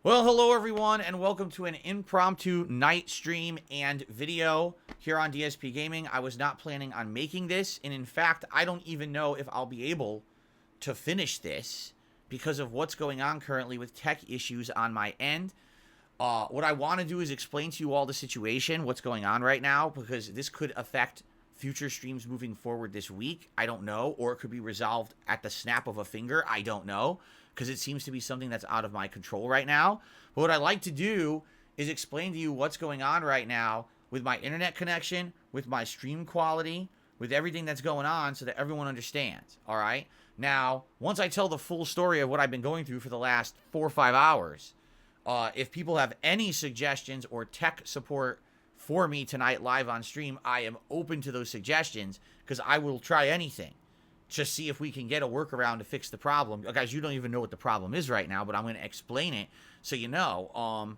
Well, hello everyone, and welcome to an impromptu night stream and video here on DSPGaming. I was not planning on making this, and in fact, I don't even know if I'll be able to finish this because of what's going on currently with tech issues on my end. What I want to do is explain to you all the situation, what's going on right now, because this could affect future streams moving forward this week. I don't know, or it could be resolved at the snap of a finger. I don't know, because it seems to be something that's out of my control right now. But what I like to do is explain to you what's going on right now with my internet connection, with my stream quality, with everything that's going on so that everyone understands, all right? Now, once I tell the full story of what I've been going through for the last 4 or 5 hours, if people have any suggestions or tech support for me tonight live on stream, I am open to those suggestions because I will try anything. Just see if we can get a workaround to fix the problem. Guys, you don't even know what the problem is right now, but I'm going to explain it so you know.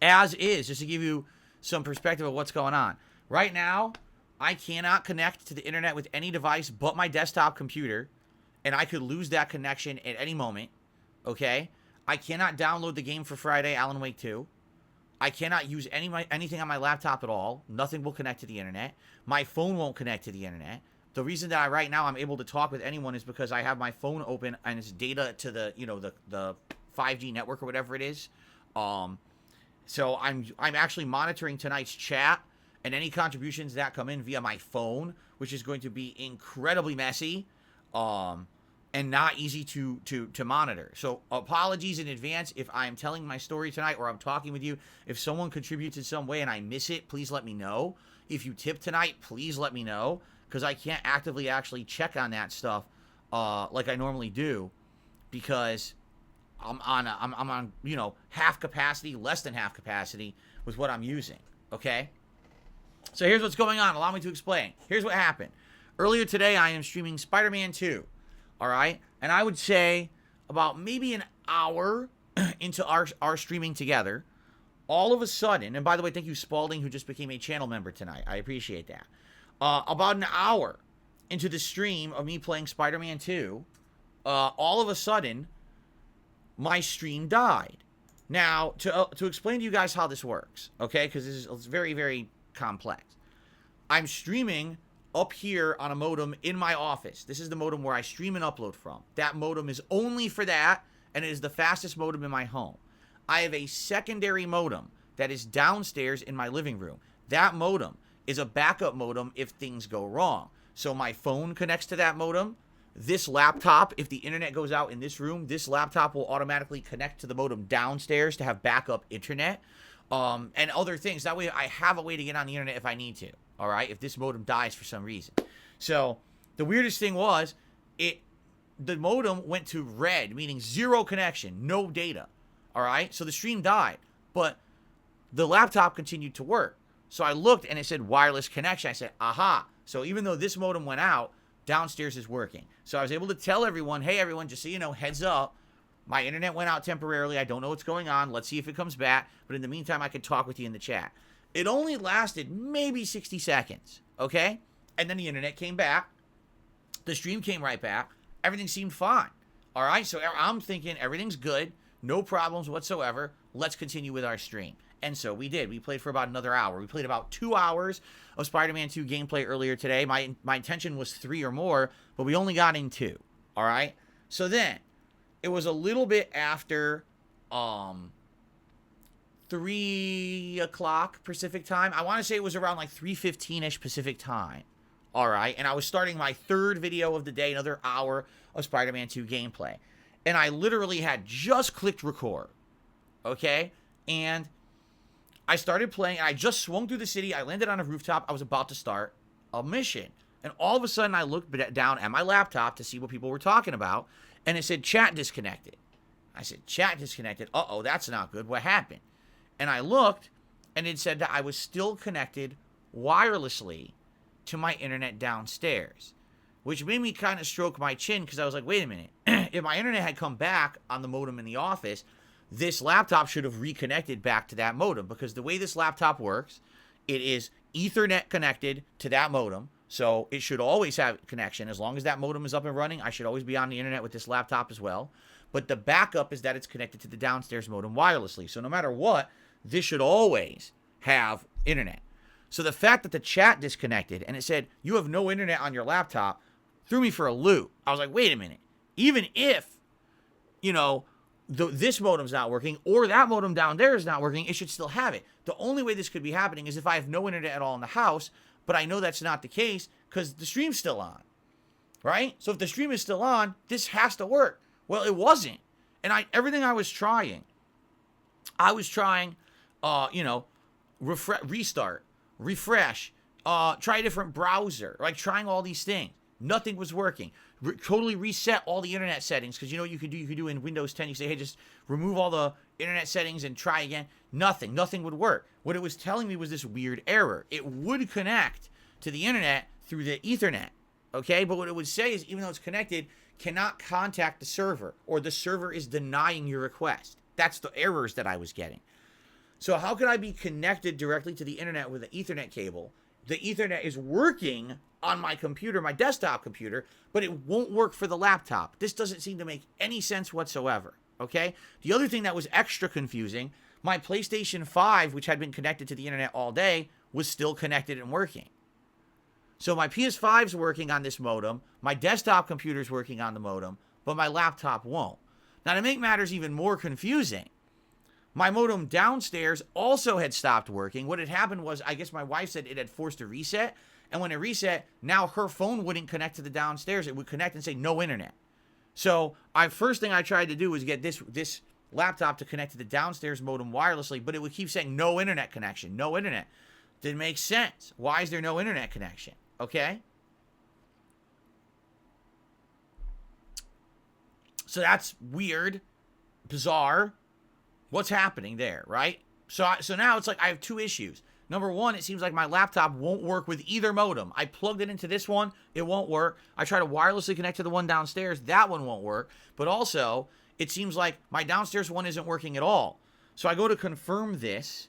As is, just to give you some perspective of what's going on. Right now, I cannot connect to the internet with any device but my desktop computer, and I could lose that connection at any moment, okay? I cannot download the game for Friday, Alan Wake 2. I cannot use anything on my laptop at all. Nothing will connect to the internet. My phone won't connect to the internet. The reason that right now I'm able to talk with anyone is because I have my phone open and it's data to the, the 5G network or whatever it is. So I'm actually monitoring tonight's chat and any contributions that come in via my phone, which is going to be incredibly messy, and not easy to monitor. So apologies in advance if I'm telling my story tonight or I'm talking with you. If someone contributes in some way and I miss it, please let me know. If you tip tonight, please let me know, because I can't actively actually check on that stuff like I normally do, because I'm on half capacity, less than half capacity with what I'm using. Okay, so here's what's going on. Allow me to explain. Here's what happened. Earlier today, I am streaming Spider-Man 2. All right, and I would say about maybe an hour into our streaming together, all of a sudden, and by the way, thank you Spalding, who just became a channel member tonight. I appreciate that. About an hour into the stream of me playing Spider-Man 2, all of a sudden, my stream died. Now, to explain to you guys how this works, okay, because it's very, very complex. I'm streaming up here on a modem in my office. This is the modem where I stream and upload from. That modem is only for that, and it is the fastest modem in my home. I have a secondary modem that is downstairs in my living room. That modem is a backup modem if things go wrong. So my phone connects to that modem. This laptop, if the internet goes out in this room, this laptop will automatically connect to the modem downstairs to have backup internet, and other things. That way I have a way to get on the internet if I need to, all right, if this modem dies for some reason. So the weirdest thing was, the modem went to red, meaning zero connection, no data, all right? So the stream died, but the laptop continued to work. So I looked and it said wireless connection. I said, aha. So even though this modem went out, downstairs is working. So I was able to tell everyone, hey, everyone, just so you know, heads up, my internet went out temporarily. I don't know what's going on. Let's see if it comes back. But in the meantime, I could talk with you in the chat. It only lasted maybe 60 seconds, okay? And then the internet came back. The stream came right back. Everything seemed fine, all right? So I'm thinking everything's good. No problems whatsoever. Let's continue with our stream. And so we did. We played for about another hour. We played about 2 hours of Spider-Man 2 gameplay earlier today. My intention was 3 or more, but we only got in 2, all right? So then, it was a little bit after 3 o'clock Pacific time. I want to say it was around like 3:15-ish Pacific time, all right? And I was starting my 3rd video of the day, another hour of Spider-Man 2 gameplay. And I literally had just clicked record, okay? And I started playing, and I just swung through the city. I landed on a rooftop. I was about to start a mission. And all of a sudden, I looked down at my laptop to see what people were talking about, and it said, chat disconnected. I said, chat disconnected? Uh-oh, that's not good. What happened? And I looked, and it said that I was still connected wirelessly to my internet downstairs, which made me kind of stroke my chin, because I was like, wait a minute. If my internet had come back on the modem in the office, this laptop should have reconnected back to that modem, because the way this laptop works, it is Ethernet connected to that modem, so it should always have connection. As long as that modem is up and running, I should always be on the internet with this laptop as well. but the backup is that it's connected to the downstairs modem wirelessly. So no matter what, this should always have internet. So the fact that the chat disconnected and it said, you have no internet on your laptop, threw me for a loop. I was like, wait a minute. Even if, you know, this modem's not working or that modem down there is not working, it should still have it. The only way this could be happening is if I have no internet at all in the house, but I know that's not the case because the stream's still on, right? So if the stream is still on, this has to work. Well, it wasn't. And everything I was trying, you know, restart, refresh, try a different browser, like trying all these things. Nothing was working. Totally reset all the internet settings because you know what you could do in Windows 10. You say, hey, just remove all the internet settings and try again. Nothing would work. What it was telling me was this weird error. It would connect to the internet through the Ethernet, okay? But what it would say is even though it's connected, cannot contact the server or the server is denying your request. That's the errors that I was getting. So how could I be connected directly to the internet with an Ethernet cable? The Ethernet is working on my computer, my desktop computer, but it won't work for the laptop. This doesn't seem to make any sense whatsoever, okay? The other thing that was extra confusing, my PlayStation 5, which had been connected to the internet all day, was still connected and working. So my PS5's working on this modem, my desktop computer's working on the modem, but my laptop won't. Now, to make matters even more confusing, my modem downstairs also had stopped working. What had happened was, I guess my wife said it had forced a reset. And when it reset, now her phone wouldn't connect to the downstairs. It would connect and say no internet. So first thing I tried to do was get this laptop to connect to the downstairs modem wirelessly, but it would keep saying no internet connection, no internet. Didn't make sense. Why is there no internet connection? Okay? So that's weird, bizarre. What's happening there, right? So now it's like I have two issues. Number one, it seems like my laptop won't work with either modem. I plugged it into this one, it won't work. I try to wirelessly connect to the one downstairs, that one won't work. But also, it seems like my downstairs one isn't working at all. So I go to confirm this,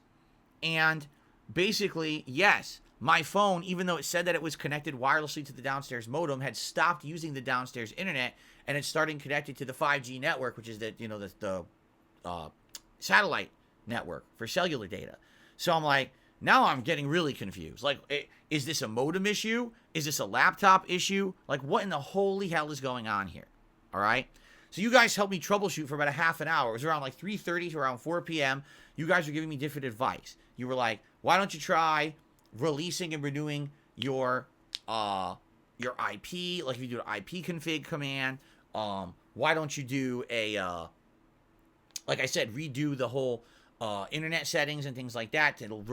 and basically, yes, my phone, even though it said that it was connected wirelessly to the downstairs modem, had stopped using the downstairs internet, and it's starting connected to the 5G network, which is the satellite network for cellular data. So I'm like, now I'm getting really confused. Like, is this a modem issue? Is this a laptop issue? Like, what in the holy hell is going on here? All right? So you guys helped me troubleshoot for about a half an hour. It was around like 3:30 to around 4 p.m. You guys were giving me different advice. You were like, why don't you try releasing and renewing your IP? Like, if you do an IP config command, why don't you do like I said, redo the whole internet settings and things like that. It'll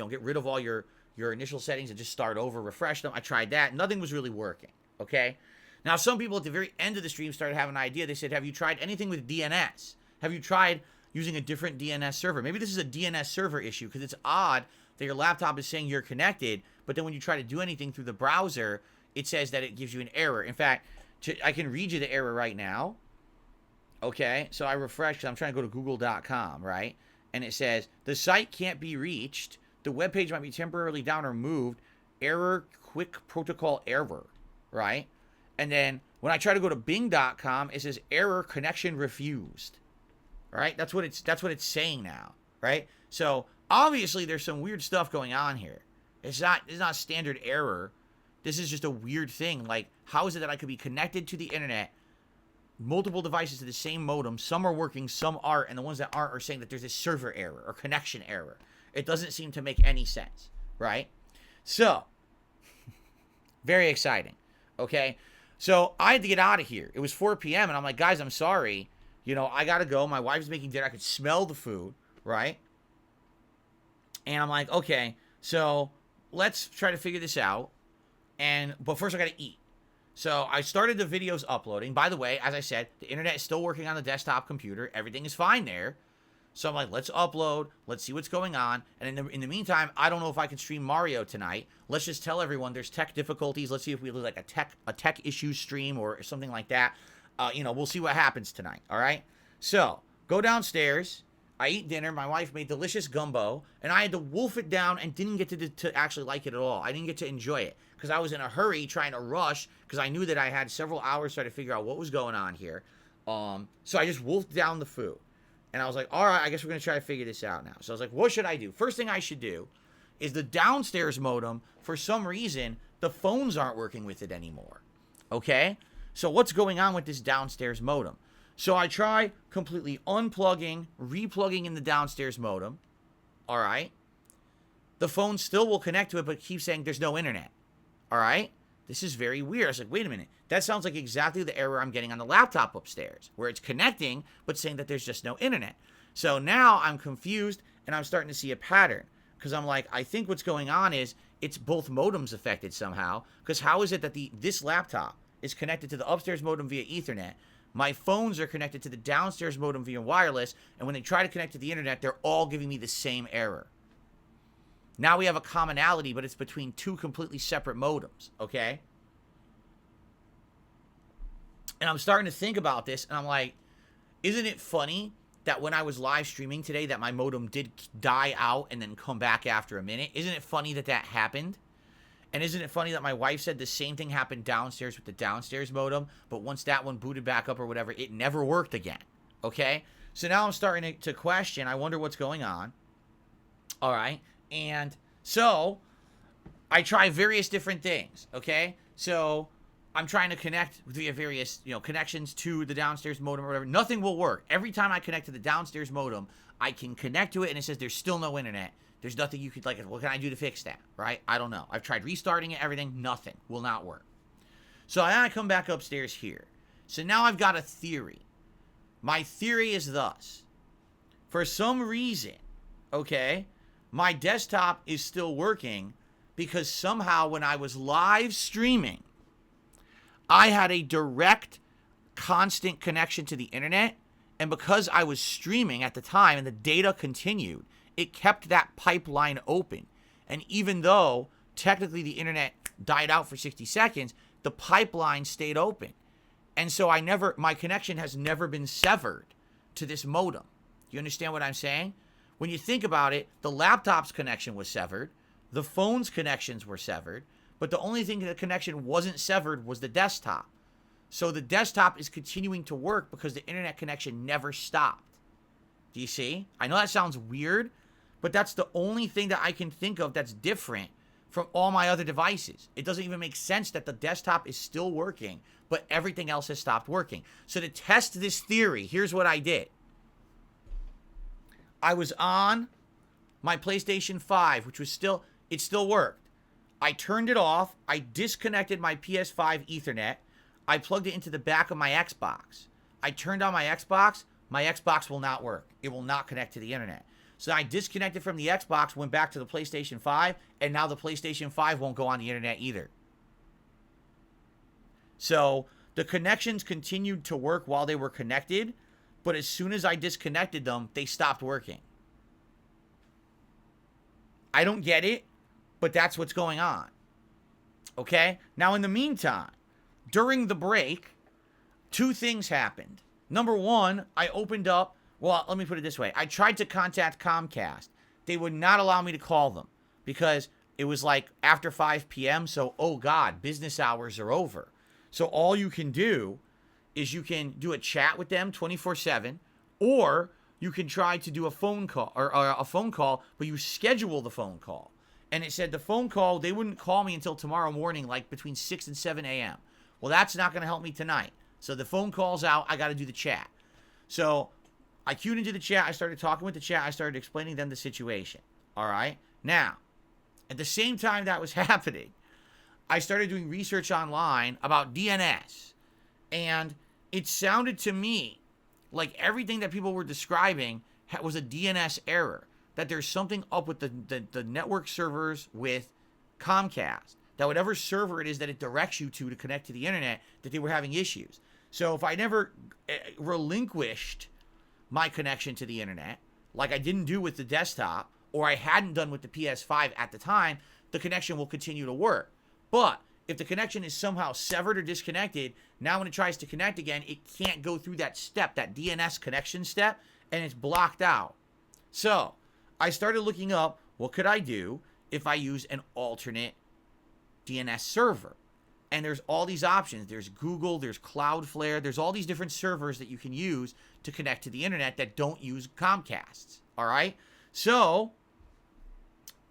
get rid of all your initial settings and just start over, refresh them. I tried that. Nothing was really working, okay? Now, some people at the very end of the stream started having an idea. They said, have you tried anything with DNS? Have you tried using a different DNS server? Maybe this is a DNS server issue because it's odd that your laptop is saying you're connected, but then when you try to do anything through the browser, it says that it gives you an error. In fact, I can read you the error right now. Okay, so I refresh because I'm trying to go to google.com, right? And it says, the site can't be reached. The web page might be temporarily down or moved. Error, quick protocol error, right? And then when I try to go to bing.com, it says error, connection refused, right? That's what it's saying now, right? So obviously there's some weird stuff going on here. It's not standard error. This is just a weird thing. Like, how is it that I could be connected to the internet, multiple devices to the same modem, some are working, some aren't, and the ones that aren't are saying that there's a server error or connection error. It doesn't seem to make any sense, right? So, very exciting, okay? So, I had to get out of here. It was 4 p.m., and I'm like, guys, I'm sorry. You know, I gotta go. My wife's making dinner. I could smell the food, right? And I'm like, okay, so let's try to figure this out. But first I gotta eat. So I started the videos uploading. By the way, as I said, the internet is still working on the desktop computer. Everything is fine there. So I'm like, let's upload. Let's see what's going on. And in the meantime, I don't know if I can stream Mario tonight. Let's just tell everyone there's tech difficulties. Let's see if we do like a tech issues stream or something like that. We'll see what happens tonight. All right. So go downstairs. I eat dinner. My wife made delicious gumbo, and I had to wolf it down and didn't get to actually like it at all. I didn't get to enjoy it because I was in a hurry trying to rush because I knew that I had several hours to try to figure out what was going on here. So I just wolfed down the food. And I was like, all right, I guess we're going to try to figure this out now. So I was like, what should I do? First thing I should do is the downstairs modem, for some reason, the phones aren't working with it anymore. Okay? So what's going on with this downstairs modem? So I try completely unplugging, replugging in the downstairs modem. All right? The phone still will connect to it, but keeps saying there's no internet. All right? This is very weird. I was like, wait a minute. That sounds like exactly the error I'm getting on the laptop upstairs, where it's connecting, but saying that there's just no internet. So now I'm confused, and I'm starting to see a pattern. Because I'm like, I think what's going on is it's both modems affected somehow. Because how is it that this laptop is connected to the upstairs modem via Ethernet? My phones are connected to the downstairs modem via wireless, and when they try to connect to the internet, they're all giving me the same error. Now we have a commonality, but it's between two completely separate modems, okay? And I'm starting to think about this, and I'm like, isn't it funny that when I was live streaming today that my modem did die out and then come back after a minute? Isn't it funny that that happened? And isn't it funny that my wife said the same thing happened downstairs with the downstairs modem, but once that one booted back up or whatever, it never worked again, okay? So now I'm starting to question, I wonder what's going on, all right? And so I try various different things, okay? So I'm trying to connect via various, connections to the downstairs modem or whatever. Nothing will work. Every time I connect to the downstairs modem, I can connect to it and it says there's still no internet. There's nothing you could, what can I do to fix that, right? I don't know. I've tried restarting it, everything, nothing. Will not work. So I come back upstairs here. So now I've got a theory. My theory is thus. For some reason, okay, my desktop is still working because somehow when I was live streaming, I had a direct, constant connection to the internet. And because I was streaming at the time and the data continued, it kept that pipeline open. And even though technically the internet died out for 60 seconds, the pipeline stayed open. And so my connection has never been severed to this modem. Do you understand what I'm saying? When you think about it, the laptop's connection was severed, the phone's connections were severed, but the only thing the connection wasn't severed was the desktop. So the desktop is continuing to work because the internet connection never stopped. Do you see? I know that sounds weird, but that's the only thing that I can think of that's different from all my other devices. It doesn't even make sense that the desktop is still working, but everything else has stopped working. So to test this theory, here's what I did. I was on my PlayStation 5, which was it still worked. I turned it off. I disconnected my PS5 Ethernet. I plugged it into the back of my Xbox. I turned on my Xbox. My Xbox will not work. It will not connect to the internet. So I disconnected from the Xbox, went back to the PlayStation 5, and now the PlayStation 5 won't go on the internet either. So the connections continued to work while they were connected, but as soon as I disconnected them, they stopped working. I don't get it, but that's what's going on. Okay? Now, in the meantime, during the break, two things happened. Number one, I opened up, well, let me put it this way. I tried to contact Comcast. They would not allow me to call them because it was like after 5 p.m., so, oh God, business hours are over. So all you can do is you can do a chat with them 24/7, or you can try to do a phone call, or a phone call, but you schedule the phone call. And it said the phone call, they wouldn't call me until tomorrow morning, like between 6 and 7 a.m. Well, that's not going to help me tonight. So the phone call's out. I got to do the chat. So I queued into the chat. I started talking with the chat. I started explaining them the situation. All right. Now, at the same time that was happening, I started doing research online about DNS. And it sounded to me like everything that people were describing was a DNS error. That there's something up with the network servers with Comcast. That whatever server it is that it directs you to connect to the internet, that they were having issues. So if I never relinquished my connection to the internet, like I didn't do with the desktop, or I hadn't done with the PS5 at the time, the connection will continue to work. But if the connection is somehow severed or disconnected, now when it tries to connect again, it can't go through that step, that DNS connection step, and it's blocked out. So I started looking up, what could I do if I use an alternate DNS server? And there's all these options. There's Google, there's Cloudflare, there's all these different servers that you can use to connect to the internet that don't use Comcast's. All right? So,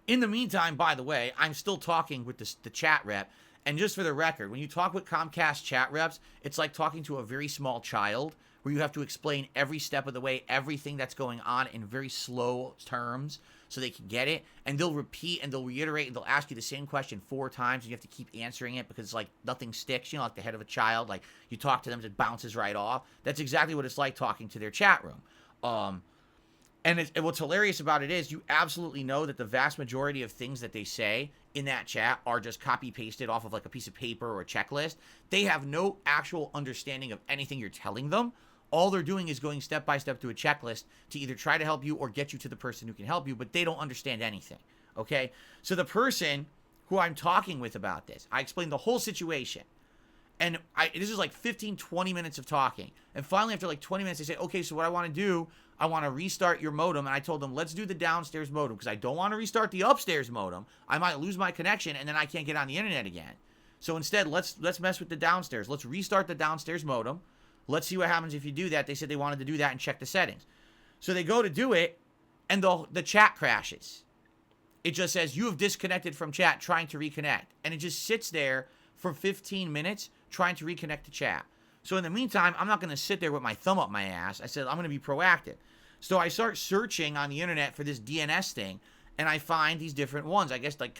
in the meantime, by the way, I'm still talking with the chat rep. And just for the record, when you talk with Comcast chat reps, it's like talking to a very small child where you have to explain every step of the way, everything that's going on in very slow terms so they can get it. And they'll repeat and they'll reiterate and they'll ask you the same question 4 times and you have to keep answering it because, like, nothing sticks, you know, like the head of a child. Like, you talk to them, it bounces right off. That's exactly what it's like talking to their chat room. And what's hilarious about it is you absolutely know that the vast majority of things that they say in that chat are just copy-pasted off of like a piece of paper or a checklist. They have no actual understanding of anything you're telling them. All they're doing is going step by step through a checklist to either try to help you or get you to the person who can help you, but they don't understand anything, okay? So the person who I'm talking with about this, I explained the whole situation. And this is like 15, 20 minutes of talking. And finally, after like 20 minutes, they say, okay, so what I want to do, I want to restart your modem. And I told them, let's do the downstairs modem because I don't want to restart the upstairs modem. I might lose my connection and then I can't get on the internet again. So instead, let's mess with the downstairs. Let's restart the downstairs modem. Let's see what happens if you do that. They said they wanted to do that and check the settings. So they go to do it, and the chat crashes. It just says, you have disconnected from chat, trying to reconnect. And it just sits there for 15 minutes trying to reconnect to chat. So in the meantime, I'm not going to sit there with my thumb up my ass. I said, I'm going to be proactive. So I start searching on the internet for this DNS thing, and I find these different ones. I guess like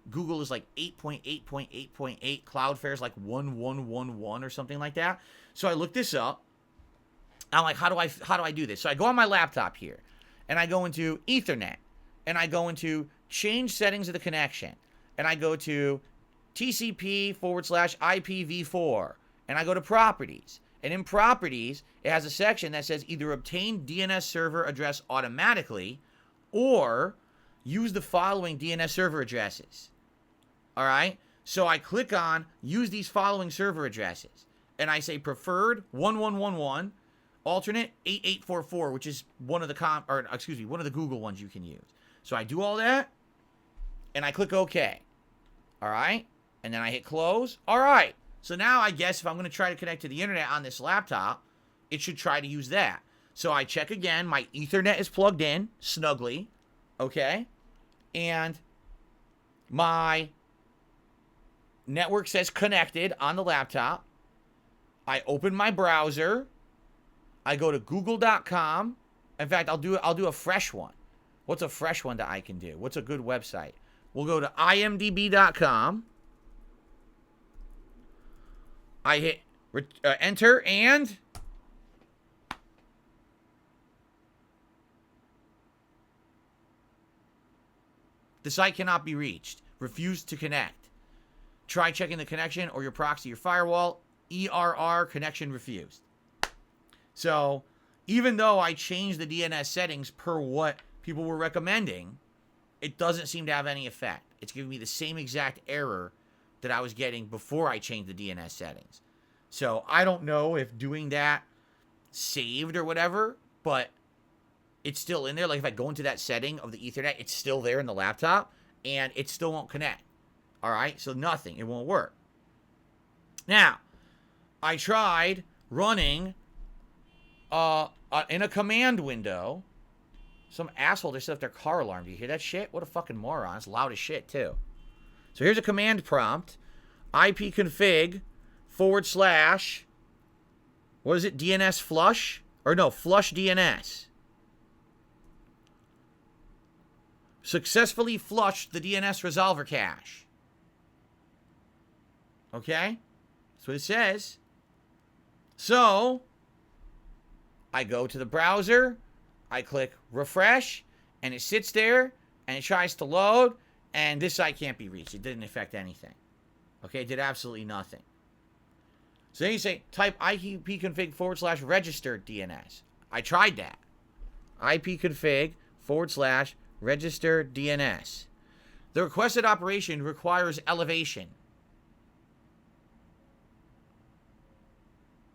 Google is like 8.8.8.8. Cloudflare is like 1111 or something like that. So I look this up. I'm like, how do I do this? So I go on my laptop here, and I go into Ethernet, and I go into change settings of the connection, and I go to TCP/IPv4, and I go to properties. And in properties, it has a section that says either obtain DNS server address automatically or use the following DNS server addresses. All right? So I click on use these following server addresses. And I say preferred 1111, alternate 8844, which is one of the Google ones you can use. So I do all that, and I click OK. All right? And then I hit close. All right. So now I guess if I'm going to try to connect to the internet on this laptop, it should try to use that. So I check again. My Ethernet is plugged in snugly. Okay? And my network says connected on the laptop. I open my browser. I go to google.com. In fact, I'll do a fresh one. What's a fresh one that I can do? What's a good website? We'll go to imdb.com. I hit enter, and the site cannot be reached. Refuse to connect. Try checking the connection or your proxy or firewall. ERR, connection refused. So, even though I changed the DNS settings per what people were recommending, it doesn't seem to have any effect. It's giving me the same exact error that I was getting before I changed the DNS settings. So I don't know if doing that saved or whatever, but it's still in there. Like if I go into that setting of the Ethernet, it's still there in the laptop, and it still won't connect. All right, so nothing. It won't work. Now, I tried running in a command window. Some asshole just set up their car alarm. Do you hear that shit? What a fucking moron. It's loud as shit, too. So here's a command prompt. ipconfig / what is it? DNS flush? Or no, flush DNS. Successfully flushed the DNS resolver cache. Okay? That's what it says. So, I go to the browser. I click refresh. And it sits there. And it tries to load. And this site can't be reached. It didn't affect anything. Okay, it did absolutely nothing. So then you say, type ipconfig / registered DNS. I tried that. ipconfig / registered DNS. The requested operation requires elevation.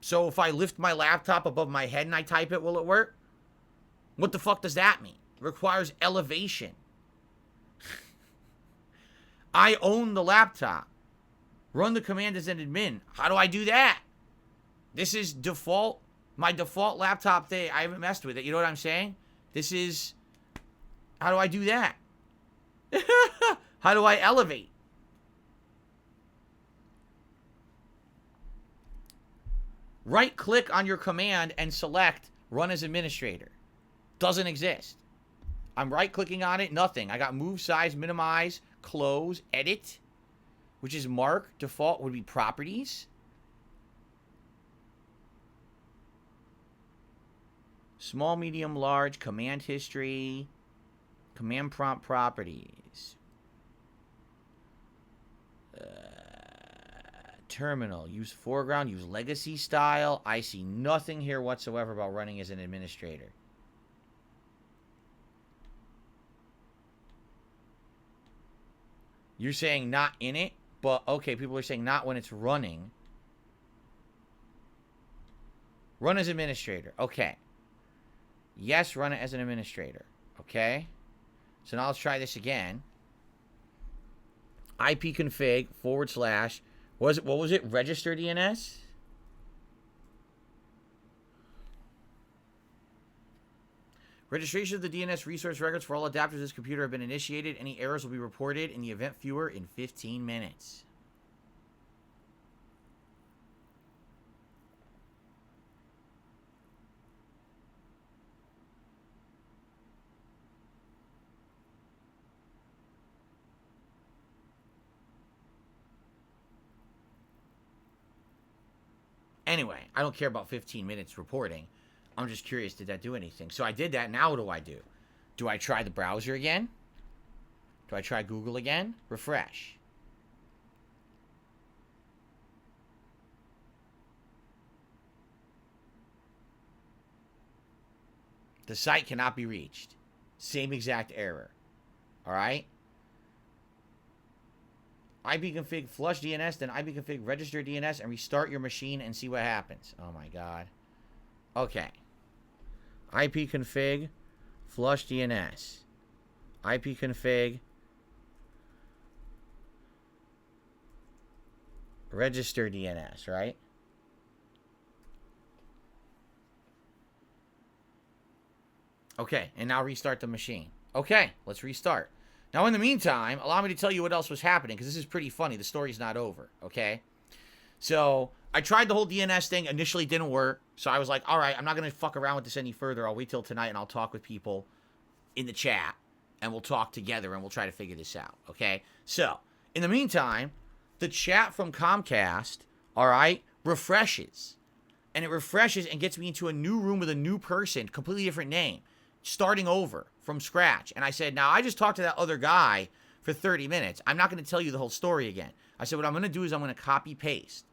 So if I lift my laptop above my head and I type it, will it work? What the fuck does that mean? It requires elevation. I own the laptop. Run the command as an admin. How do I do that? This is default, my default laptop thing. I haven't messed with it. You know what I'm saying? This is, how do I do that? How do I elevate? Right click on your command and select run as administrator. Doesn't exist. I'm right clicking on it, nothing. I got move, size, minimize, close, edit, which is mark. Default would be properties. Small, medium, large, command history, command prompt properties. Terminal, use foreground, use legacy style. I see nothing here whatsoever about running as an administrator. You're saying not in it, but okay, people are saying not when it's running. Run as administrator. Okay. Yes, run it as an administrator. Okay. So now let's try this again. ipconfig / what was it? Register DNS? Registration of the DNS resource records for all adapters of this computer have been initiated. Any errors will be reported in the event viewer in 15 minutes. Anyway, I don't care about 15 minutes reporting. I'm just curious, did that do anything? So I did that. Now what do I do? Do I try the browser again? Do I try Google again? Refresh. The site cannot be reached. Same exact error. All right? ipconfig flush DNS, then ipconfig register DNS, and restart your machine and see what happens. Oh my god. Okay. ipconfig flush DNS. ipconfig register DNS, right? Okay, and now restart the machine. Okay, let's restart. Now, in the meantime, allow me to tell you what else was happening, because this is pretty funny. The story's not over, okay? So, I tried the whole DNS thing. Initially, didn't work. So, I was like, all right, I'm not going to fuck around with this any further. I'll wait till tonight, and I'll talk with people in the chat, and we'll talk together, and we'll try to figure this out, okay? So, in the meantime, the chat from Comcast, all right, refreshes. And it refreshes and gets me into a new room with a new person, completely different name, starting over from scratch. And I said, now, I just talked to that other guy for 30 minutes. I'm not going to tell you the whole story again. I said, what I'm going to do is I'm going to copy paste.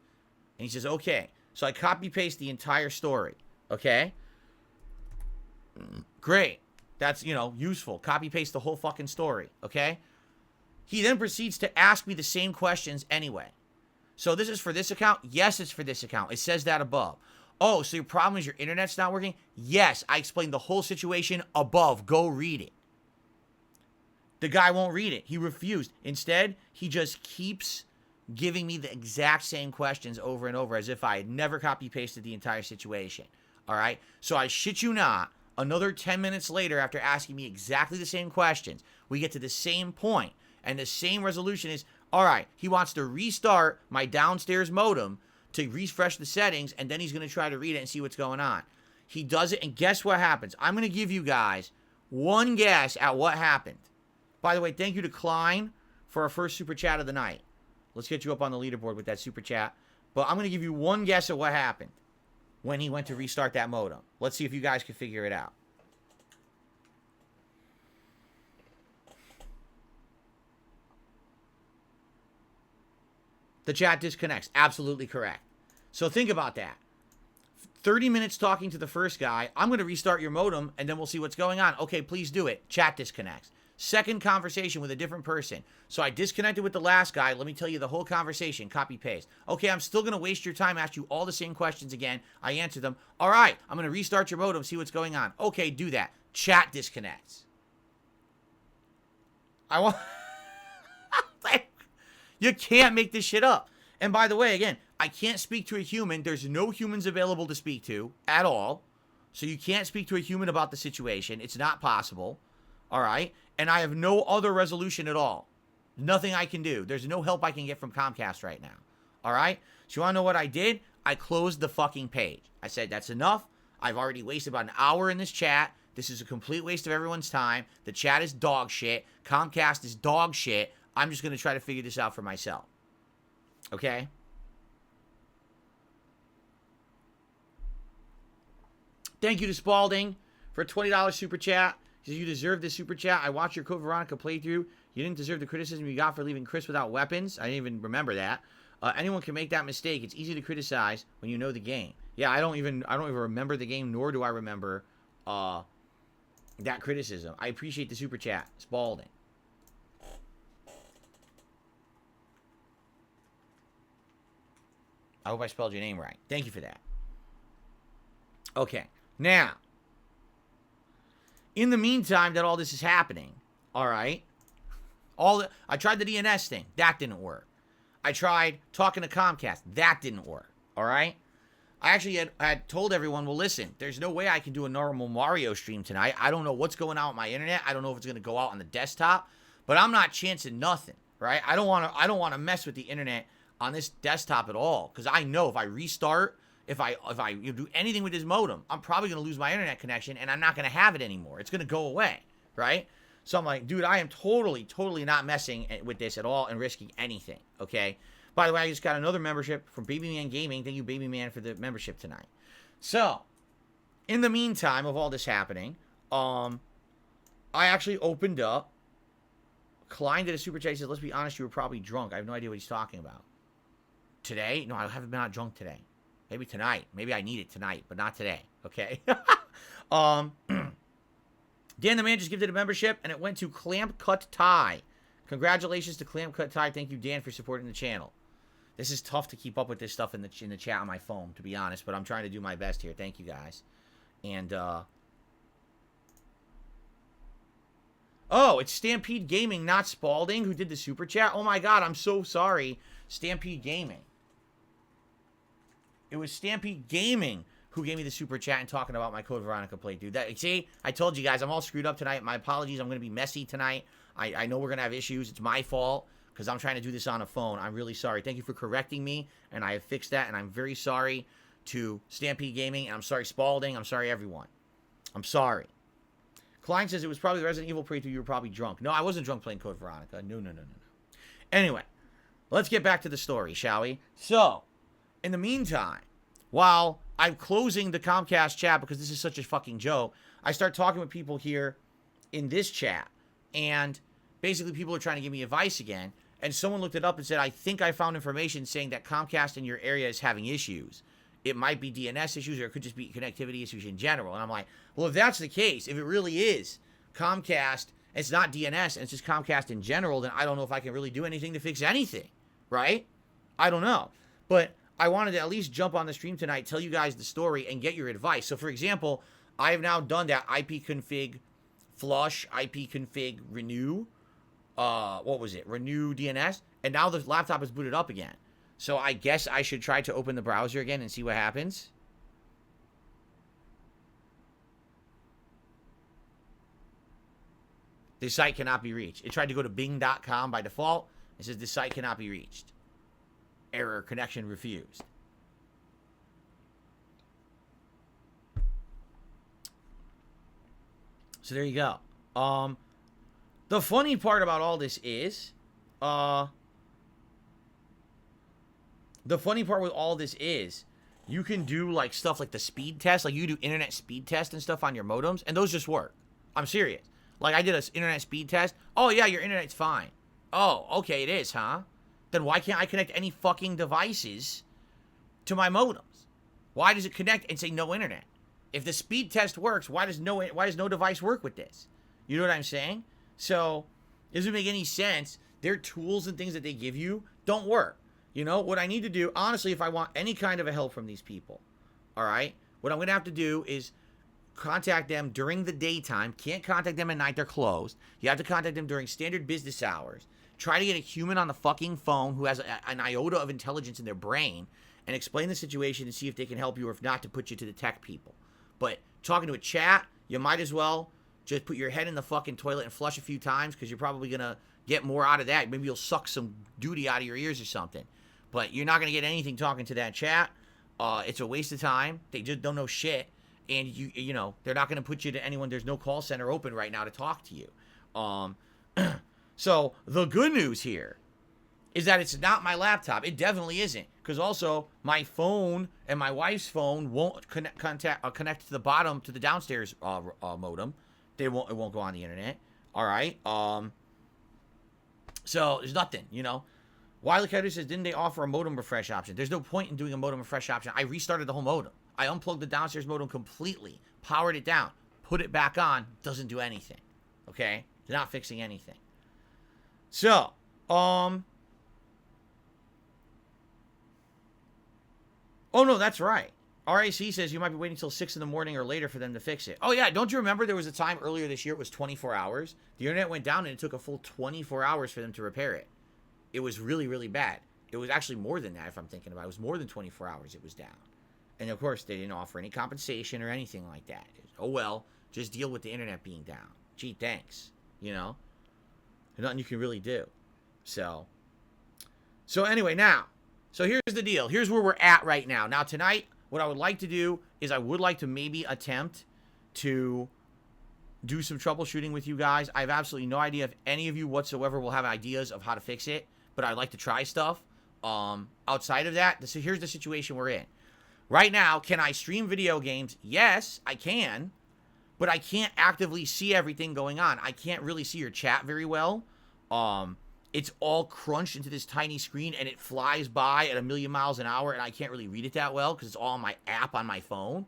And he says, okay. So I copy paste the entire story. Okay? Great. That's, useful. Copy paste the whole fucking story. Okay? He then proceeds to ask me the same questions anyway. So this is for this account? Yes, it's for this account. It says that above. Oh, so your problem is your internet's not working? Yes, I explained the whole situation above. Go read it. The guy won't read it. He refused. Instead, he just keeps giving me the exact same questions over and over as if I had never copy-pasted the entire situation. All right? So I shit you not, another 10 minutes later after asking me exactly the same questions, we get to the same point, and the same resolution is, all right, he wants to restart my downstairs modem to refresh the settings, and then he's going to try to read it and see what's going on. He does it, and guess what happens? I'm going to give you guys one guess at what happened. By the way, thank you to Klein for our first super chat of the night. Let's get you up on the leaderboard with that super chat. But I'm going to give you one guess at what happened when he went to restart that modem. Let's see if you guys can figure it out. The chat disconnects. Absolutely correct. So think about that. 30 minutes talking to the first guy. I'm going to restart your modem, and then we'll see what's going on. Okay, please do it. Chat disconnects. Second conversation with a different person. So I disconnected with the last guy. Let me tell you the whole conversation. Copy, paste. Okay, I'm still going to waste your time, ask you all the same questions again. I answer them. All right, I'm going to restart your modem, see what's going on. Okay, do that. Chat disconnects. I want... You can't make this shit up. And by the way, again, I can't speak to a human. There's no humans available to speak to at all. So you can't speak to a human about the situation. It's not possible. All right? And I have no other resolution at all. Nothing I can do. There's no help I can get from Comcast right now. All right? So you want to know what I did? I closed the fucking page. I said, that's enough. I've already wasted about an hour in this chat. This is a complete waste of everyone's time. The chat is dog shit. Comcast is dog shit. I'm just going to try to figure this out for myself. Okay? Thank you to Spalding for a $20 super chat. He says, you deserve this super chat. I watched your Code Veronica playthrough. You didn't deserve the criticism you got for leaving Chris without weapons. I didn't even remember that. Anyone can make that mistake. It's easy to criticize when you know the game. Yeah, I don't even remember the game, nor do I remember that criticism. I appreciate the super chat, Spalding. I hope I spelled your name right. Thank you for that. Okay, now, in the meantime that all this is happening, all right, I tried the DNS thing. That didn't work. I tried talking to Comcast. That didn't work, all right? I actually had told everyone, well, listen, there's no way I can do a normal Mario stream tonight. I don't know what's going on with my internet. I don't know if it's going to go out on the desktop, but I'm not chancing nothing, right? I don't want to mess with the internet on this desktop at all, because I know if I restart, if I do anything with this modem, I'm probably going to lose my internet connection, and I'm not going to have it anymore. It's going to go away, right? So I'm like, dude, I am totally not messing with this at all and risking anything, okay? By the way, I just got another membership from Baby Man Gaming. Thank you, Baby Man, for the membership tonight. So, in the meantime of all this happening, I actually opened up. Klein did a super chat. He said, let's be honest, you were probably drunk. I have no idea what he's talking about. Today? No, I haven't been out drunk today. Maybe tonight. Maybe I need it tonight, but not today, okay? Dan the Man just gifted a membership, and it went to Clamp Cut Tie. Congratulations to Clamp Cut Tie. Thank you, Dan, for supporting the channel. This is tough to keep up with this stuff in the chat on my phone, to be honest, but I'm trying to do my best here. Thank you, guys. And, oh, it's Stampede Gaming, not Spalding, who did the super chat. Oh, my God, I'm so sorry. Stampede Gaming. It was Stampede Gaming who gave me the super chat and talking about my Code Veronica playthrough. See, I told you guys, I'm all screwed up tonight. My apologies. I'm going to be messy tonight. I know we're going to have issues. It's my fault because I'm trying to do this on a phone. I'm really sorry. Thank you for correcting me, and I have fixed that, and I'm very sorry to Stampede Gaming, and I'm sorry, Spalding. I'm sorry, everyone. I'm sorry. Klein says it was probably the Resident Evil playthrough. You were probably drunk. No, I wasn't drunk playing Code Veronica. No. Anyway, let's get back to the story, shall we? So, in the meantime, while I'm closing the Comcast chat because this is such a fucking joke, I start talking with people here in this chat, and basically people are trying to give me advice again, and someone looked it up and said, I think I found information saying that Comcast in your area is having issues. It might be DNS issues, or it could just be connectivity issues in general. And I'm like, well, if that's the case, if it really is Comcast, it's not DNS, and it's just Comcast in general, then I don't know if I can really do anything to fix anything, right? I don't know. But I wanted to at least jump on the stream tonight, tell you guys the story, and get your advice. So, for example, I have now done that ipconfig flush, ipconfig renew, renew DNS, and now the laptop is booted up again. So I guess I should try to open the browser again and see what happens. This site cannot be reached. It tried to go to bing.com by default. It says this site cannot be reached. Error, connection refused. So there you go. The funny part about all this is, you can do like stuff like the speed test, like you do internet speed test and stuff on your modems, and those just work. I'm serious. Like I did an internet speed test. Oh yeah, your internet's fine. Oh, okay, it is, huh? Then why can't I connect any fucking devices to my modems? Why does it connect and say no internet? If the speed test works, why does no device work with this? You know what I'm saying? So, it doesn't make any sense. Their tools and things that they give you don't work. You know, what I need to do, honestly, if I want any kind of a help from these people, all right, what I'm going to have to do is contact them during the daytime. Can't contact them at night. They're closed. You have to contact them during standard business hours Try to get a human on the fucking phone who has an iota of intelligence in their brain and explain the situation and see if they can help you, or if not, to put you to the tech people. But talking to a chat, you might as well just put your head in the fucking toilet and flush a few times, because you're probably going to get more out of that. Maybe you'll suck some duty out of your ears or something. But you're not going to get anything talking to that chat. It's a waste of time. They just don't know shit. And, you know, they're not going to put you to anyone. There's no call center open right now to talk to you. So, the good news here is that it's not my laptop. It definitely isn't. Because also, my phone and my wife's phone won't connect to the bottom, to the downstairs modem. It won't go on the internet. All right. So there's nothing, you know. Wiley Cutter says, didn't they offer a modem refresh option? There's no point in doing a modem refresh option. I restarted the whole modem. I unplugged the downstairs modem completely, powered it down, put it back on. Doesn't do anything. Okay. Not fixing anything. So, oh no, that's right. RAC says you might be waiting until 6 in the morning or later for them to fix it. Oh, yeah. Don't you remember there was a time earlier this year it was 24 hours? The internet went down and it took a full 24 hours for them to repair it. It was really, really bad. It was actually more than that, if I'm thinking about it. It was more than 24 hours it was down. And, of course, they didn't offer any compensation or anything like that. Oh, well, just deal with the internet being down. Gee, thanks. You know? There's nothing you can really do. So anyway, now. So here's the deal. Here's where we're at right now. Now, tonight, what I would like to do is I would like to maybe attempt to do some troubleshooting with you guys. I have absolutely no idea if any of you whatsoever will have ideas of how to fix it, but I'd like to try stuff. Outside of that, here's the situation we're in. Right now, can I stream video games? Yes, I can, but I can't actively see everything going on. I can't really see your chat very well. It's all crunched into this tiny screen, and it flies by at 1,000,000 miles an hour, and I can't really read it that well because it's all on my app on my phone.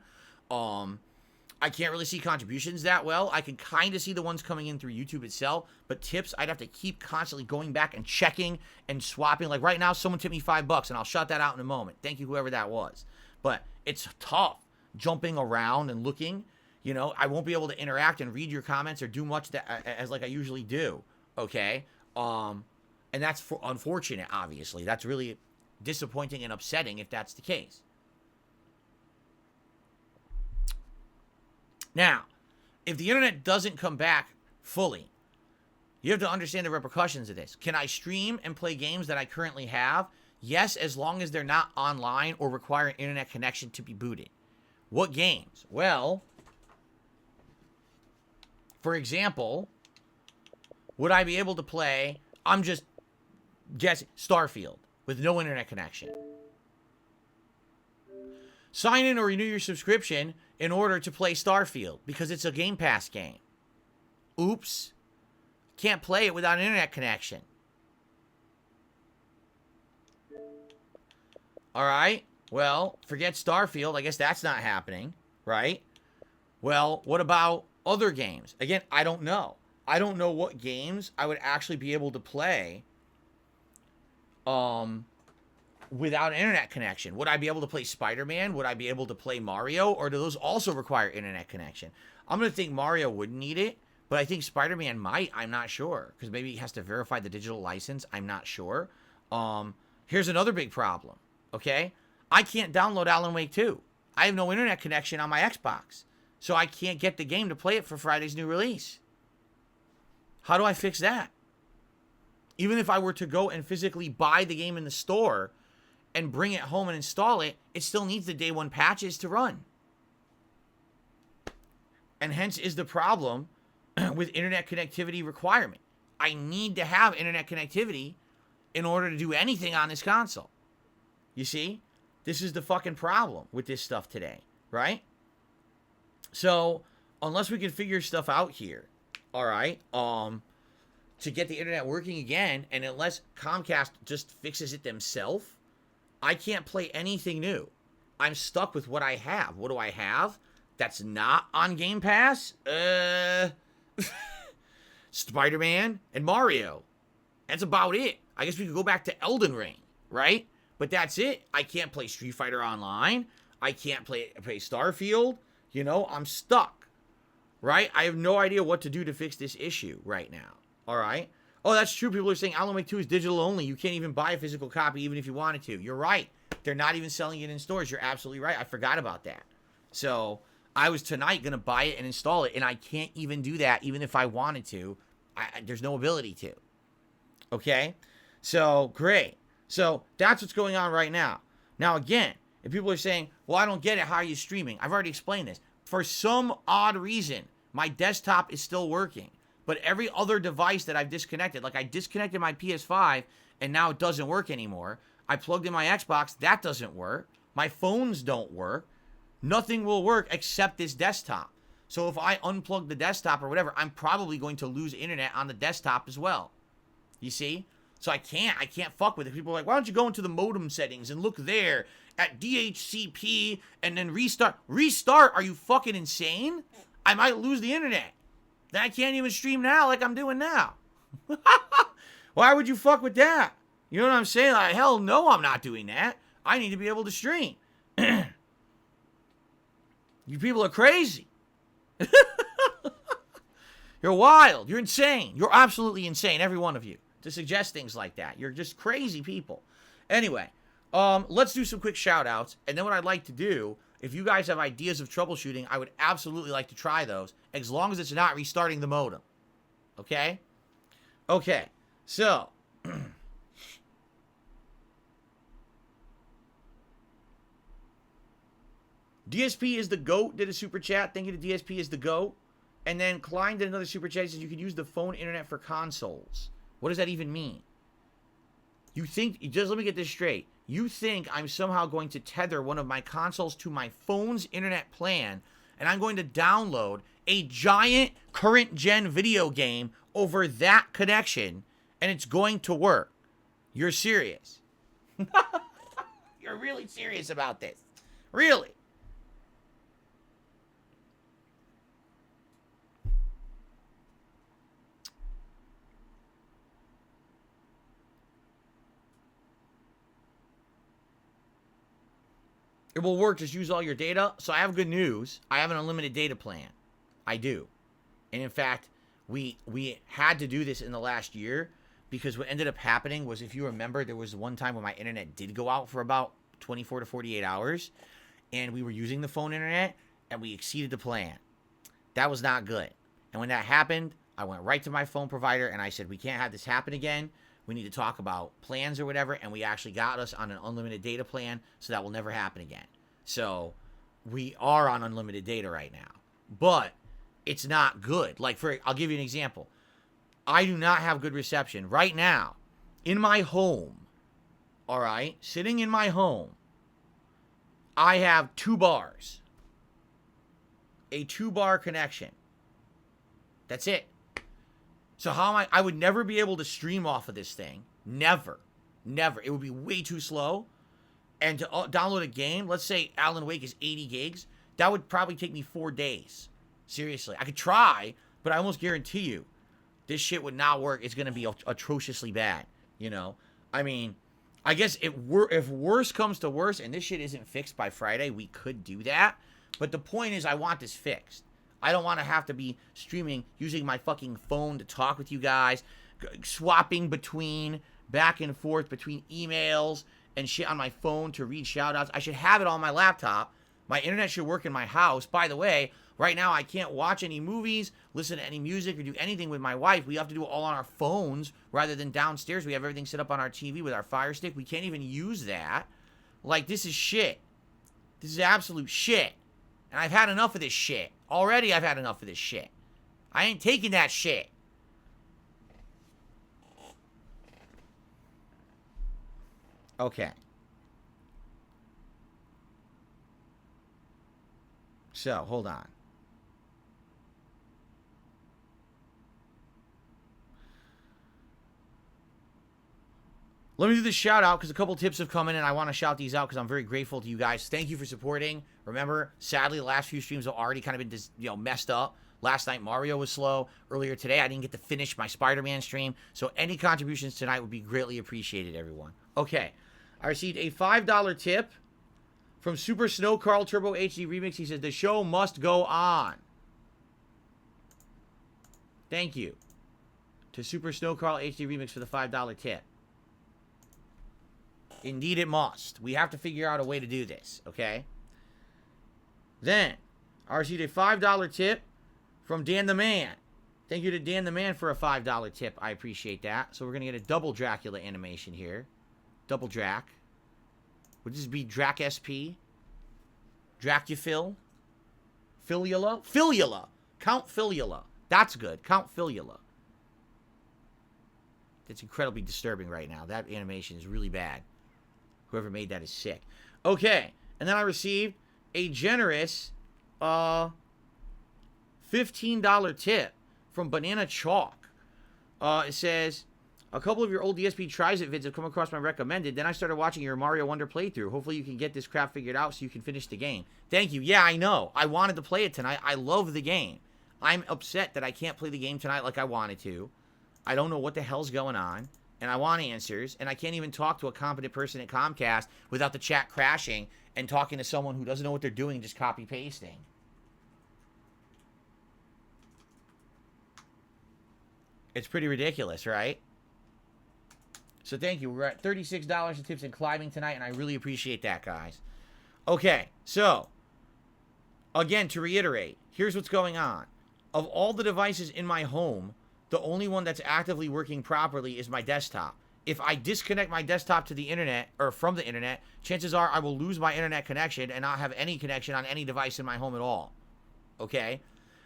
I can't really see contributions that well. I can kind of see the ones coming in through YouTube itself, but tips, I'd have to keep constantly going back and checking and swapping. Like right now, someone tipped me $5, and I'll shut that out in a moment. Thank you, whoever that was. But it's tough jumping around and looking. You know, I won't be able to interact and read your comments or do much as like I usually do. Okay? And that's unfortunate, obviously. That's really disappointing and upsetting if that's the case. Now, if the internet doesn't come back fully, you have to understand the repercussions of this. Can I stream and play games that I currently have? Yes, as long as they're not online or require an internet connection to be booted. What games? Well, for example, would I be able to play, I'm just guessing, Starfield with no internet connection? Sign in or renew your subscription in order to play Starfield because it's a Game Pass game. Oops. Can't play it without an internet connection. Alright. Well, forget Starfield. I guess that's not happening. Right? Well, what about other games? Again, I don't know. I don't know what games I would actually be able to play without an internet connection. Would I be able to play Spider-Man? Would I be able to play Mario? Or do those also require internet connection? I'm going to think Mario wouldn't need it, but I think Spider-Man might. I'm not sure. Because maybe he has to verify the digital license. I'm not sure. Here's another big problem. Okay? I can't download Alan Wake 2. I have no internet connection on my Xbox. So I can't get the game to play it for Friday's new release. How do I fix that? Even if I were to go and physically buy the game in the store and bring it home and install it, it still needs the day one patches to run. And hence is the problem with internet connectivity requirement. I need to have internet connectivity in order to do anything on this console. You see? This is the fucking problem with this stuff today, right? So, unless we can figure stuff out here, all right, to get the internet working again, and unless Comcast just fixes it themselves, I can't play anything new. I'm stuck with what I have. What do I have that's not on Game Pass? Spider-Man and Mario. That's about it. I guess we could go back to Elden Ring, right? But that's it. I can't play Street Fighter Online. I can't play Starfield. You know, I'm stuck, right? I have no idea what to do to fix this issue right now, all right? Oh, that's true. People are saying Alan Wake 2 is digital only. You can't even buy a physical copy even if you wanted to. You're right. They're not even selling it in stores. You're absolutely right. I forgot about that. So I was tonight going to buy it and install it, and I can't even do that even if I wanted to. There's no ability to. Okay? So, great. So that's what's going on right now. Now, again, if people are saying, well, I don't get it. How are you streaming? I've already explained this. For some odd reason, my desktop is still working. But every other device that I've disconnected, like I disconnected my PS5 and now it doesn't work anymore. I plugged in my Xbox, that doesn't work. My phones don't work. Nothing will work except this desktop. So if I unplug the desktop or whatever, I'm probably going to lose internet on the desktop as well. You see? So I can't fuck with it. People are like, why don't you go into the modem settings and look there at DHCP and then restart? Restart? Are you fucking insane? I might lose the internet. Then I can't even stream now like I'm doing now. Why would you fuck with that? You know what I'm saying? Like, hell no, I'm not doing that. I need to be able to stream. You people are crazy. You're wild. You're insane. You're absolutely insane, every one of you, to suggest things like that. You're just crazy people. Anyway, let's do some quick shout-outs. And then what I'd like to do, if you guys have ideas of troubleshooting, I would absolutely like to try those, as long as it's not restarting the modem. Okay? Okay. So, DSP is the GOAT did a super chat. Thank you to DSP is the GOAT. And then Klein did another super chat. He says you could use the phone internet for consoles. What does that even mean? You think, just let me get this straight. You think I'm somehow going to tether one of my consoles to my phone's internet plan, and I'm going to download a giant current gen video game over that connection, and it's going to work? You're serious. You're really serious about this. Really. It will work, just use all your data. So I have good news. I have an unlimited data plan. I do. And in fact, we had to do this in the last year, because what ended up happening was, if you remember, there was one time when my internet did go out for about 24 to 48 hours, and we were using the phone internet, and we exceeded the plan. That was not good. And when that happened, I went right to my phone provider, and I said, we can't have this happen again. We need to talk about plans or whatever, and we actually got us on an unlimited data plan, so that will never happen again. So we are on unlimited data right now, but it's not good. Like, I'll give you an example. I do not have good reception right now in my home. All right, sitting in my home, I have 2 bars, a 2-bar connection. That's it. So how am I would never be able to stream off of this thing. Never. Never. It would be way too slow. And to download a game, let's say Alan Wake is 80 gigs, that would probably take me 4 days. Seriously. I could try, but I almost guarantee you, this shit would not work. It's going to be atrociously bad, you know? I mean, I guess if worse comes to worse, and this shit isn't fixed by Friday, we could do that. But the point is, I want this fixed. I don't want to have to be streaming, using my fucking phone to talk with you guys, swapping back and forth between emails and shit on my phone to read shoutouts. I should have it on my laptop. My internet should work in my house. By the way, right now I can't watch any movies, listen to any music, or do anything with my wife. We have to do it all on our phones rather than downstairs. We have everything set up on our TV with our Fire Stick. We can't even use that. Like, this is shit. This is absolute shit. And I've had enough of this shit. Already I've had enough of this shit. I ain't taking that shit. Okay. So, hold on. Let me do this shout out, because a couple tips have come in, and I want to shout these out because I'm very grateful to you guys. Thank you for supporting. Remember, sadly, the last few streams have already kind of been messed up. Last night, Mario was slow. Earlier today, I didn't get to finish my Spider-Man stream. So any contributions tonight would be greatly appreciated, everyone. Okay. I received a $5 tip from Super Snow Carl Turbo HD Remix. He says, the show must go on. Thank you to Super Snow Carl HD Remix for the $5 tip. Indeed it must. We have to figure out a way to do this, okay? Then, I received a $5 tip from Dan the Man. Thank you to Dan the Man for a $5 tip. I appreciate that. So we're going to get a double Dracula animation here. Double Drac. Would this be Drac SP? Dracufil? Filiula? Filiula! Count Filiula. That's good. Count Filiula. That's incredibly disturbing right now. That animation is really bad. Whoever made that is sick. Okay. And then I received a generous $15 tip from Banana Chalk. It says, a couple of your old DSP Tries It vids have come across my recommended. Then I started watching your Mario Wonder playthrough. Hopefully you can get this crap figured out so you can finish the game. Thank you. Yeah, I know. I wanted to play it tonight. I love the game. I'm upset that I can't play the game tonight like I wanted to. I don't know what the hell's going on. And I want answers. And I can't even talk to a competent person at Comcast without the chat crashing and talking to someone who doesn't know what they're doing, just copy-pasting. It's pretty ridiculous, right? So thank you. We're at $36 in tips and climbing tonight, and I really appreciate that, guys. Okay, so, again, to reiterate, here's what's going on. Of all the devices in my home, the only one that's actively working properly is my desktop. If I disconnect my desktop to the internet, or from the internet, chances are I will lose my internet connection and not have any connection on any device in my home at all. Okay?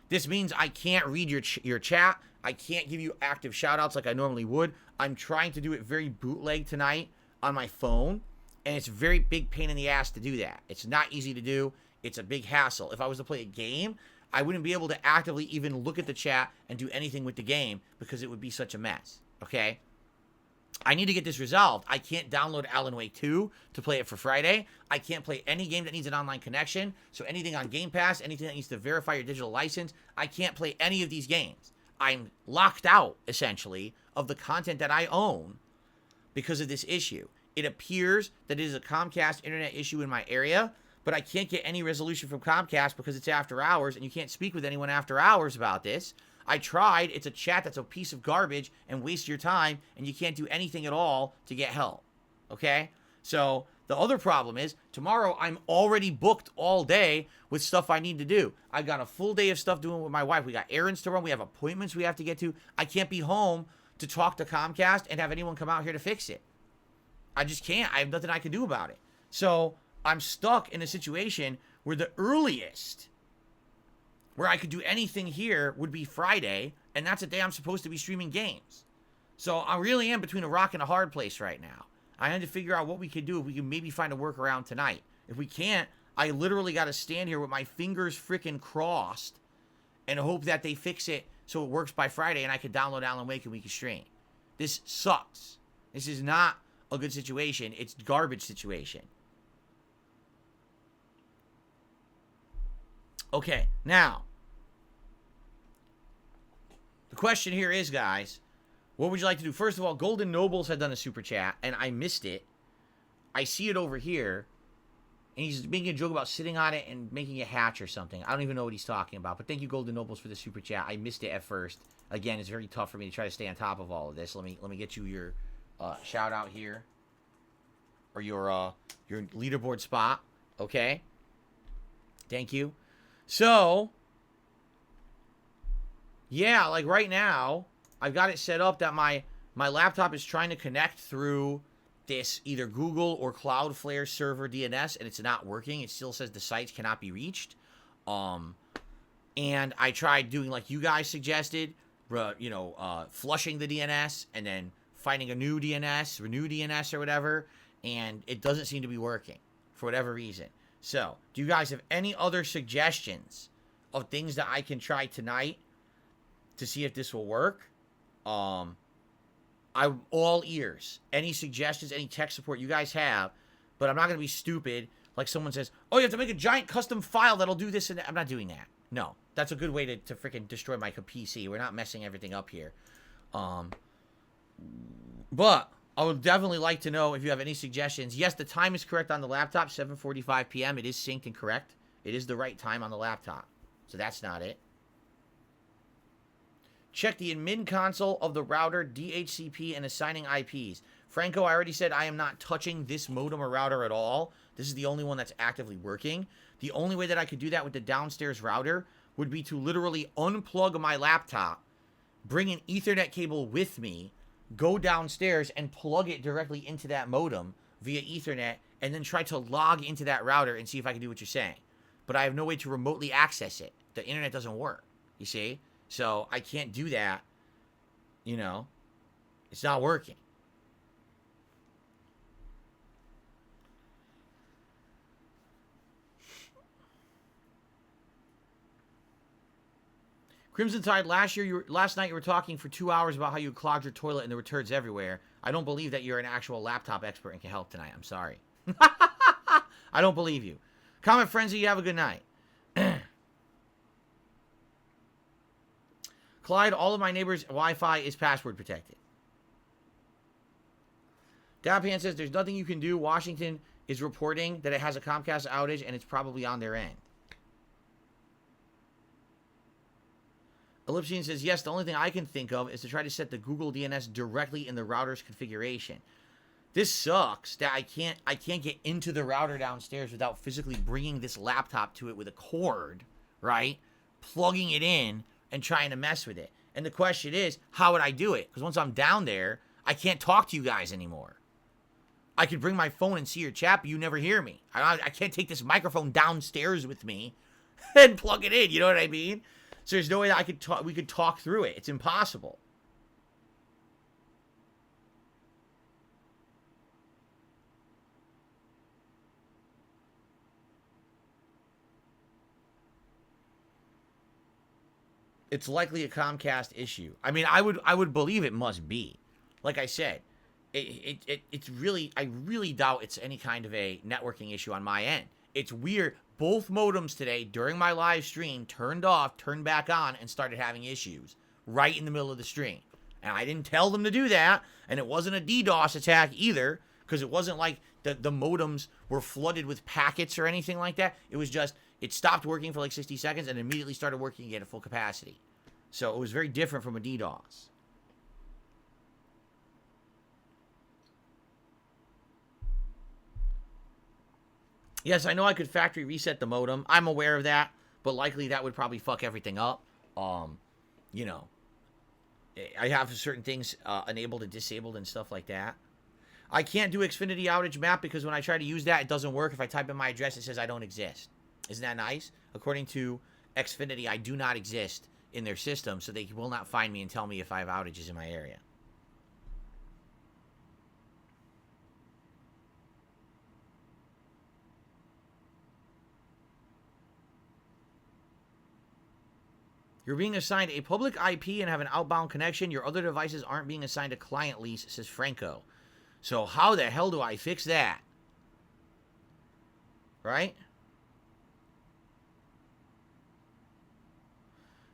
This means I can't read your chat. I can't give you active shoutouts like I normally would. I'm trying to do it very bootleg tonight on my phone, and it's a very big pain in the ass to do that. It's not easy to do. It's a big hassle. If I was to play a game, I wouldn't be able to actively even look at the chat and do anything with the game because it would be such a mess, okay? I need to get this resolved. I can't download Alan Wake 2 to play it for Friday. I can't play any game that needs an online connection. So anything on Game Pass, anything that needs to verify your digital license, I can't play any of these games. I'm locked out, essentially, of the content that I own because of this issue. It appears that it is a Comcast internet issue in my area, but I can't get any resolution from Comcast because it's after hours, and you can't speak with anyone after hours about this. I tried. It's a chat that's a piece of garbage and waste your time, and you can't do anything at all to get help. Okay? So the other problem is, tomorrow I'm already booked all day with stuff I need to do. I've got a full day of stuff doing with my wife. We got errands to run. We have appointments we have to get to. I can't be home to talk to Comcast and have anyone come out here to fix it. I just can't. I have nothing I can do about it. So I'm stuck in a situation where the earliest where I could do anything here would be Friday, and that's a day I'm supposed to be streaming games. So I really am between a rock and a hard place right now. I had to figure out what we could do, if we can maybe find a workaround tonight. If we can't, I literally got to stand here with my fingers freaking crossed and hope that they fix it so it works by Friday and I can download Alan Wake and we can stream. This sucks. This is not a good situation. It's a garbage situation. Okay, now, the question here is, guys, what would you like to do? First of all, Golden Nobles had done a super chat, and I missed it. I see it over here, and he's making a joke about sitting on it and making a hatch or something. I don't even know what he's talking about, but thank you, Golden Nobles, for the super chat. I missed it at first. Again, it's very tough for me to try to stay on top of all of this. Let me get you your shout out here, or your leaderboard spot. Okay, thank you. So, yeah, like right now, I've got it set up that my laptop is trying to connect through this either Google or Cloudflare server DNS, and it's not working. It still says the sites cannot be reached. And I tried doing like you guys suggested, flushing the DNS and then finding a new DNS, renew DNS or whatever, and it doesn't seem to be working for whatever reason. So, do you guys have any other suggestions of things that I can try tonight to see if this will work? I'm all ears. Any suggestions, any tech support you guys have, but I'm not going to be stupid like someone says, oh, you have to make a giant custom file that'll do this and that. I'm not doing that. No, that's a good way to freaking destroy my PC. We're not messing everything up here. But I would definitely like to know if you have any suggestions. Yes, the time is correct on the laptop, 7:45 p.m. It is synced and correct. It is the right time on the laptop. So that's not it. Check the admin console of the router, DHCP, and assigning IPs. Franco, I already said I am not touching this modem or router at all. This is the only one that's actively working. The only way that I could do that with the downstairs router would be to literally unplug my laptop, bring an Ethernet cable with me, go downstairs and plug it directly into that modem via Ethernet, and then try to log into that router and see if I can do what you're saying. But I have no way to remotely access it. The internet doesn't work, you see? So I can't do that, you know? It's not working. Crimson Tide, last night you were talking for 2 hours about how you clogged your toilet and there were turds everywhere. I don't believe that you're an actual laptop expert and can help tonight. I'm sorry. I don't believe you. Comment Frenzy, you have a good night. Clyde, all of my neighbors' Wi-Fi is password protected. Dabpan says there's nothing you can do. Washington is reporting that it has a Comcast outage and it's probably on their end. Ellipsian says, yes, the only thing I can think of is to try to set the Google DNS directly in the router's configuration. This sucks that I can't get into the router downstairs without physically bringing this laptop to it with a cord, right? Plugging it in and trying to mess with it. And the question is, how would I do it? Because once I'm down there, I can't talk to you guys anymore. I could bring my phone and see your chat, but you never hear me. I can't take this microphone downstairs with me and plug it in, you know what I mean? So there's no way that we could talk through it. It's impossible. It's likely a Comcast issue. I mean, I would believe it must be. Like I said, it's really, I really doubt it's any kind of a networking issue on my end. It's weird. Both modems today during my live stream turned off, turned back on, and started having issues right in the middle of the stream. And I didn't tell them to do that, and it wasn't a DDoS attack either, because it wasn't like the modems were flooded with packets or anything like that. It was just, it stopped working for like 60 seconds and immediately started working again at full capacity. So it was very different from a DDoS. Yes, I know I could factory reset the modem. I'm aware of that, but likely that would probably fuck everything up. You know, I have certain things enabled and disabled and stuff like that. I can't do Xfinity outage map because when I try to use that, it doesn't work. If I type in my address, it says I don't exist. Isn't that nice? According to Xfinity, I do not exist in their system, so they will not find me and tell me if I have outages in my area. You're being assigned a public IP and have an outbound connection. Your other devices aren't being assigned a client lease, says Franco. So how the hell do I fix that? Right?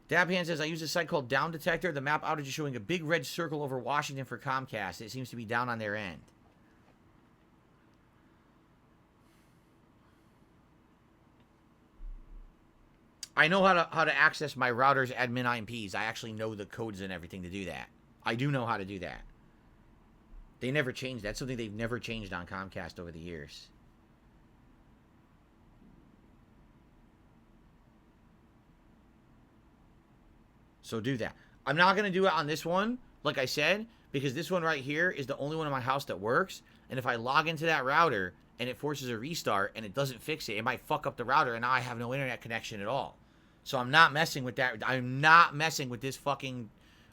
Dabhan says, I use a site called Down Detector. The map outage is showing a big red circle over Washington for Comcast. It seems to be down on their end. I know how to access my router's admin IPs. I actually know the codes and everything to do that. I do know how to do that. They never changed. That's something they've never changed on Comcast over the years. So do that. I'm not going to do it on this one, like I said, because this one right here is the only one in my house that works. And if I log into that router and it forces a restart and it doesn't fix it, it might fuck up the router and now I have no internet connection at all. So I'm not messing with that. I'm not messing with this fucking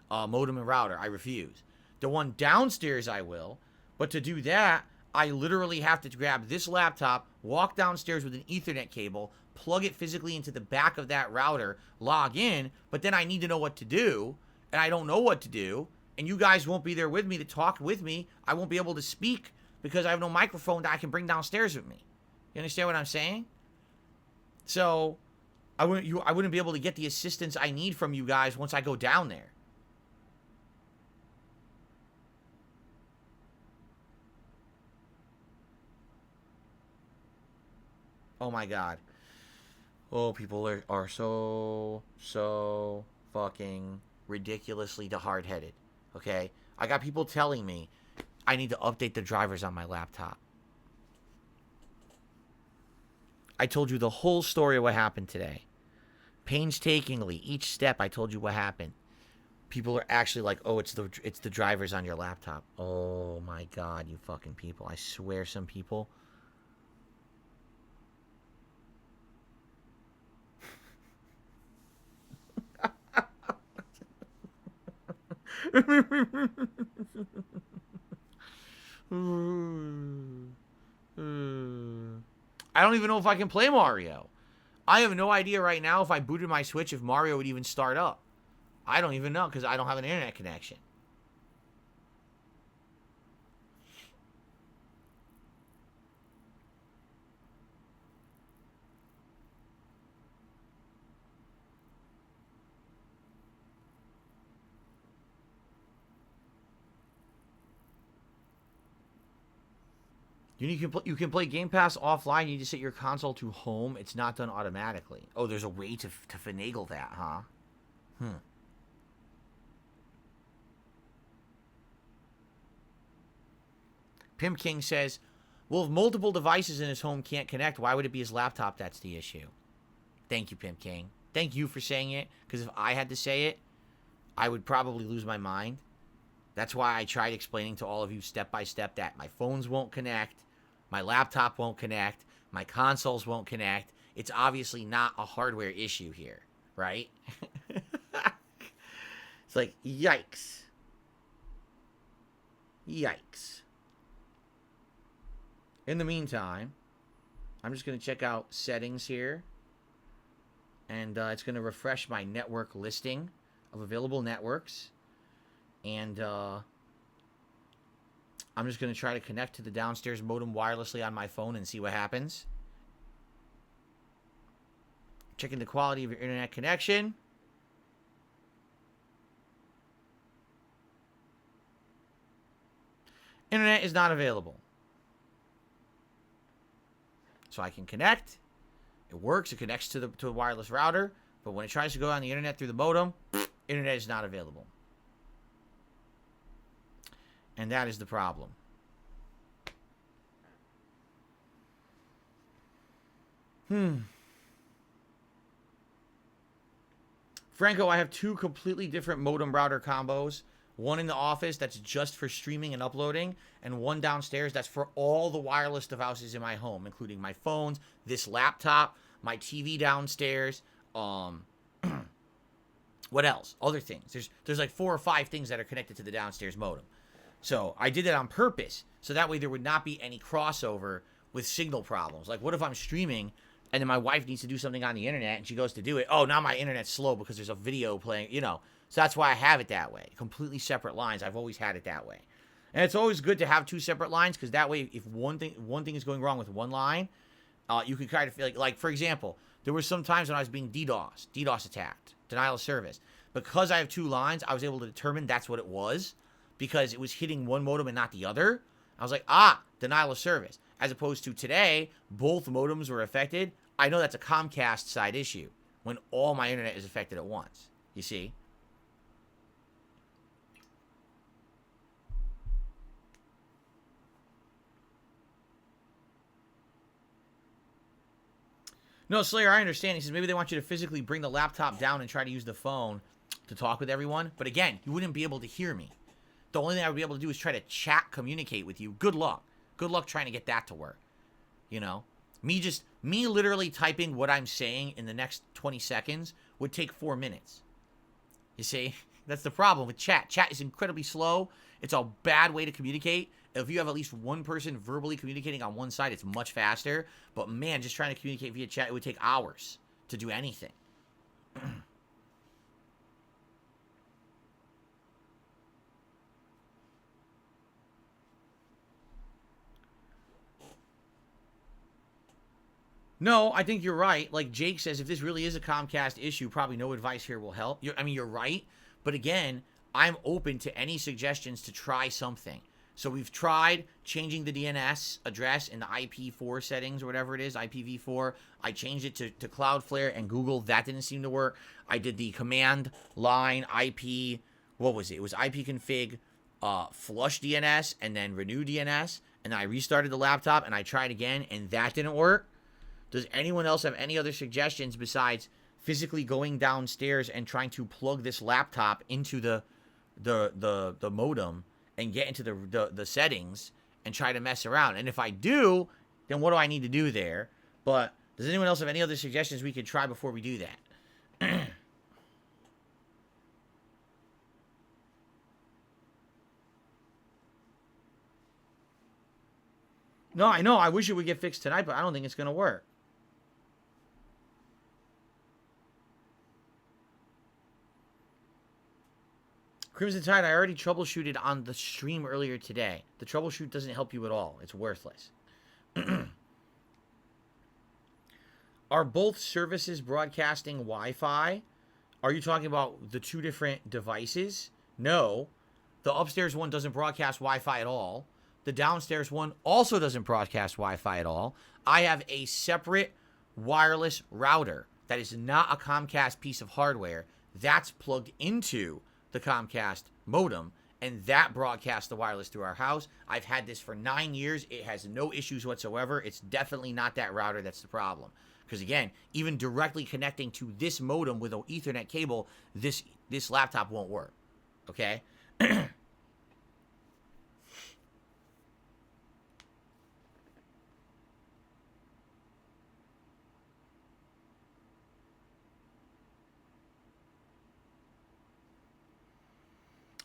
modem and router. I refuse. The one downstairs I will, but to do that, I literally have to grab this laptop, walk downstairs with an Ethernet cable, plug it physically into the back of that router, log in, but then I need to know what to do, and I don't know what to do, and you guys won't be there with me to talk with me. I won't be able to speak because I have no microphone that I can bring downstairs with me. You understand what I'm saying? So I wouldn't be able to get the assistance I need from you guys once I go down there. Oh my god. Oh, people are so fucking ridiculously hard-headed, okay? I got people telling me I need to update the drivers on my laptop. I told you the whole story of what happened today. Painstakingly, each step I told you what happened. People are actually like, oh, it's the drivers on your laptop. Oh my God, you fucking people. I swear some people. I don't even know if I can play Mario. I have no idea right now if I booted my Switch if Mario would even start up. I don't even know because I don't have an internet connection. You can play Game Pass offline. You just set your console to home. It's not done automatically. Oh, there's a way to finagle that, huh? Pim King says, well, if multiple devices in his home can't connect, why would it be his laptop that's the issue? Thank you, Pim King. Thank you for saying it, because if I had to say it, I would probably lose my mind. That's why I tried explaining to all of you step by step that my phones won't connect, my laptop won't connect, my consoles won't connect. It's obviously not a hardware issue here, right? It's like, yikes. Yikes. In the meantime, I'm just going to check out settings here. And it's going to refresh my network listing of available networks. And I'm just going to try to connect to the downstairs modem wirelessly on my phone and see what happens. Checking the quality of your internet connection. Internet is not available. So I can connect. It works. It connects to a wireless router. But when it tries to go on the internet through the modem, internet is not available. And that is the problem. Franco, I have two completely different modem router combos. One in the office that's just for streaming and uploading, and one downstairs that's for all the wireless devices in my home, including my phones, this laptop, my TV downstairs, what else? Other things. There's like 4 or 5 things that are connected to the downstairs modem. So I did that on purpose, so that way there would not be any crossover with signal problems. Like, what if I'm streaming and then my wife needs to do something on the internet and she goes to do it? Oh, now my internet's slow because there's a video playing, you know. So that's why I have it that way. Completely separate lines. I've always had it that way. And it's always good to have 2 separate lines because that way if one thing is going wrong with one line, you can kind of feel like, for example, there were some times when I was being DDoS attacked, denial of service. Because I have 2 lines, I was able to determine that's what it was. Because it was hitting one modem and not the other. I was like, denial of service. As opposed to today, both modems were affected. I know that's a Comcast side issue when all my internet is affected at once. You see? No, Slayer, I understand. He says maybe they want you to physically bring the laptop down and try to use the phone to talk with everyone. But again, you wouldn't be able to hear me. The only thing I would be able to do is try to chat, communicate with you. Good luck. Good luck trying to get that to work. You know? Me literally typing what I'm saying in the next 20 seconds would take 4 minutes. You see? That's the problem with chat. Chat is incredibly slow. It's a bad way to communicate. If you have at least one person verbally communicating on one side, it's much faster. But man, just trying to communicate via chat, it would take hours to do anything. No, I think you're right. Like Jake says, if this really is a Comcast issue, probably no advice here will help. You're right. But again, I'm open to any suggestions to try something. So we've tried changing the DNS address in the IP4 settings or whatever it is, IPv4. I changed it to Cloudflare and Google. That didn't seem to work. I did the command line IP, what was it? It was ipconfig flush DNS and then renew DNS. And I restarted the laptop and I tried again and that didn't work. Does anyone else have any other suggestions besides physically going downstairs and trying to plug this laptop into the modem and get into the settings and try to mess around? And if I do, then what do I need to do there? But does anyone else have any other suggestions we could try before we do that? No, I know. I wish it would get fixed tonight, but I don't think it's going to work. Crimson Tide, I already troubleshooted on the stream earlier today. The troubleshoot doesn't help you at all. It's worthless. Are both services broadcasting Wi-Fi? Are you talking about the two different devices? No. The upstairs one doesn't broadcast Wi-Fi at all. The downstairs one also doesn't broadcast Wi-Fi at all. I have a separate wireless router that is not a Comcast piece of hardware. That's plugged into the Comcast modem, and that broadcasts the wireless through our house. I've had this for 9 years. It has no issues whatsoever. It's definitely not that router that's the problem. Because again, even directly connecting to this modem with an Ethernet cable, this laptop won't work. Okay?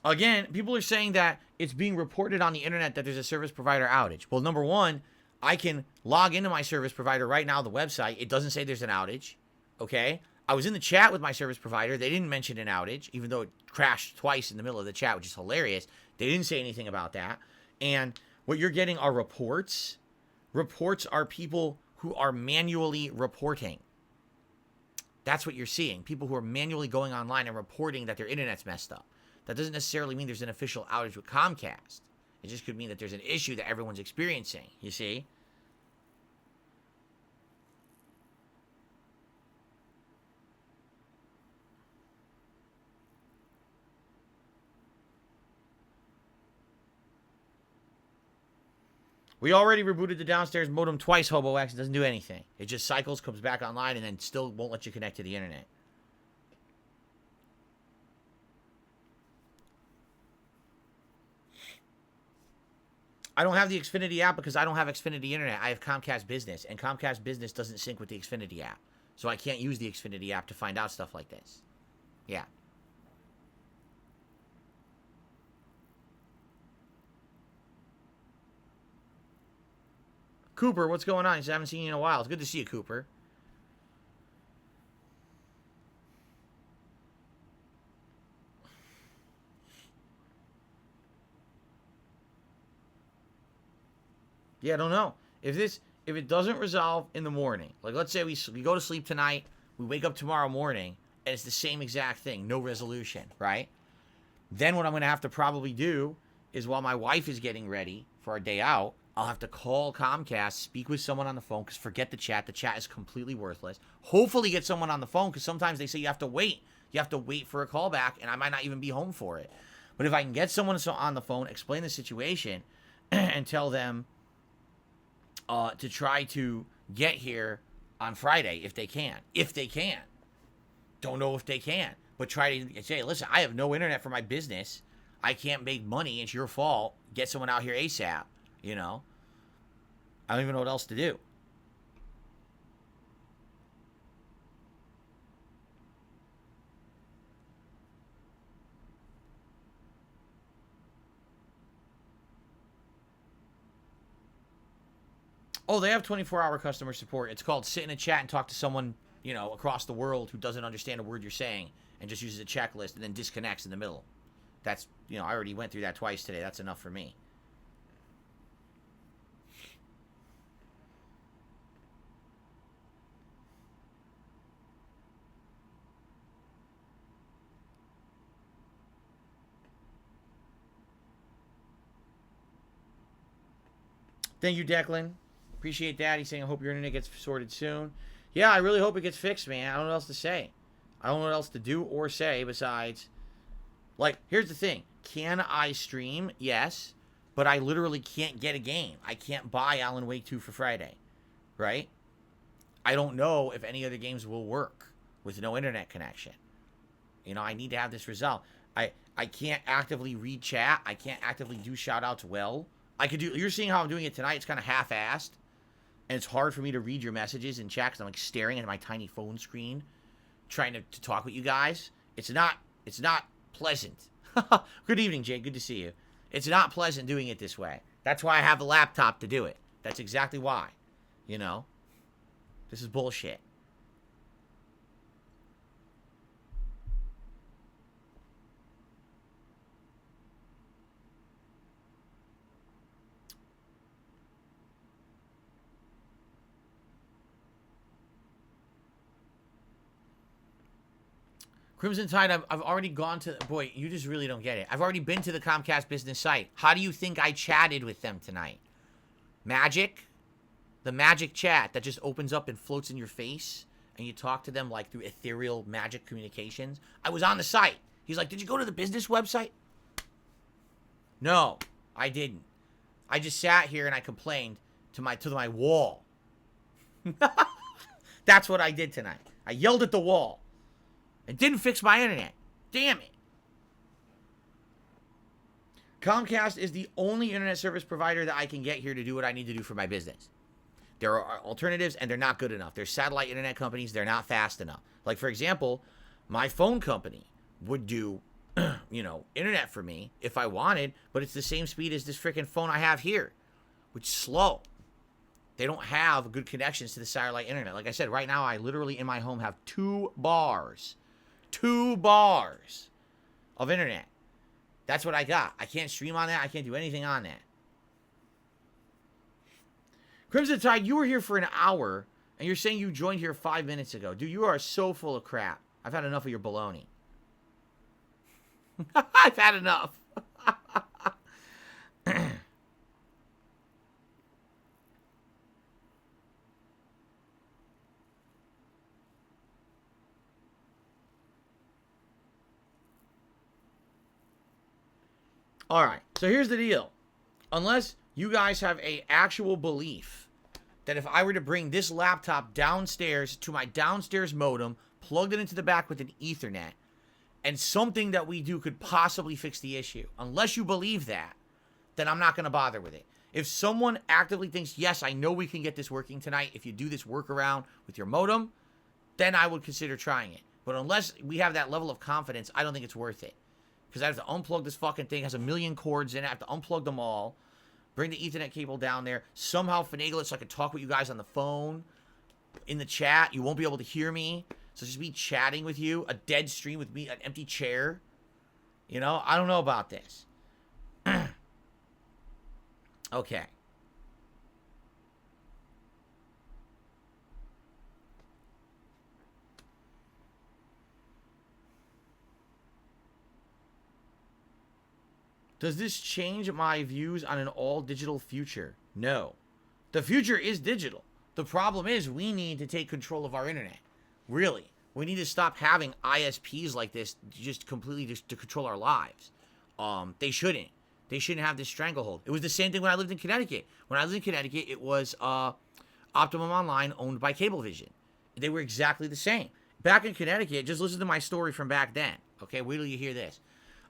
Again, people are saying that it's being reported on the internet that there's a service provider outage. Well, number one, I can log into my service provider right now, the website. It doesn't say there's an outage. Okay? I was in the chat with my service provider. They didn't mention an outage, even though it crashed twice in the middle of the chat, which is hilarious. They didn't say anything about that. And what you're getting are reports. Reports are people who are manually reporting. That's what you're seeing. People who are manually going online and reporting that their internet's messed up. That doesn't necessarily mean there's an official outage with Comcast. It just could mean that there's an issue that everyone's experiencing, you see? We already rebooted the downstairs modem twice, HoboX. It doesn't do anything. It just cycles, comes back online, and then still won't let you connect to the internet. I don't have the Xfinity app because I don't have Xfinity internet. I have Comcast Business, and Comcast Business doesn't sync with the Xfinity app. So I can't use the Xfinity app to find out stuff like this. Yeah. Cooper, what's going on? I haven't seen you in a while. It's good to see you, Cooper. Yeah, I don't know. If it doesn't resolve in the morning, like let's say we go to sleep tonight, we wake up tomorrow morning, and it's the same exact thing, no resolution, right? Then what I'm going to have to probably do is while my wife is getting ready for our day out, I'll have to call Comcast, speak with someone on the phone, because forget the chat. The chat is completely worthless. Hopefully get someone on the phone, because sometimes they say you have to wait. You have to wait for a call back, and I might not even be home for it. But if I can get someone on the phone, explain the situation, and tell them to try to get here on Friday if they can. If they can. Don't know if they can. But try to say, listen, I have no internet for my business. I can't make money. It's your fault. Get someone out here ASAP. You know? I don't even know what else to do. Oh, they have 24-hour customer support. It's called sit in a chat and talk to someone, you know, across the world who doesn't understand a word you're saying and just uses a checklist and then disconnects in the middle. That's, you know, I already went through that twice today. That's enough for me. Thank you, Declan. Appreciate that. He's saying, I hope your internet gets sorted soon. Yeah, I really hope it gets fixed, man. I don't know what else to say. I don't know what else to do or say besides, like, here's the thing. Can I stream? Yes. But I literally can't get a game. I can't buy Alan Wake 2 for Friday. Right? I don't know if any other games will work with no internet connection. You know, I need to have this resolved. I can't actively read chat. I can't actively do shout-outs well. I could do... You're seeing how I'm doing it tonight. It's kind of half-assed. And it's hard for me to read your messages in chat because I'm, like, staring at my tiny phone screen trying to talk with you guys. It's not pleasant. Good evening, Jay. Good to see you. It's not pleasant doing it this way. That's why I have a laptop to do it. That's exactly why. You know? This is bullshit. Crimson Tide, I've already gone to... Boy, you just really don't get it. I've already been to the Comcast business site. How do you think I chatted with them tonight? Magic? The magic chat that just opens up and floats in your face, and you talk to them like through ethereal magic communications. I was on the site. He's like, did you go to the business website? No, I didn't. I just sat here and I complained to my wall. That's what I did tonight. I yelled at the wall. It didn't fix my internet. Damn it. Comcast is the only internet service provider that I can get here to do what I need to do for my business. There are alternatives, and they're not good enough. There's satellite internet companies. They're not fast enough. Like, for example, my phone company would do, you know, internet for me if I wanted, but it's the same speed as this freaking phone I have here, which is slow. They don't have good connections to the satellite internet. Like I said, right now, I literally in my home have 2 bars. 2 bars of internet. That's what I got. I can't stream on that. I can't do anything on that. Crimson Tide, you were here for an hour, and you're saying you joined here 5 minutes ago. Dude, you are so full of crap. I've had enough of your baloney. I've had enough. All right, so here's the deal. Unless you guys have a actual belief that if I were to bring this laptop downstairs to my downstairs modem, plug it into the back with an Ethernet, and something that we do could possibly fix the issue, unless you believe that, then I'm not going to bother with it. If someone actively thinks, yes, I know we can get this working tonight, if you do this workaround with your modem, then I would consider trying it. But unless we have that level of confidence, I don't think it's worth it. Because I have to unplug this fucking thing. It has a million cords in it. I have to unplug them all. Bring the Ethernet cable down there. Somehow finagle it so I can talk with you guys on the phone. In the chat. You won't be able to hear me. So just me chatting with you. A dead stream with me. An empty chair. You know? I don't know about this. Okay. Does this change my views on an all-digital future? No. The future is digital. The problem is we need to take control of our internet. Really. We need to stop having ISPs like this just completely to control our lives. They shouldn't. They shouldn't have this stranglehold. It was the same thing when I lived in Connecticut. When I lived in Connecticut, it was Optimum Online owned by Cablevision. They were exactly the same. Back in Connecticut, just listen to my story from back then. Okay, wait till you hear this.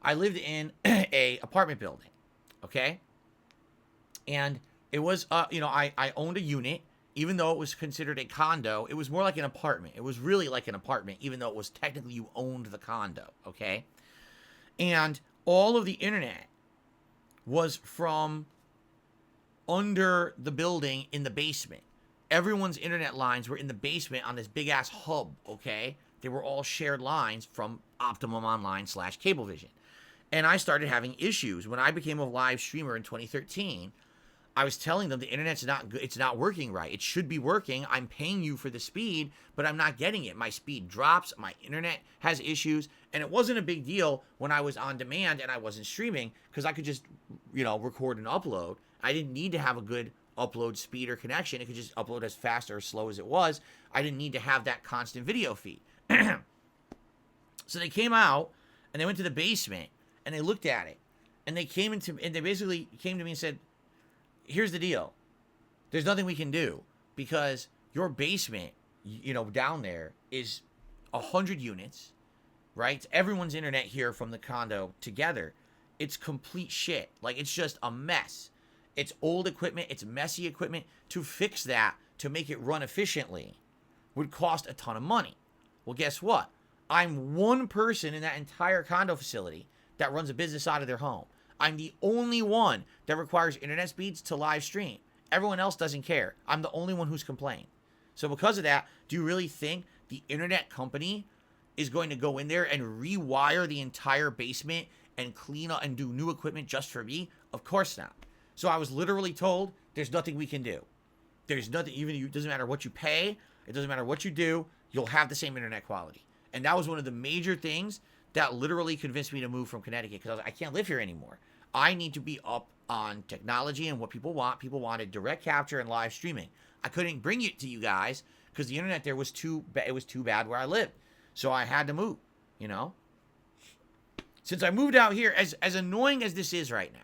I lived in a apartment building, okay? And it was, you know, I owned a unit. Even though it was considered a condo, it was more like an apartment. It was really like an apartment, even though it was technically you owned the condo, okay? And all of the internet was from under the building in the basement. Everyone's internet lines were in the basement on this big-ass hub, okay? They were all shared lines from Optimum Online / Cablevision. And I started having issues. When I became a live streamer in 2013, I was telling them the internet's not good. It's not working right. It should be working. I'm paying you for the speed, but I'm not getting it. My speed drops. My internet has issues. And it wasn't a big deal when I was on demand and I wasn't streaming because I could just, you know, record and upload. I didn't need to have a good upload speed or connection. It could just upload as fast or as slow as it was. I didn't need to have that constant video feed. So they came out and they went to the basement and they looked at it. And they basically came to me and said, here's the deal. There's nothing we can do because your basement, down there is 100 units, right? It's everyone's internet here from the condo together. It's complete shit. Like, it's just a mess. It's old equipment. It's messy equipment. To fix that, to make it run efficiently, would cost a ton of money. Well, guess what? I'm one person in that entire condo facility that runs a business out of their home. I'm the only one that requires internet speeds to live stream. Everyone else doesn't care. I'm the only one who's complained. So because of that, do you really think the internet company is going to go in there and rewire the entire basement and clean up and do new equipment just for me? Of course not. So I was literally told there's nothing we can do. There's nothing, it doesn't matter what you pay, it doesn't matter what you do, you'll have the same internet quality. And that was one of the major things that literally convinced me to move from Connecticut, because I can't live here anymore. I need to be up on technology and what people want. People wanted direct capture and live streaming. I couldn't bring it to you guys because the internet there was too bad where I lived. So I had to move, Since I moved out here, as annoying as this is right now,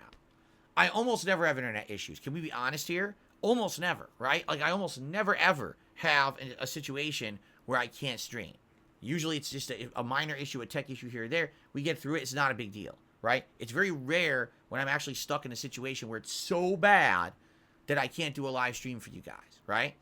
I almost never have internet issues. Can we be honest here? Almost never, right? Like, I almost never, ever have a situation where I can't stream. Usually it's just a minor issue, a tech issue here or there. We get through it. It's not a big deal, right? It's very rare when I'm actually stuck in a situation where it's so bad that I can't do a live stream for you guys, right?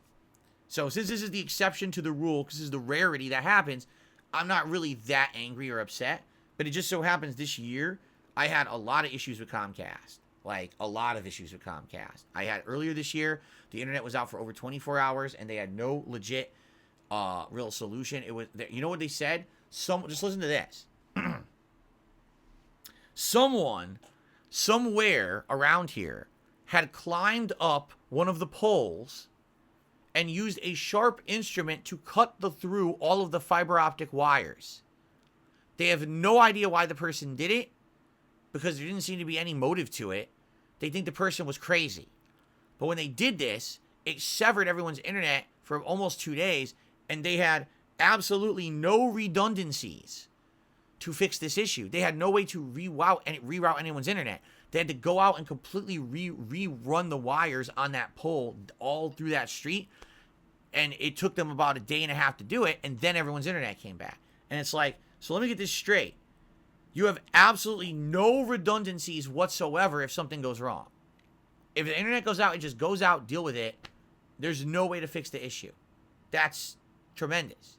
So since this is the exception to the rule, because this is the rarity that happens, I'm not really that angry or upset. But it just so happens this year, I had a lot of issues with Comcast. Like, a lot of issues with Comcast. I had earlier this year, the internet was out for over 24 hours, and they had no legit real solution. It was, you know what they said? Just listen to this. Someone, somewhere around here, had climbed up one of the poles and used a sharp instrument to cut through all of the fiber optic wires. They have no idea why the person did it, because there didn't seem to be any motive to it. They think the person was crazy. But when they did this, it severed everyone's internet for almost 2 days, and they had absolutely no redundancies to fix this issue. They had no way to reroute anyone's internet. They had to go out and completely rerun the wires on that pole all through that street, and it took them about a day and a half to do it, and then everyone's internet came back. And it's like, so let me get this straight. You have absolutely no redundancies whatsoever if something goes wrong. If the internet goes out, it just goes out, deal with it. There's no way to fix the issue. That's tremendous.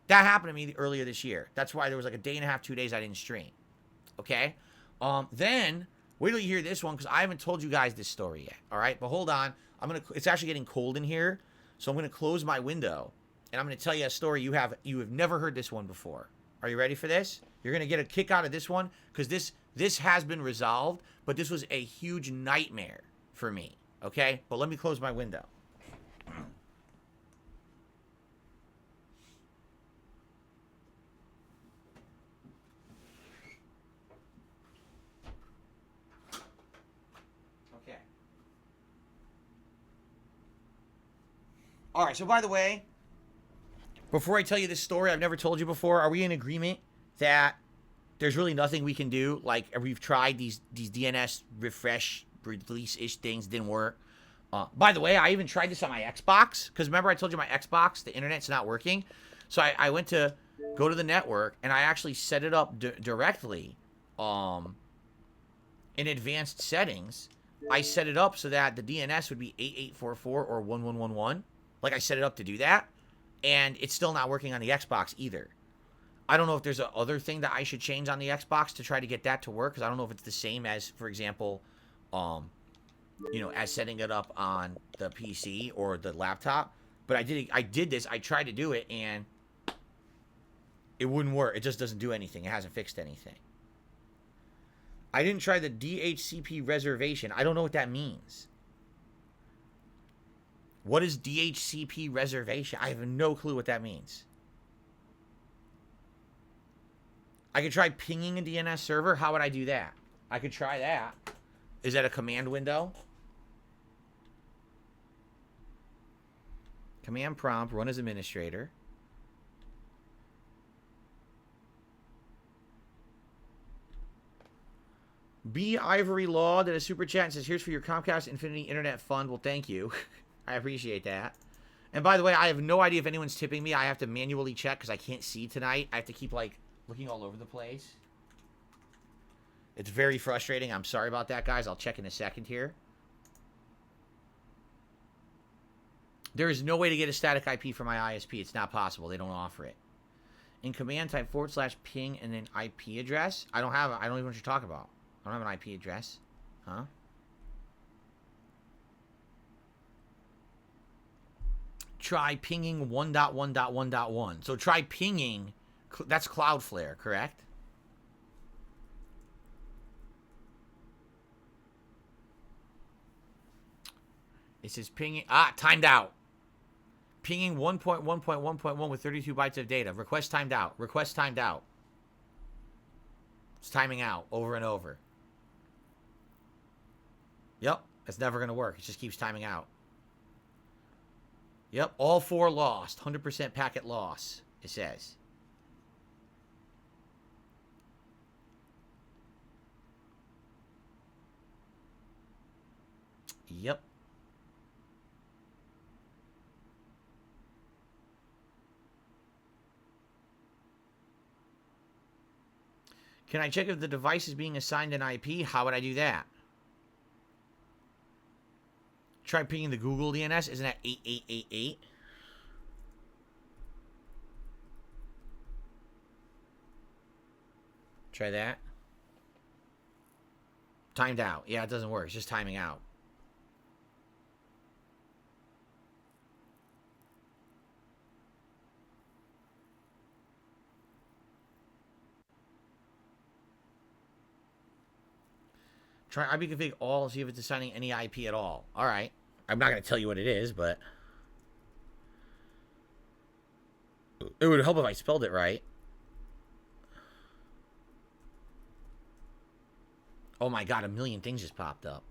That happened to me earlier this year. That's why there was like a day and a half, 2 days I didn't stream. Okay? Then, wait till you hear this one, because I haven't told you guys this story yet. All right? But hold on. It's actually getting cold in here, so I'm going to close my window, and I'm going to tell you a story you have never heard this one before. Are you ready for this? You're going to get a kick out of this one, because this has been resolved, but this was a huge nightmare for me. Okay? But let me close my window. Okay. All right, so by the way, before I tell you this story I've never told you before, are we in agreement that there's really nothing we can do? Like, we've tried these DNS refresh release-ish things, didn't work. By the way, I even tried this on my Xbox, because remember I told you my Xbox, the internet's not working. So I went to go to the network, and I actually set it up directly in advanced settings. I set it up so that the DNS would be 8844 or 1111. Like, I set it up to do that, and it's still not working on the Xbox either. I don't know if there's a other thing that I should change on the Xbox to try to get that to work, because I don't know if it's the same as, for example, as setting it up on the PC or the laptop. But I did this. I tried to do it, and it wouldn't work. It just doesn't do anything. It hasn't fixed anything. I didn't try the DHCP reservation. I don't know what that means. What is DHCP reservation? I have no clue what that means. I could try pinging a DNS server. How would I do that? I could try that. Is that a command window? Command prompt, run as administrator. B. Ivory Law did a super chat and says, here's for your Comcast Infinity Internet Fund. Well, thank you. I appreciate that. And by the way, I have no idea if anyone's tipping me. I have to manually check because I can't see tonight. I have to keep, like, looking all over the place. It's very frustrating. I'm sorry about that, guys. I'll check in a second here. There is no way to get a static IP from my ISP. It's not possible. They don't offer it. In command, type /ping and then IP address. I don't even know what you're talking about. I don't have an IP address. Huh? Try pinging 1.1.1.1. So try pinging. That's Cloudflare, correct? It says pinging. Timed out. Pinging 1.1.1.1 with 32 bytes of data. Request timed out. Request timed out. It's timing out over and over. Yep. That's never going to work. It just keeps timing out. Yep. All 4 lost. 100% packet loss, it says. Yep. Can I check if the device is being assigned an IP? How would I do that? Try pinging the Google DNS. Isn't that 8888? Try that. Timed out. Yeah, it doesn't work. It's just timing out. Try ipconfig all and see if it's assigning any IP at all. All right. I'm not going to tell you what it is, but it would help if I spelled it right. Oh my god, a million things just popped up.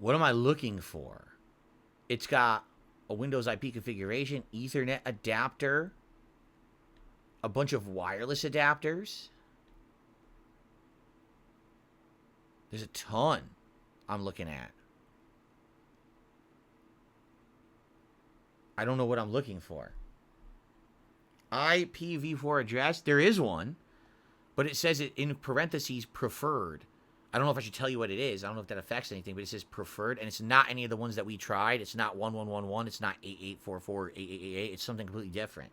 What am I looking for? It's got a Windows IP configuration, Ethernet adapter, a bunch of wireless adapters. There's a ton I'm looking at. I don't know what I'm looking for. IPv4 address, there is one, but it says it in parentheses preferred. I don't know if I should tell you what it is. I don't know if that affects anything, but it says preferred, and it's not any of the ones that we tried. It's not 1111. It's not 8844, 8888. It's something completely different.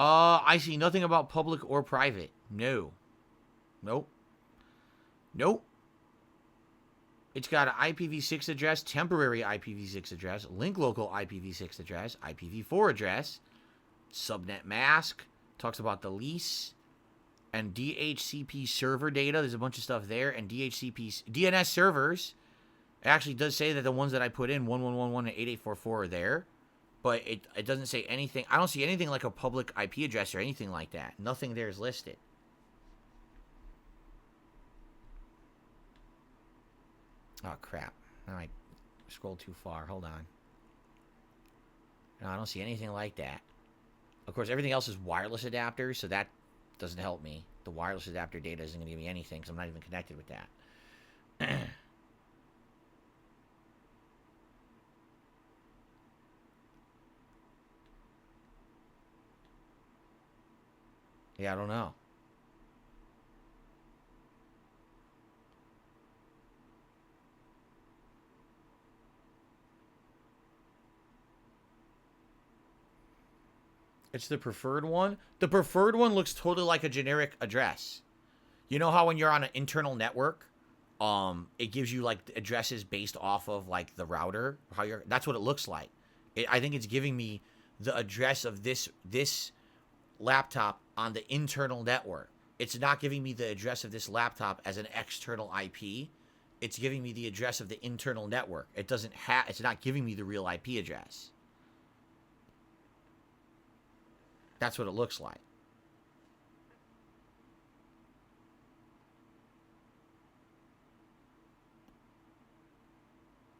I see nothing about public or private. No. Nope. Nope. It's got an IPv6 address, temporary IPv6 address, link local IPv6 address, IPv4 address, subnet mask, talks about the lease, and DHCP server data. There's a bunch of stuff there, and DHCP DNS servers. It actually does say that the ones that I put in, 1111 and 8844, are there. But it doesn't say anything. I don't see anything like a public IP address or anything like that. Nothing there is listed. Oh, crap. Now I scrolled too far. Hold on. No, I don't see anything like that. Of course, everything else is wireless adapters, so that doesn't help me. The wireless adapter data isn't going to give me anything, because I'm not even connected with that. Yeah, I don't know. It's the preferred one. The preferred one looks totally like a generic address. You know how when you're on an internal network, it gives you like addresses based off of like the router, how you're. That's what it looks like. I think it's giving me the address of this laptop on the internal network. It's not giving me the address of this laptop as an external IP. It's giving me the address of the internal network. It's not giving me the real IP address. That's what it looks like.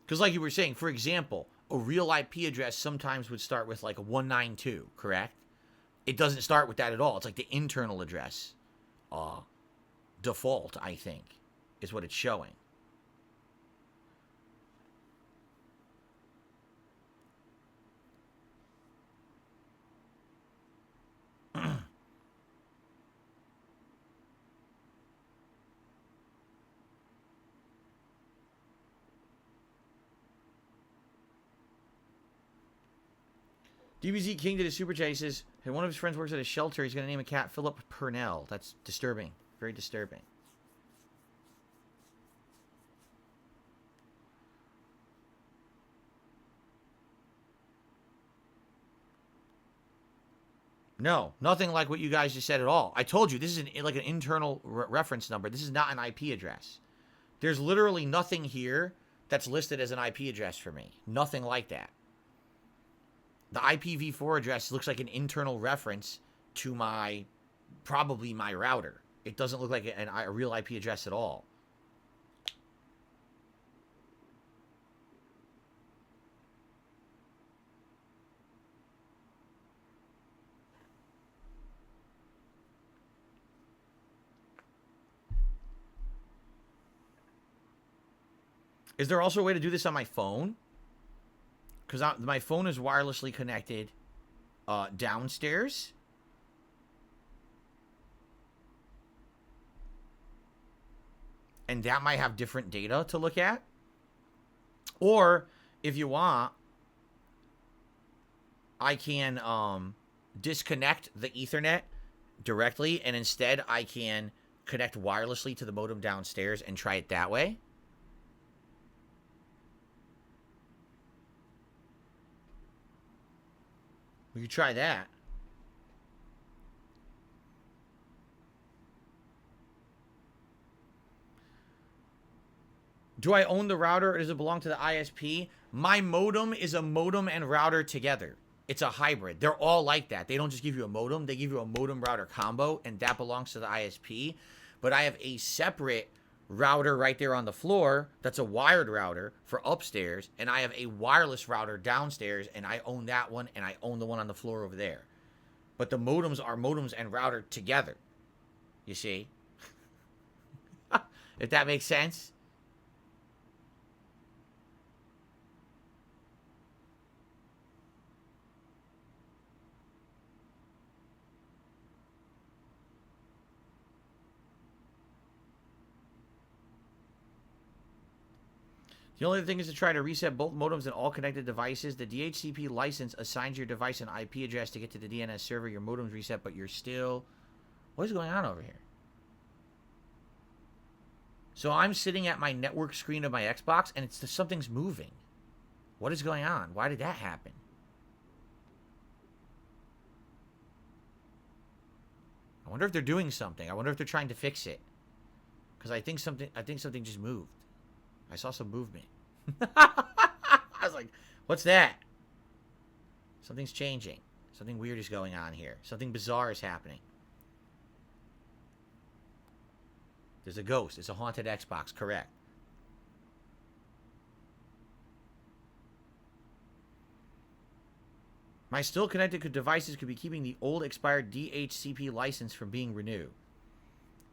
Because like you were saying, for example, a real IP address sometimes would start with like a 192, correct? It doesn't start with that at all. It's like the internal address. Default, I think, is what it's showing. DBZ King did a super chat. He says, hey, one of his friends works at a shelter. He's going to name a cat Philip Purnell. That's disturbing. Very disturbing. No, nothing like what you guys just said at all. I told you, this is like an internal reference number. This is not an IP address. There's literally nothing here that's listed as an IP address for me. Nothing like that. The IPv4 address looks like an internal reference to probably my router. It doesn't look like a real IP address at all. Is there also a way to do this on my phone? Because my phone is wirelessly connected downstairs. And that might have different data to look at. Or, if you want, I can disconnect the Ethernet directly, and instead I can connect wirelessly to the modem downstairs and try it that way. We could try that. Do I own the router or does it belong to the ISP? My modem is a modem and router together. It's a hybrid. They're all like that. They don't just give you a modem. They give you a modem router combo, and that belongs to the ISP. But I have a separate router right there on the floor that's a wired router for upstairs, and I have a wireless router downstairs, and I own that one, and I own the one on the floor over there. But the modems are modems and router together. You see? If that makes sense. The only thing is to try to reset both modems and all connected devices. The DHCP license assigns your device an IP address to get to the DNS server. Your modem's reset, but you're still... What is going on over here? So I'm sitting at my network screen of my Xbox, and something's moving. What is going on? Why did that happen? I wonder if they're doing something. I wonder if they're trying to fix it. Because I think something just moved. I saw some movement. I was like, what's that? Something's changing. Something weird is going on here. Something bizarre is happening. There's a ghost. It's a haunted Xbox, correct. My still connected devices could be keeping the old expired DHCP license from being renewed.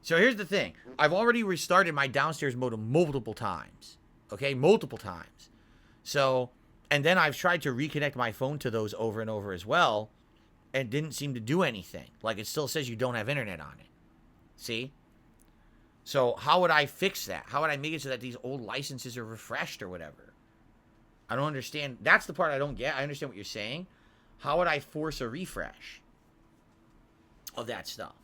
So here's the thing. I've already restarted my downstairs modem multiple times. Okay, multiple times. So, and then I've tried to reconnect my phone to those over and over as well, and didn't seem to do anything. Like, it still says you don't have internet on it. See? So, how would I fix that? How would I make it so that these old licenses are refreshed or whatever? I don't understand. That's the part I don't get. I understand what you're saying. How would I force a refresh? of that stuff.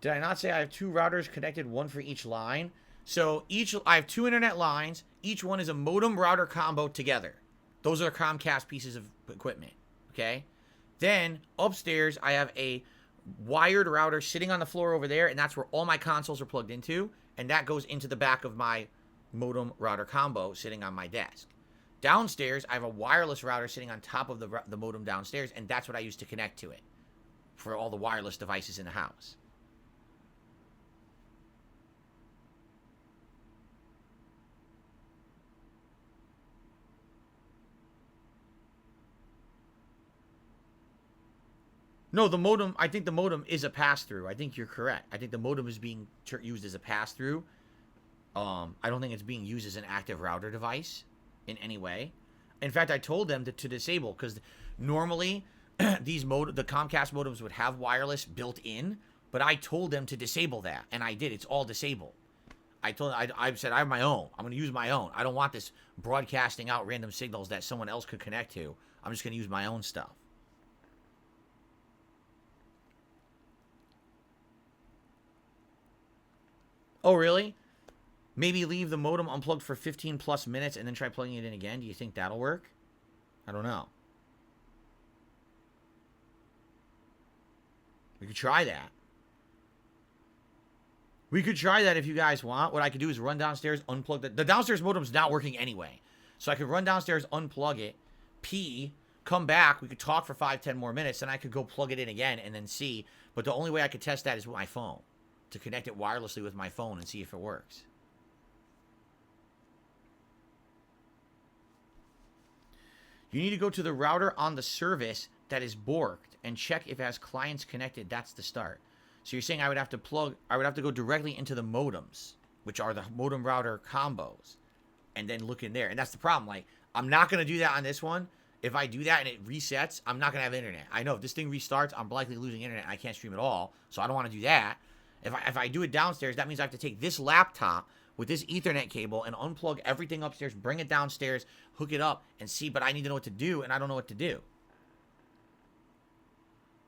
Did I not say I have 2 routers connected, one for each line? So I have 2 internet lines. Each one is a modem router combo together. Those are Comcast pieces of equipment. Okay. Then upstairs, I have a wired router sitting on the floor over there, and that's where all my consoles are plugged into. And that goes into the back of my modem router combo sitting on my desk. Downstairs, I have a wireless router sitting on top of the modem downstairs, and that's what I use to connect to it for all the wireless devices in the house. No, the modem, I think the modem is a pass-through. I think you're correct. I think the modem is being used as a pass-through. I don't think it's being used as an active router device in any way. In fact, I told them to disable, because normally the Comcast modems would have wireless built in, but I told them to disable that, and I did. It's all disabled. I said I have my own. I'm going to use my own. I don't want this broadcasting out random signals that someone else could connect to. I'm just going to use my own stuff. Oh, really? Maybe leave the modem unplugged for 15 plus minutes and then try plugging it in again. Do you think that'll work? I don't know. We could try that. We could try that if you guys want. What I could do is run downstairs, unplug the downstairs modem's not working anyway. So I could run downstairs, unplug it, pee, come back. We could talk for 5-10 more minutes, and I could go plug it in again and then see. But the only way I could test that is with my phone, to connect it wirelessly with my phone and see if it works. You need to go to the router on the service that is borked and check if it has clients connected. That's the start. So you're saying I would have to go directly into the modems, which are the modem router combos, and then look in there. And that's the problem. Like, I'm not going to do that on this one. If I do that and it resets, I'm not going to have internet. I know if this thing restarts, I'm likely losing internet and I can't stream at all. So I don't want to do that. If I do it downstairs, that means I have to take this laptop with this Ethernet cable and unplug everything upstairs, bring it downstairs, hook it up, and see. But I need to know what to do, and I don't know what to do.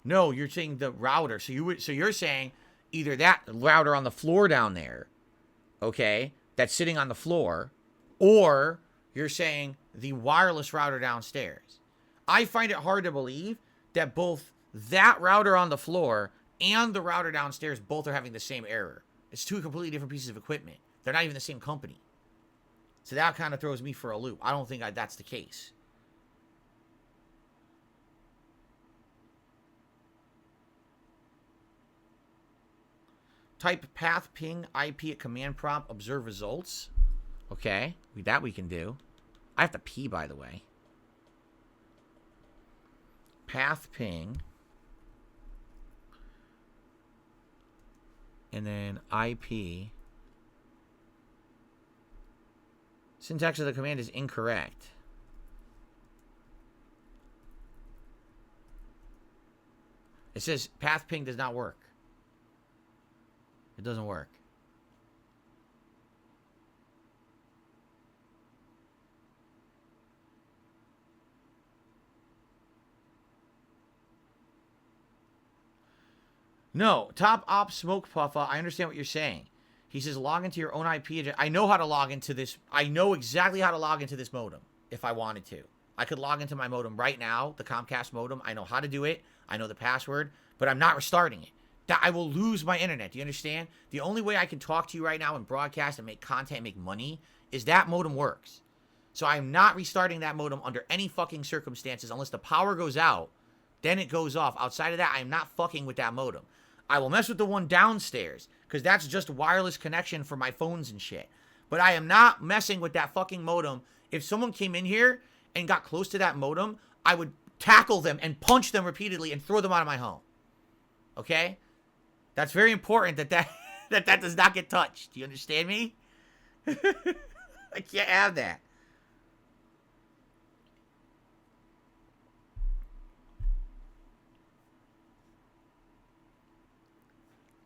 No, you're saying the router. So you're saying either that router on the floor down there, okay, that's sitting on the floor, or you're saying the wireless router downstairs. I find it hard to believe that both that router on the floor and the router downstairs both are having the same error. It's 2 completely different pieces of equipment. They're not even the same company. So that kind of throws me for a loop. I don't think that's the case. Type path ping IP at command prompt, observe results. Okay, that we can do. I have to pee, by the way. Path ping. And then IP. Syntax of the command is incorrect. It says path ping does not work. It doesn't work. No, Top Op Smoke Puffa, I understand what you're saying. He says log into your own IP address. I know how to log into this. I know exactly how to log into this modem if I wanted to. I could log into my modem right now, the Comcast modem. I know how to do it. I know the password, but I'm not restarting it. That I will lose my internet. Do you understand? The only way I can talk to you right now and broadcast and make content and make money is that modem works. So I'm not restarting that modem under any fucking circumstances unless the power goes out. Then it goes off. Outside of that, I'm not fucking with that modem. I will mess with the one downstairs because that's just wireless connection for my phones and shit. But I am not messing with that fucking modem. If someone came in here and got close to that modem, I would tackle them and punch them repeatedly and throw them out of my home. Okay? That's very important that does not get touched. Do you understand me? I can't have that.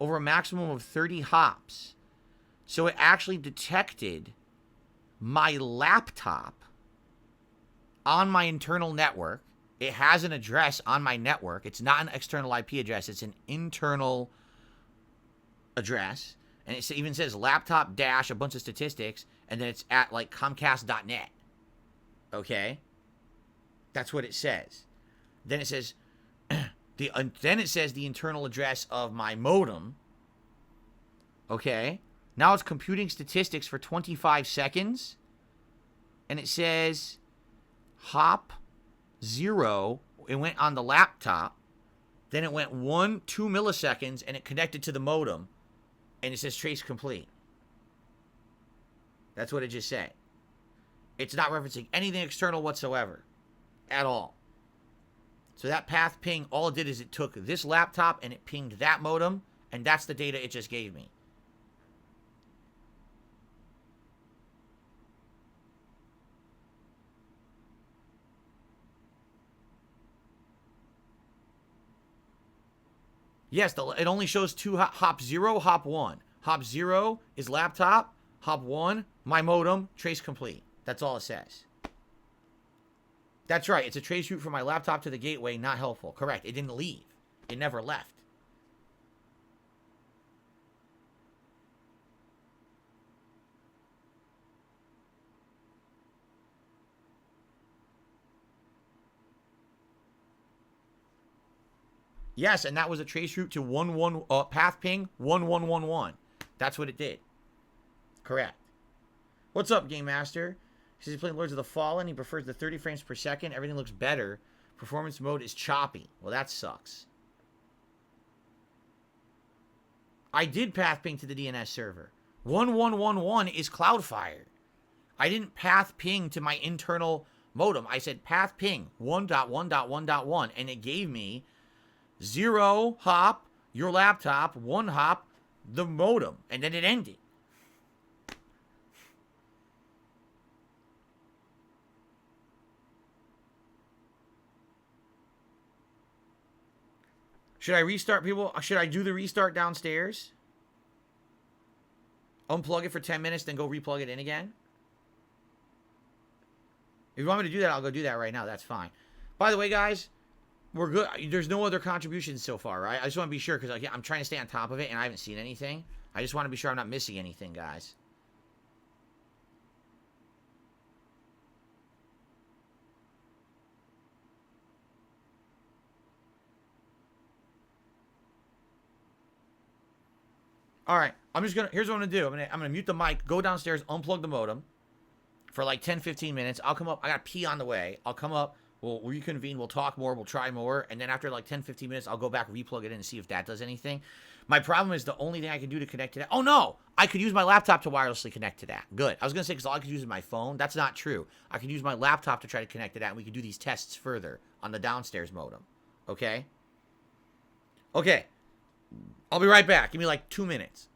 over a maximum of 30 hops. So it actually detected my laptop on my internal network. It has an address on my network. It's not an external IP address. It's an internal address. And it even says laptop dash a bunch of statistics. And then it's at like Comcast.net. Okay? That's what it says. Then it says the internal address of my modem. Okay? Now it's computing statistics for 25 seconds. And it says hop 0. It went on the laptop. Then it went 2 milliseconds and it connected to the modem. And it says trace complete. That's what it just said. It's not referencing anything external whatsoever. At all. So that path ping, all it did is it took this laptop and it pinged that modem. And that's the data it just gave me. Yes, it only shows 2 hop 0, hop 1. Hop 0 is laptop. Hop 1, my modem, trace complete. That's all it says. That's right. It's a trace route from my laptop to the gateway. Not helpful. Correct. It didn't leave. It never left. Yes, and that was a trace route to path ping 1111. That's what it did. Correct. What's up, Game Master? He says he's playing Lords of the Fallen. He prefers the 30 frames per second. Everything looks better. Performance mode is choppy. Well, that sucks. I did path ping to the DNS server. 1111 is Cloudfire. I didn't path ping to my internal modem. I said path ping 1.1.1.1, and it gave me 0 hop your laptop, 1 hop the modem, and then it ended. Should I restart, people? Should I do the restart downstairs? Unplug it for 10 minutes, then go replug it in again? If you want me to do that, I'll go do that right now. That's fine. By the way, guys, we're good. There's no other contributions so far, right? I just want to be sure because I'm trying to stay on top of it and I haven't seen anything. I just want to be sure I'm not missing anything, guys. All right. Here's what I'm going to do. I'm going to mute the mic, go downstairs, unplug the modem for like 10, 15 minutes. I'll come up. I got to pee on the way. I'll come up. We'll reconvene. We'll talk more. We'll try more. And then after like 10, 15 minutes, I'll go back, replug it in and see if that does anything. My problem is the only thing I can do to connect to that. Oh, no. I could use my laptop to wirelessly connect to that. Good. I was going to say because all I could use is my phone. That's not true. I could use my laptop to try to connect to that. And we could do these tests further on the downstairs modem. Okay? Okay. I'll be right back. Give me like 2 minutes.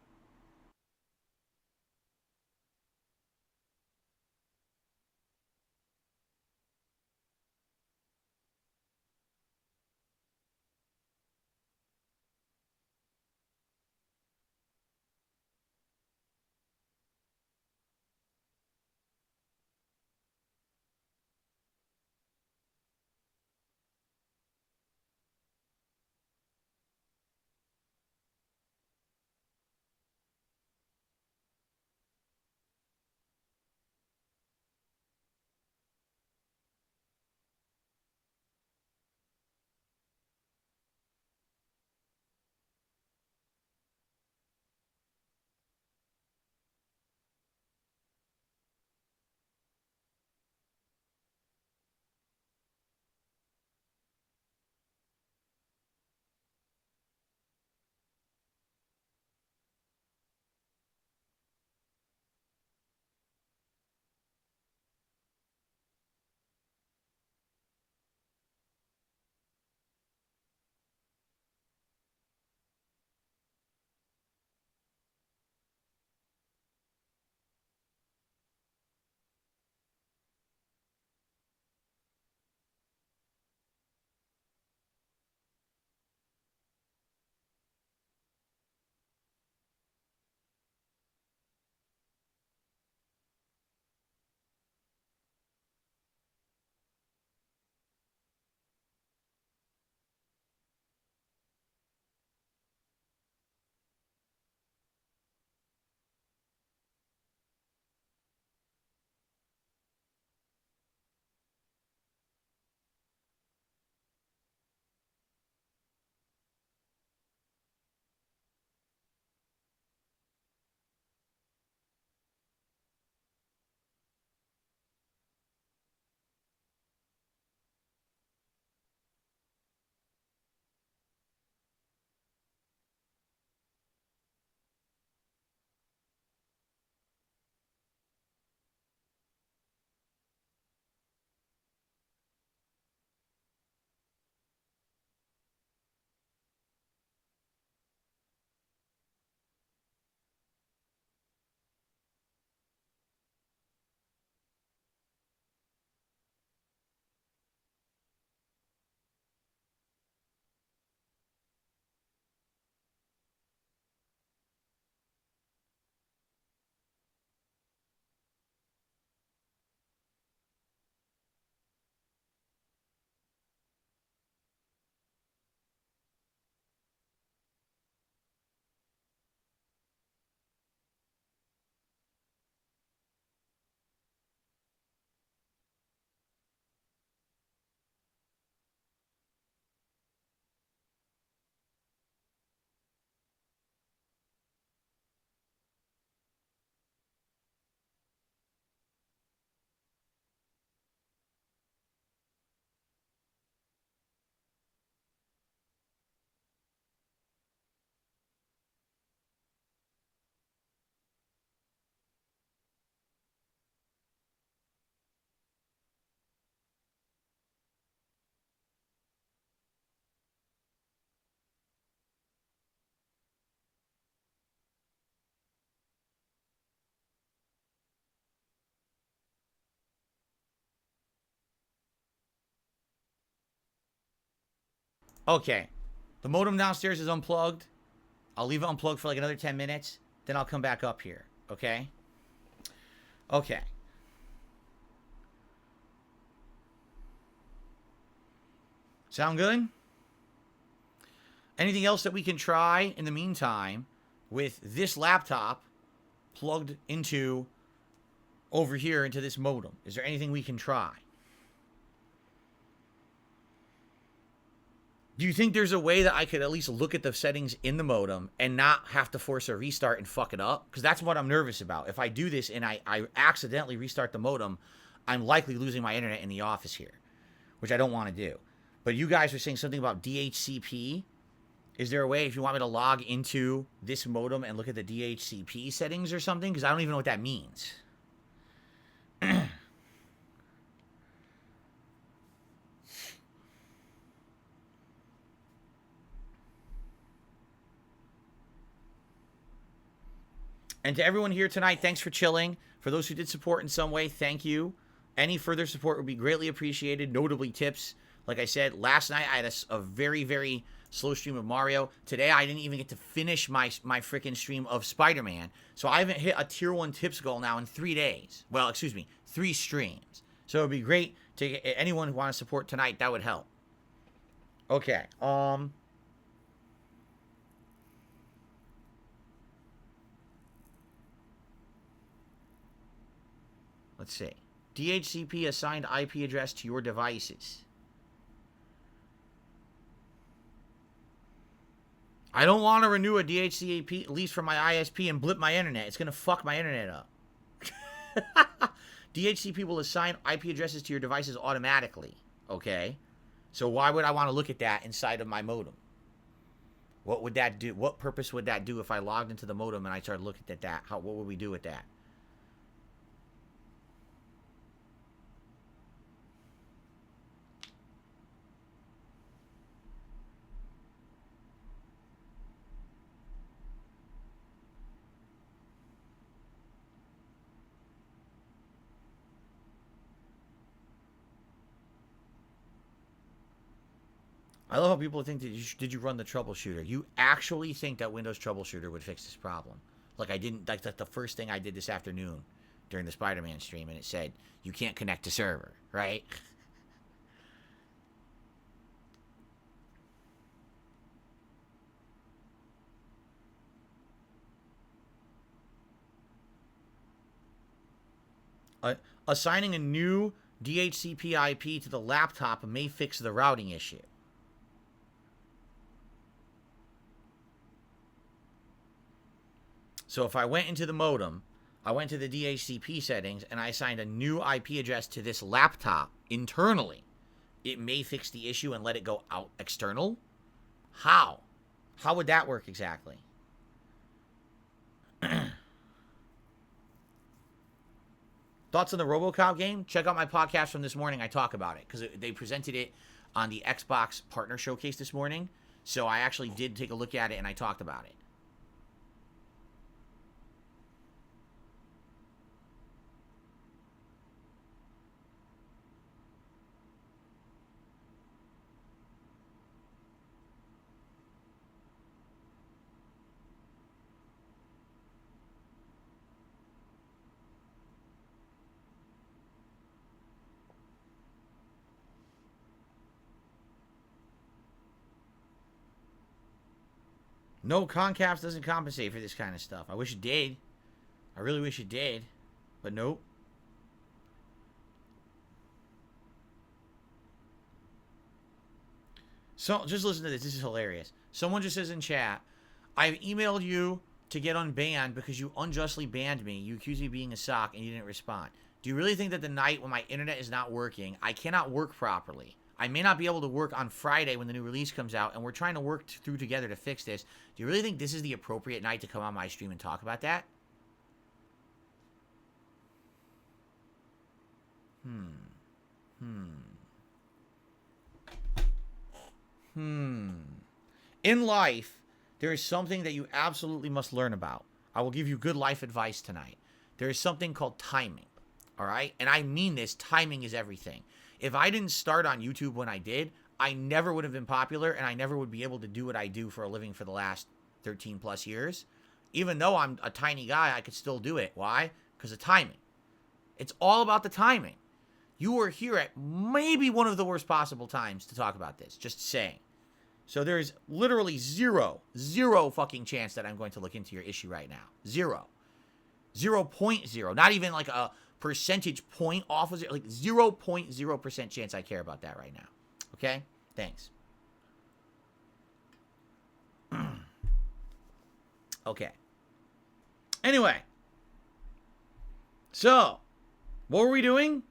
Okay. The modem downstairs is unplugged. I'll leave it unplugged for like another 10 minutes. Then I'll come back up here. Okay? Okay. Sound good? Anything else that we can try in the meantime with this laptop plugged into over here into this modem? Is there anything we can try? Do you think there's a way that I could at least look at the settings in the modem and not have to force a restart and fuck it up? Because that's what I'm nervous about. If I do this and I accidentally restart the modem, I'm likely losing my internet in the office here, which I don't want to do. But you guys were saying something about DHCP. Is there a way, if you want me to log into this modem and look at the DHCP settings or something? Because I don't even know what that means. And to everyone here tonight, thanks for chilling. For those who did support in some way, thank you. Any further support would be greatly appreciated, notably tips. Like I said, last night I had a very, very slow stream of Mario. Today I didn't even get to finish my freaking stream of Spider-Man. So I haven't hit a tier 1 tips goal now in 3 days. Well, excuse me, 3 streams. So it would be great to get anyone who wants to support tonight, that would help. Okay, let's see. DHCP assigned IP address to your devices. I don't want to renew a DHCP lease from my ISP and blip my internet. It's going to fuck my internet up. DHCP will assign IP addresses to your devices automatically. Okay? So why would I want to look at that inside of my modem? What would that do? What purpose would that do if I logged into the modem and I started looking at that? What would we do with that? I love how people think that did you run the troubleshooter? You actually think that Windows troubleshooter would fix this problem? Like I didn't. Like the first thing I did this afternoon during the Spider-Man stream, and it said you can't connect to server, right? Assigning a new DHCP IP to the laptop may fix the routing issue. So if I went into the modem, I went to the DHCP settings, and I assigned a new IP address to this laptop internally, it may fix the issue and let it go out external? How? How would that work exactly? Thoughts on the RoboCop game? Check out my podcast from this morning. I talk about it because they presented it on the Xbox Partner Showcase this morning. So I actually did take a look at it and I talked about it. No, Comcast doesn't compensate for this kind of stuff. I wish it did. I really wish it did. But nope. So, just listen to this. This is hilarious. Someone just says in chat, I've emailed you to get unbanned because you unjustly banned me. You accused me of being a sock and you didn't respond. Do you really think that the night when my internet is not working, I cannot work properly? I may not be able to work on Friday when the new release comes out, and we're trying to work through together to fix this. Do you really think this is the appropriate night to come on my stream and talk about that? In life, there is something that you absolutely must learn about. I will give you good life advice tonight. There is something called timing, all right? And I mean this, timing is everything. If I didn't start on YouTube when I did, I never would have been popular, and I never would be able to do what I do for a living for the last 13 plus years. Even though I'm a tiny guy, I could still do it. Why? Because of timing. It's all about the timing. You are here at maybe one of the worst possible times to talk about this. Just saying. So there's literally zero fucking chance that I'm going to look into your issue right now. 0.0. Not even like a percentage point off of it. Like 0.0% chance I care about that right now. Okay? Thanks. Okay. Anyway. So, what were we doing?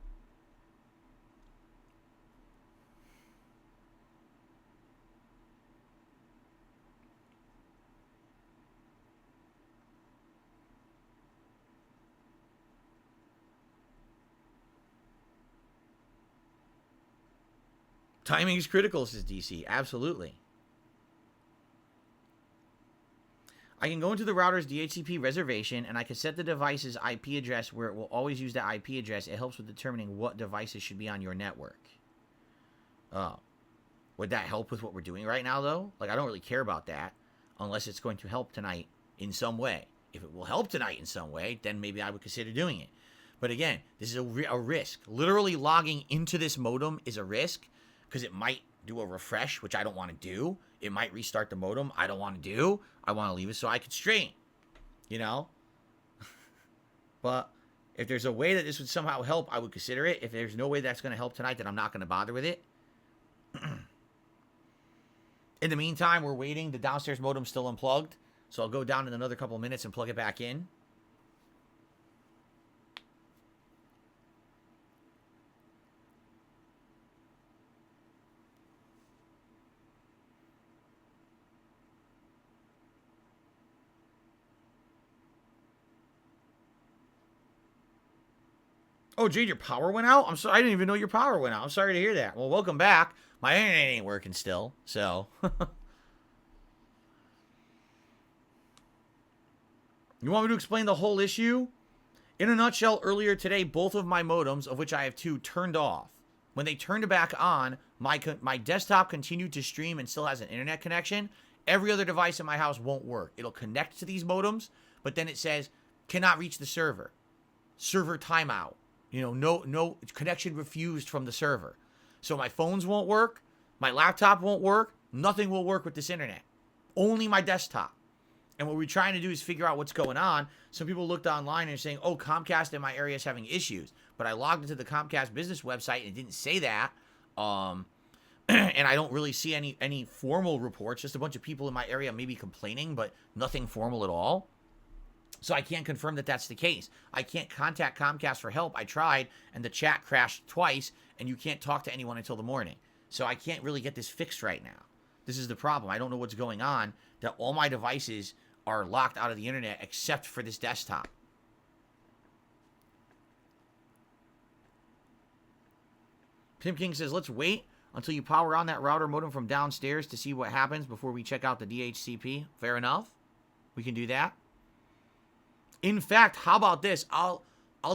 Timing is critical, says DC. Absolutely. I can go into the router's DHCP reservation, and I can set the device's IP address where it will always use the IP address. It helps with determining what devices should be on your network. Oh. Would that help with what we're doing right now, though? Like, I don't really care about that, unless it's going to help tonight in some way. If it will help tonight in some way, then maybe I would consider doing it. But again, this is a risk. Literally logging into this modem is a risk, because it might do a refresh, which I don't want to do. It might restart the modem. I don't want to do. I want to leave it so I can stream. You know? But if there's a way that this would somehow help, I would consider it. If there's no way that's going to help tonight, then I'm not going to bother with it. In the meantime, we're waiting. The downstairs modem's still unplugged. So I'll go down in another couple minutes and plug it back in. Oh, Jade, your power went out? I'm sorry. I didn't even know your power went out. I'm sorry to hear that. Well, welcome back. My internet ain't working still, so. You want me to explain the whole issue? In a nutshell, earlier today, both of my modems, of which I have two, turned off. When they turned it back on, my desktop continued to stream and still has an internet connection. Every other device in my house won't work. It'll connect to these modems, but then it says, cannot reach the server. Server timeout. You know, no connection refused from the server. So my phones won't work. My laptop won't work. Nothing will work with this internet. Only my desktop. And what we're trying to do is figure out what's going on. Some people looked online and are saying, oh, Comcast in my area is having issues. But I logged into the Comcast business website and it didn't say that. And I don't really see any formal reports. Just a bunch of people in my area maybe complaining, but nothing formal at all. So I can't confirm that that's the case. I can't contact Comcast for help. I tried, and the chat crashed twice, and you can't talk to anyone until the morning. So I can't really get this fixed right now. This is the problem. I don't know what's going on, that all my devices are locked out of the internet except for this desktop. Tim King says, let's wait until you power on that router modem from downstairs to see what happens before we check out the DHCP. Fair enough. We can do that. In fact, how about this? I'll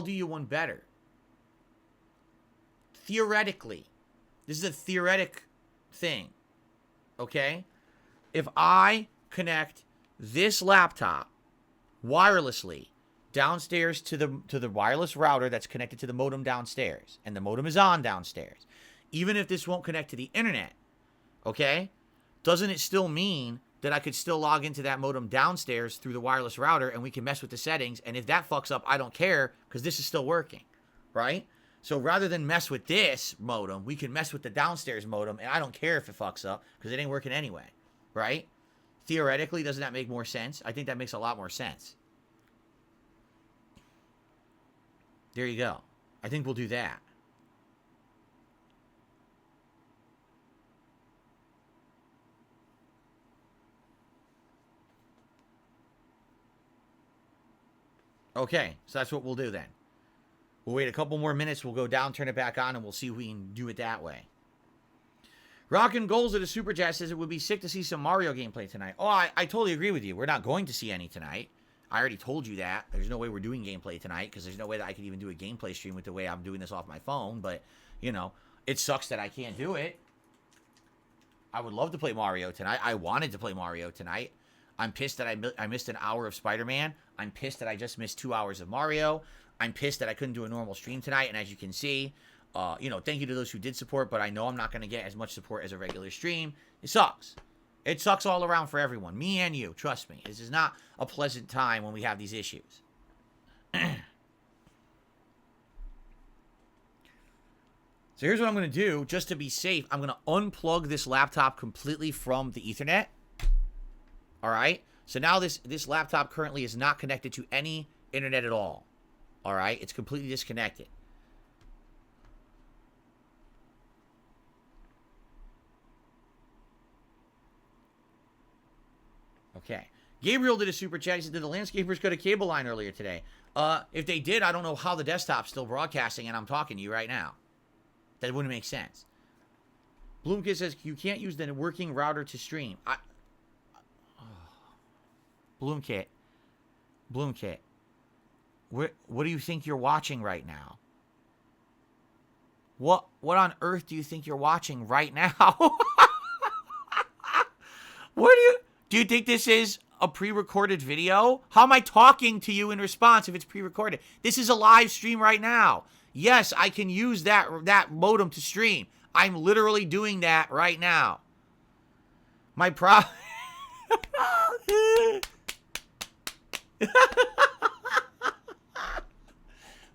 do you one better. Theoretically, this is a theoretic thing, okay? If I connect this laptop wirelessly downstairs to the wireless router that's connected to the modem downstairs, and the modem is on downstairs, even if this won't connect to the internet, okay? Doesn't it still mean that I could still log into that modem downstairs through the wireless router and we can mess with the settings, and if that fucks up, I don't care because this is still working, right? So rather than mess with this modem, we can mess with the downstairs modem, and I don't care if it fucks up because it ain't working anyway, right? Theoretically, doesn't that make more sense? I think that makes a lot more sense. There you go. I think we'll do that. Okay, so that's what we'll do then. We'll wait a couple more minutes, we'll go down, turn it back on, and we'll see if we can do it that way. Rockin' Goals at a Super Chat says it would be sick to see some Mario gameplay tonight. Oh, I totally agree with you. We're not going to see any tonight. I already told you that. There's no way we're doing gameplay tonight, because there's no way that I could even do a gameplay stream with the way I'm doing this off my phone. But, you know, it sucks that I can't do it. I would love to play Mario tonight. I wanted to play Mario tonight. I'm pissed that I missed an hour of Spider-Man. I'm pissed that I just missed 2 hours of Mario. I'm pissed that I couldn't do a normal stream tonight. And as you can see, thank you to those who did support, but I know I'm not going to get as much support as a regular stream. It sucks. It sucks all around for everyone, me and you. Trust me. This is not a pleasant time when we have these issues. So here's what I'm going to do, just to be safe. I'm going to unplug this laptop completely from the Ethernet. All right? So now this laptop currently is not connected to any internet at all. All right? It's completely disconnected. Okay. Gabriel did a super chat. He said, did the landscapers cut a cable line earlier today? If they did, I don't know how the desktop's still broadcasting and I'm talking to you right now. That wouldn't make sense. Bloomkit says, you can't use the working router to stream. Bloomkit. What do you think you're watching right now? What on earth do you think you're watching right now? Do you think this is a pre-recorded video? How am I talking to you in response if it's pre-recorded? This is a live stream right now. Yes, I can use that modem to stream. I'm literally doing that right now. My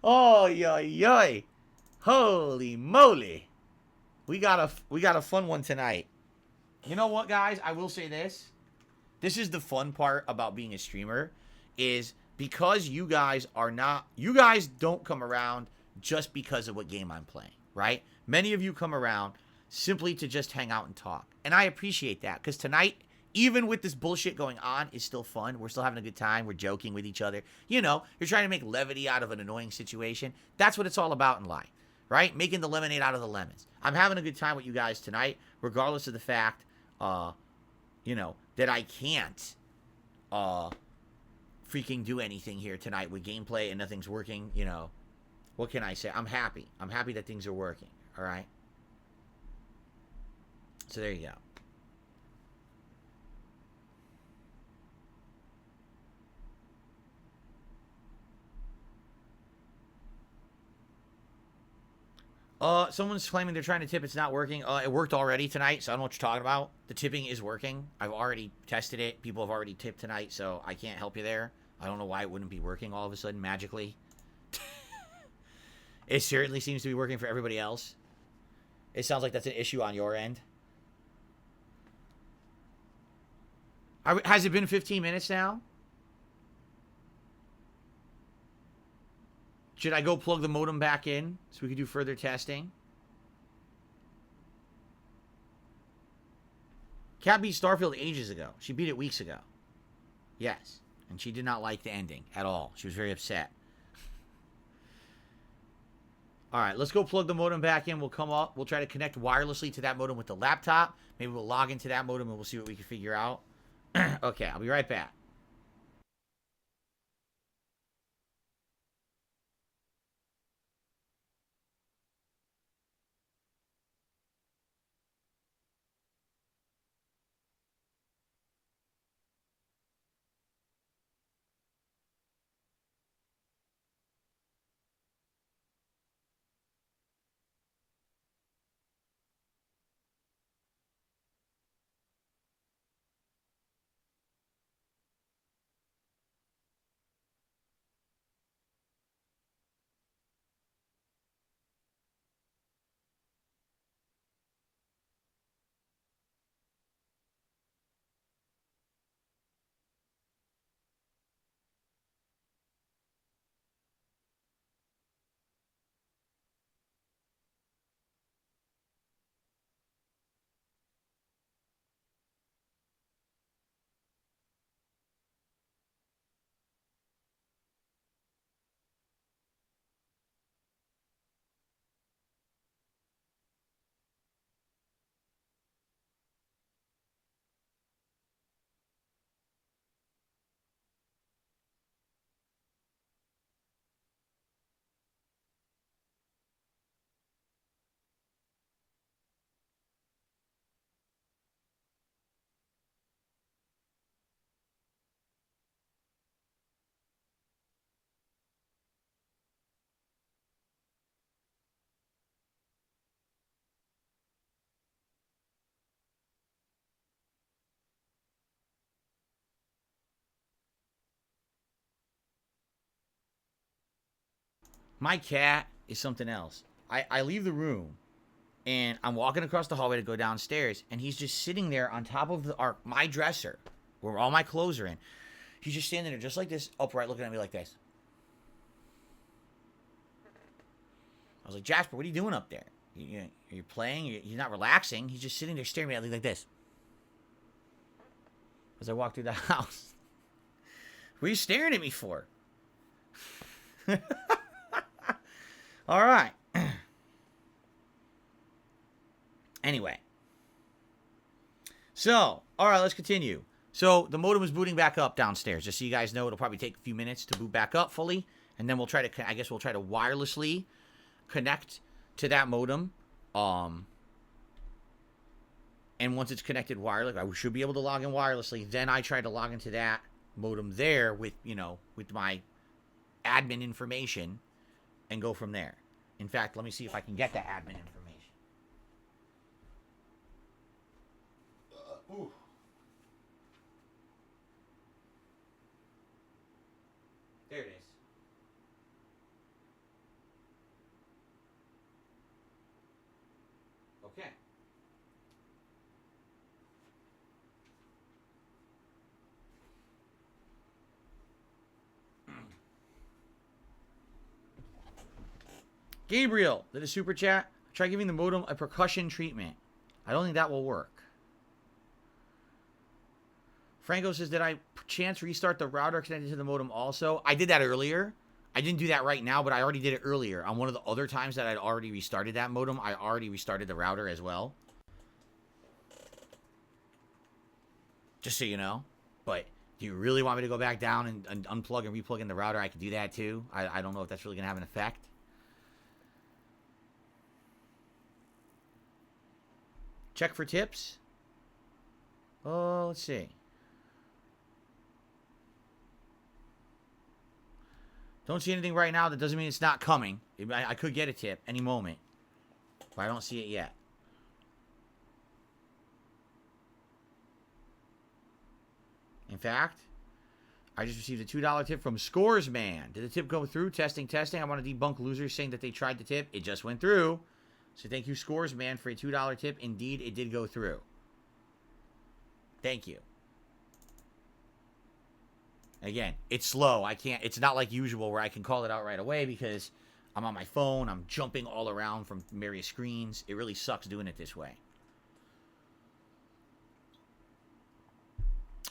Oh, yoy. Holy moly. We got a fun one tonight. You know what, guys? I will say this. This is the fun part about being a streamer, is because you guys don't come around just because of what game I'm playing, right? Many of you come around simply to just hang out and talk. And I appreciate that, because tonight, even with this bullshit going on, is still fun. We're still having a good time. We're joking with each other. You know, you're trying to make levity out of an annoying situation. That's what it's all about in life, right? Making the lemonade out of the lemons. I'm having a good time with you guys tonight, regardless of the fact, that I can't freaking do anything here tonight with gameplay and nothing's working. What can I say? I'm happy. I'm happy that things are working. All right. So there you go. Someone's claiming they're trying to tip. It's not working. It worked already tonight, so I don't know what you're talking about. The tipping is working. I've already tested it. People have already tipped tonight, so I can't help you there. I don't know why it wouldn't be working all of a sudden magically. It certainly seems to be working for everybody else. It sounds like that's an issue on your end. Has it been 15 minutes now? Should I go plug the modem back in so we can do further testing? Cat beat Starfield ages ago. She beat it weeks ago. Yes. And she did not like the ending at all. She was very upset. Alright, let's go plug the modem back in. We'll come up. We'll try to connect wirelessly to that modem with the laptop. Maybe we'll log into that modem and we'll see what we can figure out. Okay, I'll be right back. My cat is something else. I leave the room and I'm walking across the hallway to go downstairs, and he's just sitting there on top of my dresser where all my clothes are in. He's just standing there just like this, upright, looking at me like this. I was like, Jasper, what are you doing up there? Are you playing? You're not relaxing. He's just sitting there staring at me like this. As I walk through the house. What are you staring at me for? All right. Anyway. So, all right, let's continue. So, the modem is booting back up downstairs. Just so you guys know, it'll probably take a few minutes to boot back up fully. And then we'll try to, I guess we'll try to wirelessly connect to that modem. And once it's connected wirelessly, I should be able to log in wirelessly. Then I try to log into that modem there with, with my admin information and go from there. In fact, let me see if I can get that admin information. Ooh. There it is. Okay. Gabriel did a super chat. Try giving the modem a percussion treatment. I don't think that will work. Franco says, did I chance restart the router connected to the modem also? I did that earlier. I didn't do that right now, but I already did it earlier. On one of the other times that I'd already restarted that modem, I already restarted the router as well. Just so you know. But do you really want me to go back down and unplug and replug in the router? I could do that too. I don't know if that's really going to have an effect. Check for tips. Oh, let's see. Don't see anything right now. That doesn't mean it's not coming. I could get a tip any moment. But I don't see it yet. In fact, I just received a $2 tip from Scoresman. Did the tip go through? Testing. I want to debunk losers saying that they tried the tip. It just went through. So thank you, Scoresman, for a $2 tip. Indeed, it did go through. Thank you. Again, it's slow. I can't. It's not like usual where I can call it out right away because I'm on my phone. I'm jumping all around from various screens. It really sucks doing it this way.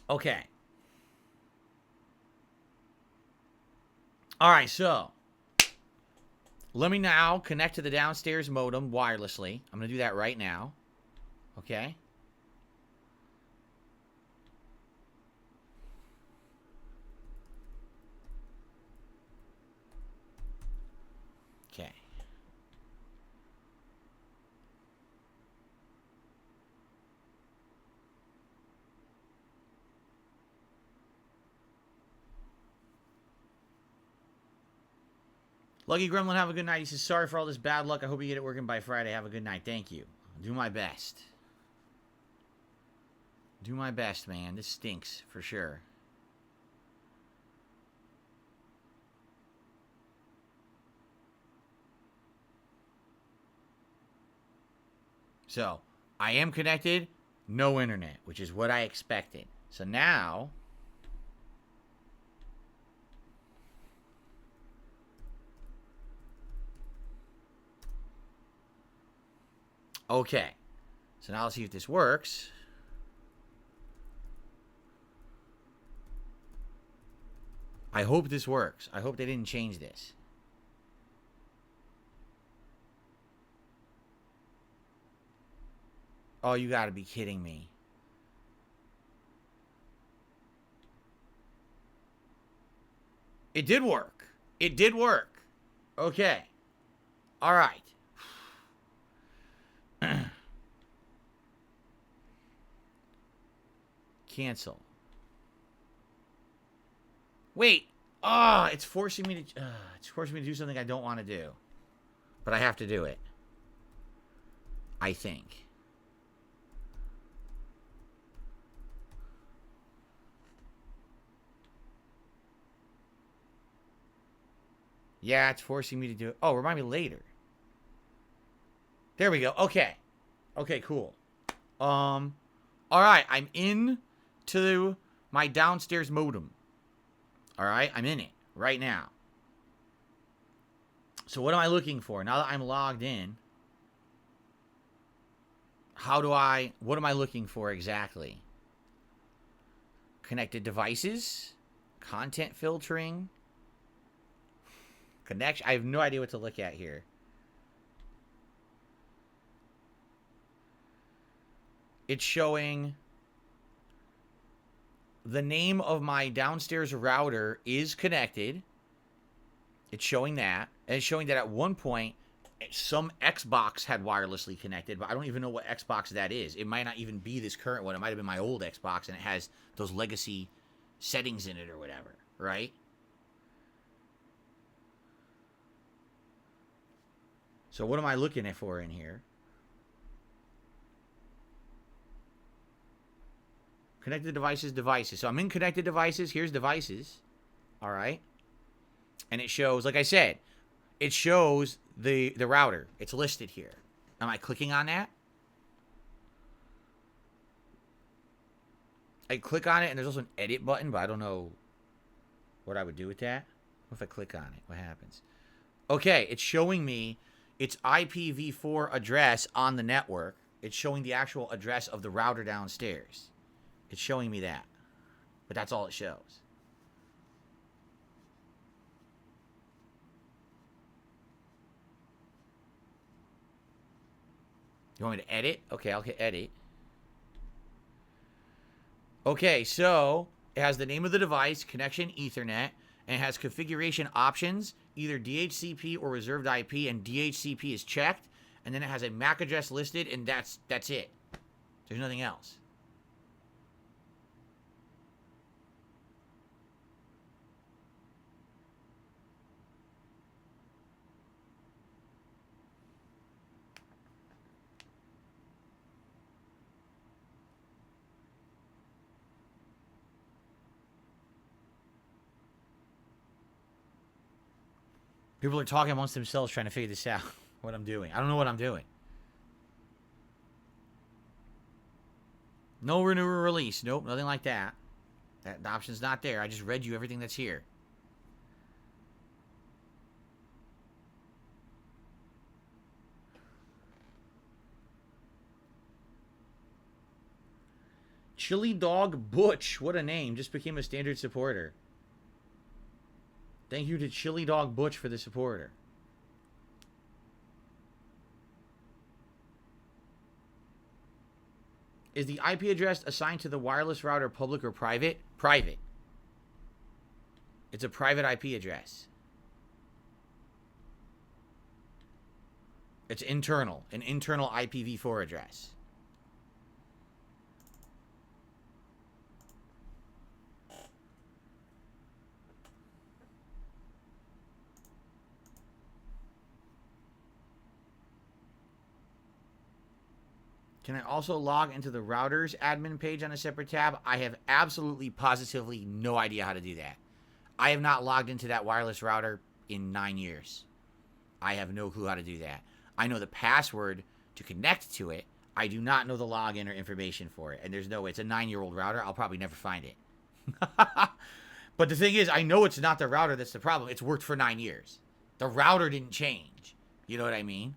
Okay. All right, so let me now connect to the downstairs modem wirelessly. I'm going to do that right now. Okay. Okay. Lucky Gremlin, have a good night. He says, sorry for all this bad luck. I hope you get it working by Friday. Have a good night. Thank you. I'll do my best. Do my best, man. This stinks, for sure. So, I am connected. No internet, which is what I expected. So now... Okay. So now let's see if this works. I hope this works. I hope they didn't change this. Oh, you gotta be kidding me. It did work. It did work. Okay. All right. Cancel. Wait. Ah, it's forcing me to do something I don't want to do. But I have to do it. I think. Yeah, it's forcing me to do it. Oh, remind me later. There we go. Okay. Okay, cool. All right, I'm in to my downstairs modem. All right, I'm in it right now. So what am I looking for? Now that I'm logged in, what am I looking for exactly? Connected devices, content filtering, connection. I have no idea what to look at here. It's showing the name of my downstairs router is connected. It's showing that. And it's showing that at one point, some Xbox had wirelessly connected, but I don't even know what Xbox that is. It might not even be this current one. It might have been my old Xbox, and it has those legacy settings in it or whatever, right? So what am I looking for in here? Connected devices. So I'm in connected devices. Here's devices. All right. And it shows, like I said, it shows the router. It's listed here. Am I clicking on that? I click on it, and there's also an edit button, but I don't know what I would do with that. What if I click on it? What happens? Okay, it's showing me its IPv4 address on the network. It's showing the actual address of the router downstairs. It's showing me that. But that's all it shows. You want me to edit? Okay, I'll hit edit. Okay, so it has the name of the device, connection, Ethernet, and it has configuration options, either DHCP or reserved IP, and DHCP is checked, and then it has a MAC address listed, and that's it. There's nothing else. People are talking amongst themselves trying to figure this out. What I'm doing. I don't know what I'm doing. No renew or release. Nope, nothing like that. That option's not there. I just read you everything that's here. Chili Dog Butch. What a name. Just became a standard supporter. Thank you to Chili Dog Butch for the supporter. Is the IP address assigned to the wireless router public or private? Private. It's a private IP address. It's internal. An internal IPv4 address. Can I also log into the router's admin page on a separate tab? I have absolutely, positively no idea how to do that. I have not logged into that wireless router in 9 years. I have no clue how to do that. I know the password to connect to it. I do not know the login or information for it. And there's no way. It's a 9-year-old router. I'll probably never find it. But the thing is, I know it's not the router that's the problem. It's worked for 9 years. The router didn't change. You know what I mean?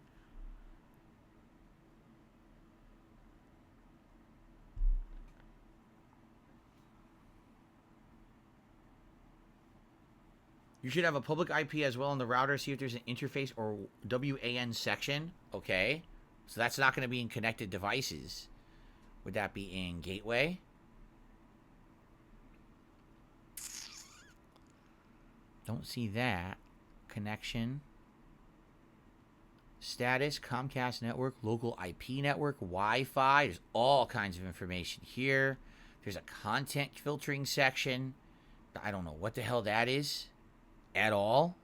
You should have a public IP as well on the router. See if there's an interface or WAN section. Okay. So that's not going to be in connected devices. Would that be in gateway? Don't see that. Connection. Status, Comcast network, local IP network, Wi-Fi. There's all kinds of information here. There's a content filtering section. I don't know what the hell that is at all.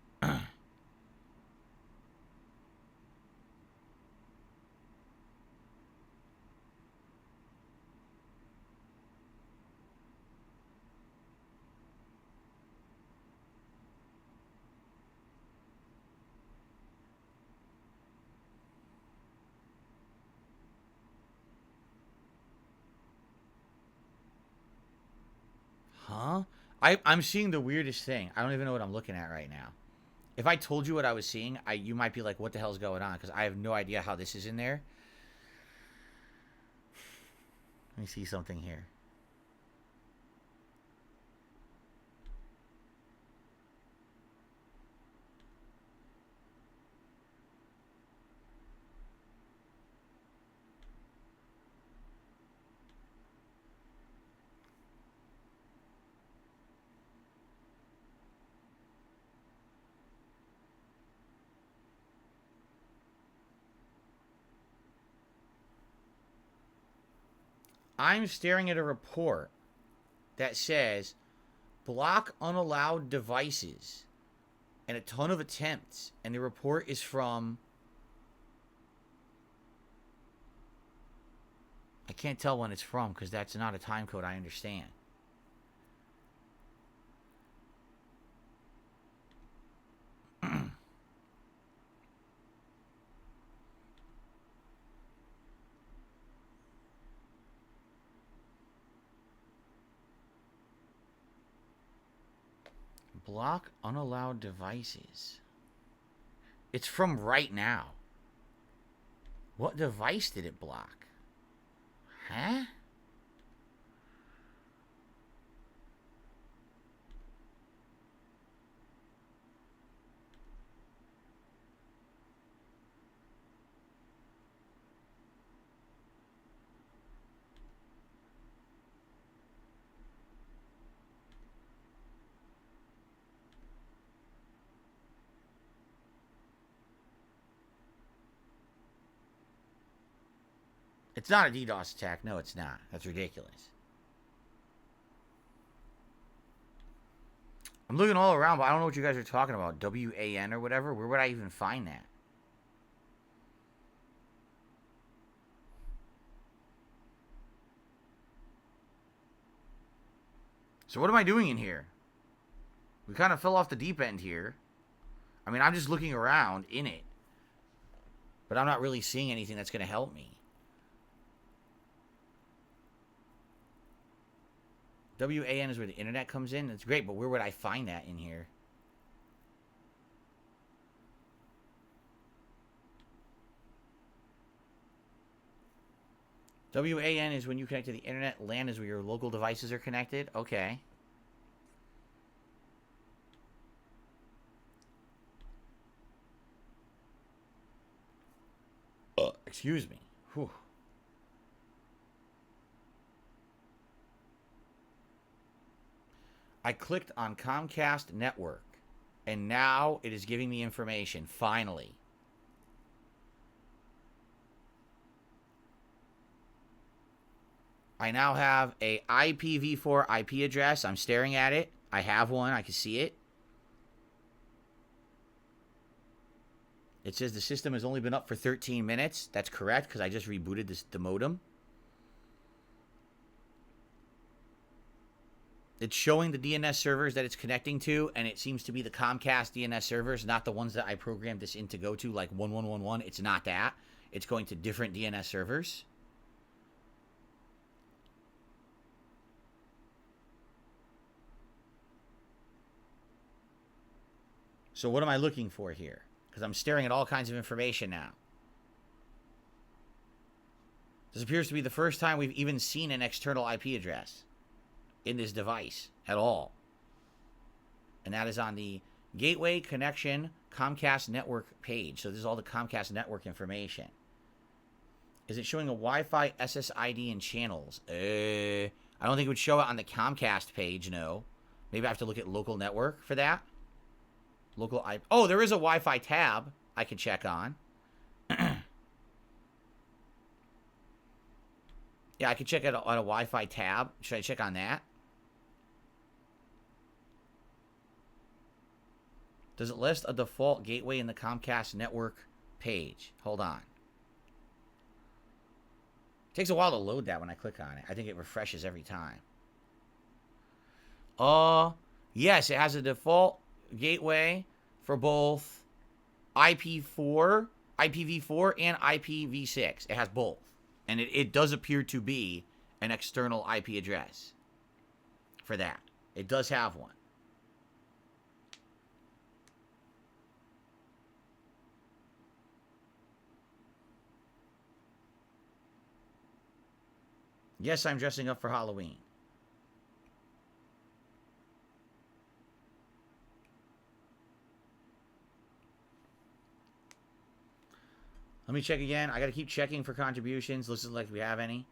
I'm seeing the weirdest thing. I don't even know what I'm looking at right now. If I told you what I was seeing, you might be like, what the hell's going on? Because I have no idea how this is in there. Let me see something here. I'm staring at a report that says block unallowed devices and a ton of attempts. And the report is from... I can't tell when it's from because that's not a time code I understand. Block unallowed devices. It's from right now. What device did it block? Huh? It's not a DDoS attack. No, it's not. That's ridiculous. I'm looking all around, but I don't know what you guys are talking about. WAN or whatever? Where would I even find that? So what am I doing in here? We kind of fell off the deep end here. I mean, I'm just looking around in it. But I'm not really seeing anything that's going to help me. WAN is where the internet comes in. That's great, but where would I find that in here? WAN is when you connect to the internet. LAN is where your local devices are connected. Okay. Excuse me. Whew. I clicked on Comcast Network, and now it is giving me information, finally. I now have a IPv4 IP address. I'm staring at it. I have one. I can see it. It says the system has only been up for 13 minutes. That's correct, because I just rebooted the modem. It's showing the DNS servers that it's connecting to, and it seems to be the Comcast DNS servers, not the ones that I programmed this in to go to, like 1111. It's not that. It's going to different DNS servers. So what am I looking for here? Because I'm staring at all kinds of information now. This appears to be the first time we've even seen an external IP address in this device at all. And that is on the Gateway Connection Comcast Network page. So this is all the Comcast Network information. Is it showing a Wi-Fi SSID and channels? I don't think it would show it on the Comcast page, no. Maybe I have to look at local network for that. Local IP. Oh, there is a Wi-Fi tab I can check on. Yeah, I can check it on a Wi-Fi tab. Should I check on that? Does it list a default gateway in the Comcast network page? Hold on. It takes a while to load that when I click on it. I think it refreshes every time. Yes, it has a default gateway for both IPv4 and IPv6. It has both. And it does appear to be an external IP address for that. It does have one. Yes, I'm dressing up for Halloween. Let me check again. I got to keep checking for contributions. Listen like we have any.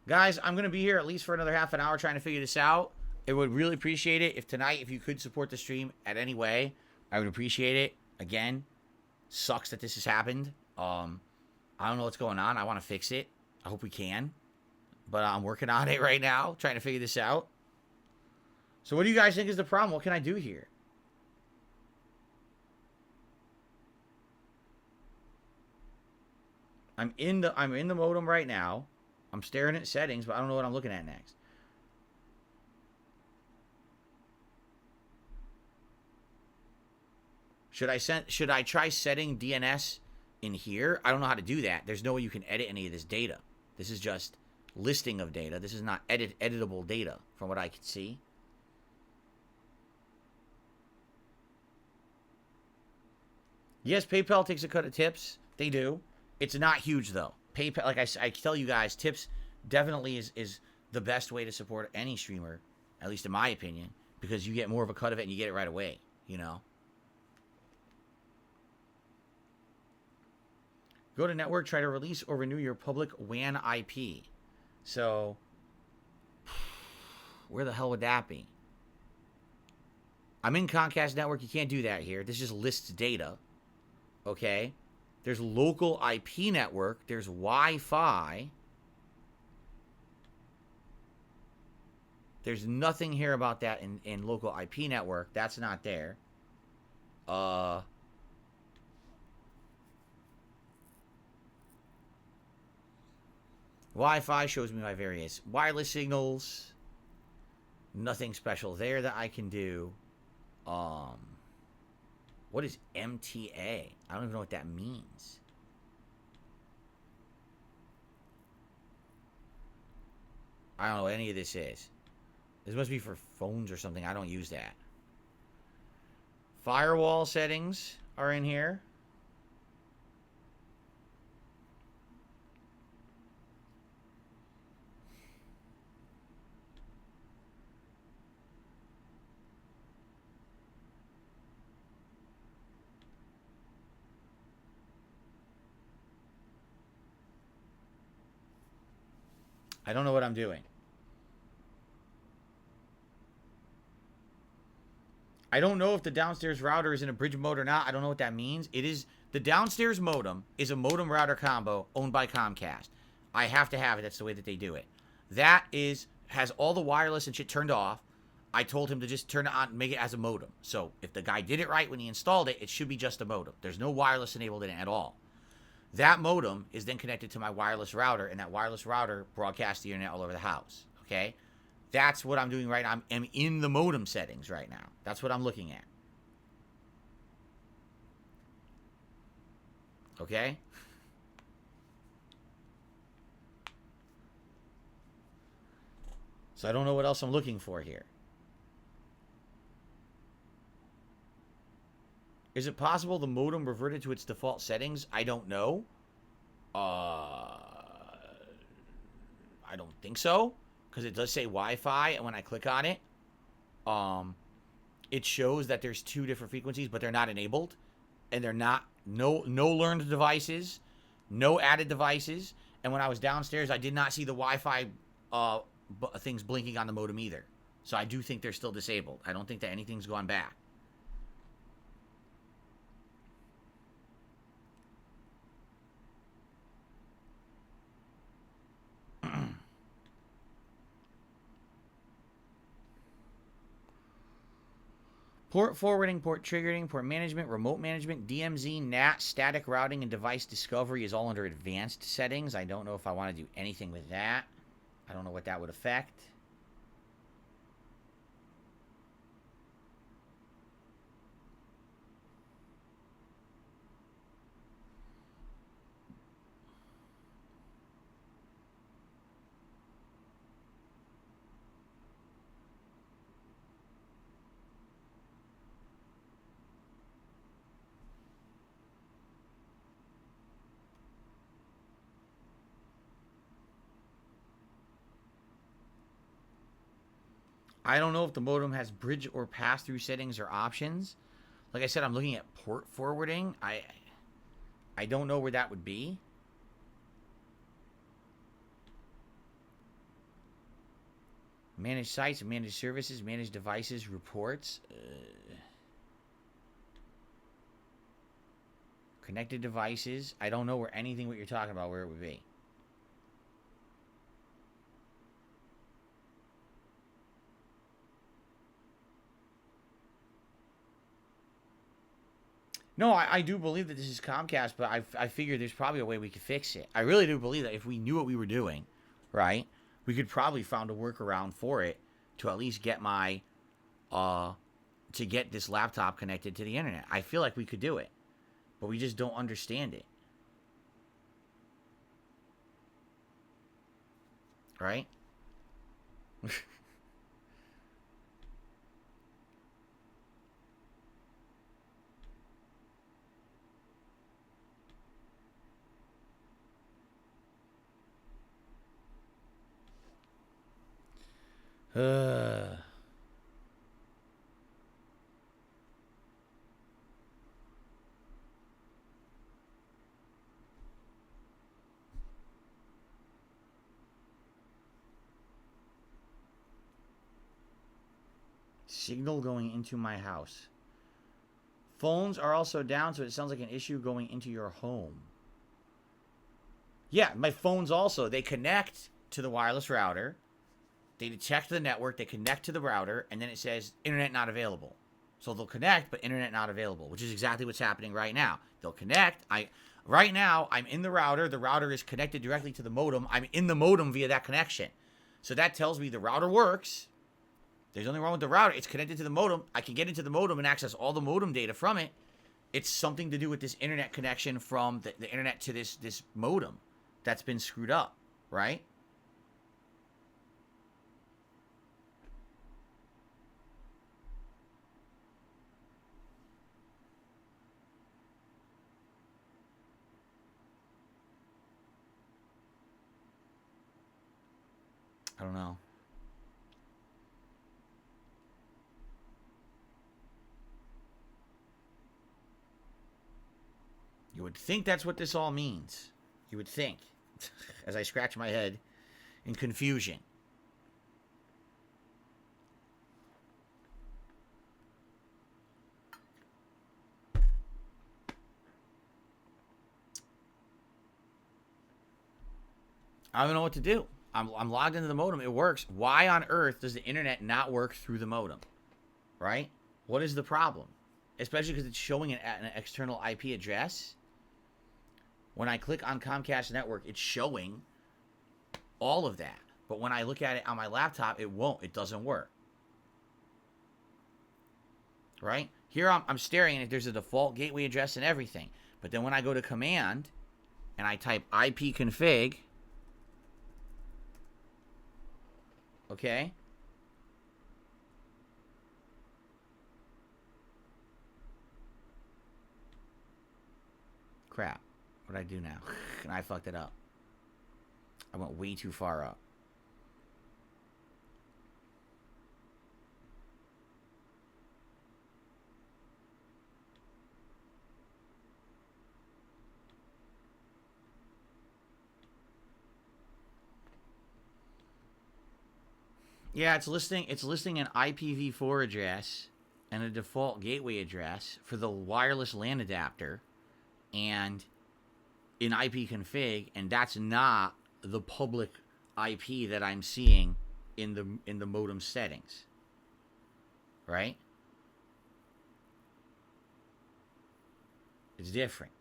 Guys, I'm going to be here at least for another half an hour trying to figure this out. I would really appreciate it if tonight, if you could support the stream at any way, I would appreciate it. Again, sucks that this has happened. I don't know what's going on. I want to fix it. I hope we can. But I'm working on it right now, trying to figure this out. So what do you guys think is the problem? What can I do here? I'm in the modem right now. I'm staring at settings, but I don't know what I'm looking at next. Should I try setting DNS in here? I don't know how to do that. There's no way you can edit any of this data. This is just listing of data. This is not editable data from what I can see. Yes, PayPal takes a cut of tips. They do. It's not huge though. PayPal, like I tell you guys, tips definitely is the best way to support any streamer, at least in my opinion, because you get more of a cut of it and you get it right away, you know. Go to network, try to release or renew your public WAN IP. So, where the hell would that be? I'm in Comcast network. You can't do that here. This just lists data. Okay. There's local IP network. There's Wi-Fi. There's nothing here about that in local IP network. That's not there. Wi-Fi shows me my various wireless signals. Nothing special there that I can do. What is MTA? I don't even know what that means. I don't know what any of this is. This must be for phones or something. I don't use that. Firewall settings are in here. I don't know what I'm doing. I don't know if the downstairs router is in a bridge mode or not. I don't know what that means. It is the downstairs modem is a modem router combo owned by Comcast. I have to have it. That's the way that they do it. That has all the wireless and shit turned off. I told him to just turn it on, make it as a modem. So if the guy did it right when he installed it, it should be just a modem. There's no wireless enabled in it at all. That modem is then connected to my wireless router, and that wireless router broadcasts the internet all over the house. Okay? That's what I'm doing right now. I'm in the modem settings right now. That's what I'm looking at. Okay? So I don't know what else I'm looking for here. Is it possible the modem reverted to its default settings? I don't know. I don't think so. Because it does say Wi-Fi, and when I click on it, it shows that there's two different frequencies, but they're not enabled. And they're not, no learned devices, no added devices. And when I was downstairs, I did not see the Wi-Fi things blinking on the modem either. So I do think they're still disabled. I don't think that anything's gone back. Port forwarding, port triggering, port management, remote management, DMZ, NAT, static routing, and device discovery is all under advanced settings. I don't know if I want to do anything with that. I don't know what that would affect. I don't know if the modem has bridge or pass-through settings or options. Like I said, I'm looking at port forwarding. I don't know where that would be. Manage sites, manage services, manage devices, reports. Connected devices. I don't know where anything what you're talking about, where it would be. No, I do believe that this is Comcast, but I figure there's probably a way we could fix it. I really do believe that if we knew what we were doing, right, we could probably find a workaround for it to at least get my, to get this laptop connected to the internet. I feel like we could do it, but we just don't understand it. Right? Signal going into my house. Phones are also down, so it sounds like an issue going into your home. Yeah, my phones also. They connect to the wireless router. They detect the network. They connect to the router, and then it says internet not available. So they'll connect, but internet not available, which is exactly what's happening right now. They'll connect. Right now, I'm in the router. The router is connected directly to the modem. I'm in the modem via that connection. So that tells me the router works. There's nothing wrong with the router. It's connected to the modem. I can get into the modem and access all the modem data from it. It's something to do with this internet connection from the internet to this modem that's been screwed up, right? I don't know. You would think that's what this all means. You would think. As I scratch my head in confusion. I don't know what to do. I'm logged into the modem. It works. Why on earth does the internet not work through the modem? Right? What is the problem? Especially because it's showing it at an external IP address. When I click on Comcast network, it's showing all of that. But when I look at it on my laptop, it won't. It doesn't work. Right? Here I'm staring and there's a default gateway address and everything. But then when I go to command and I type ipconfig, okay? Crap. What did I do now? And I fucked it up. I went way too far up. Yeah, it's listing an IPv4 address and a default gateway address for the wireless LAN adapter and in ipconfig, and that's not the public IP that I'm seeing in the modem settings. Right? It's different.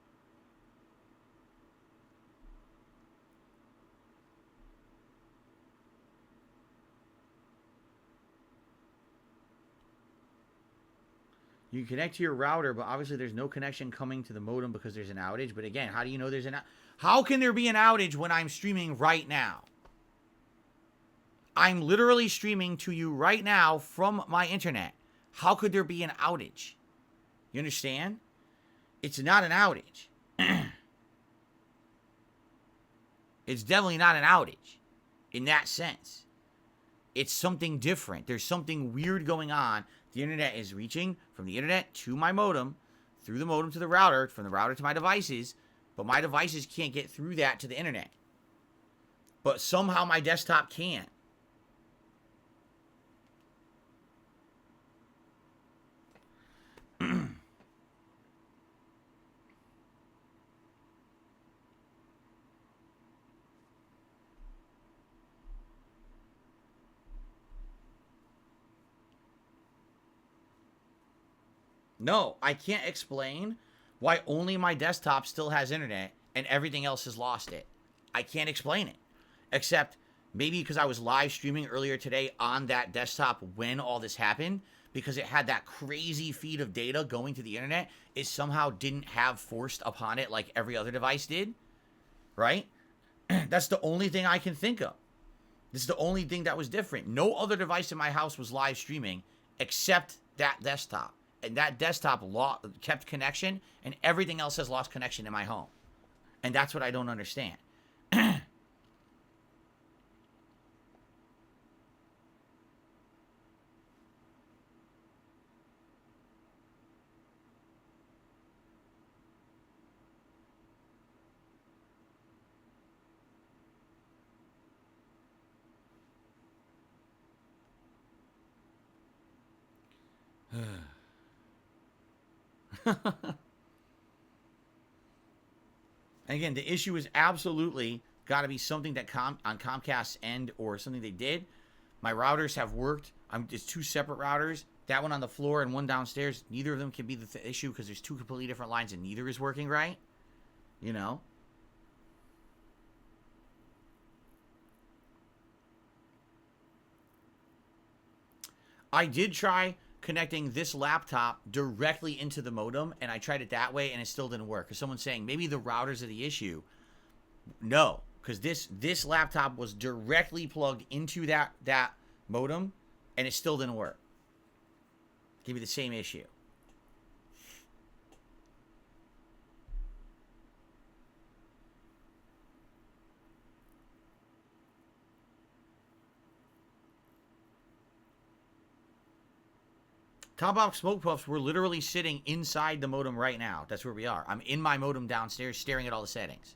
You can connect to your router, but obviously there's no connection coming to the modem because there's an outage. But again, how do you know there's an outage? How can there be an outage when I'm streaming right now? I'm literally streaming to you right now from my internet. How could there be an outage? You understand? It's not an outage. It's definitely not an outage in that sense. It's something different. There's something weird going on. The internet is reaching from the internet to my modem, through the modem to the router, from the router to my devices, but my devices can't get through that to the internet. But somehow my desktop can. No, I can't explain why only my desktop still has internet and everything else has lost it. I can't explain it. Except maybe because I was live streaming earlier today on that desktop when all this happened, because it had that crazy feed of data going to the internet, it somehow didn't have forced upon it like every other device did, right? That's the only thing I can think of. This is the only thing that was different. No other device in my house was live streaming except that desktop. And that desktop kept connection, and everything else has lost connection in my home. And that's what I don't understand. Again, the issue is absolutely got to be something that on Comcast's end or something they did. My routers have worked. It's two separate routers. That one on the floor and one downstairs. Neither of them can be the issue because there's two completely different lines and neither is working right. You know? I did try connecting this laptop directly into the modem, and I tried it that way, and it still didn't work. Because someone's saying maybe the routers are the issue. No, because this laptop was directly plugged into that modem, and it still didn't work. Give me the same issue. Top Box Smoke Puffs, we're literally sitting inside the modem right now. That's where we are. I'm in my modem downstairs staring at all the settings.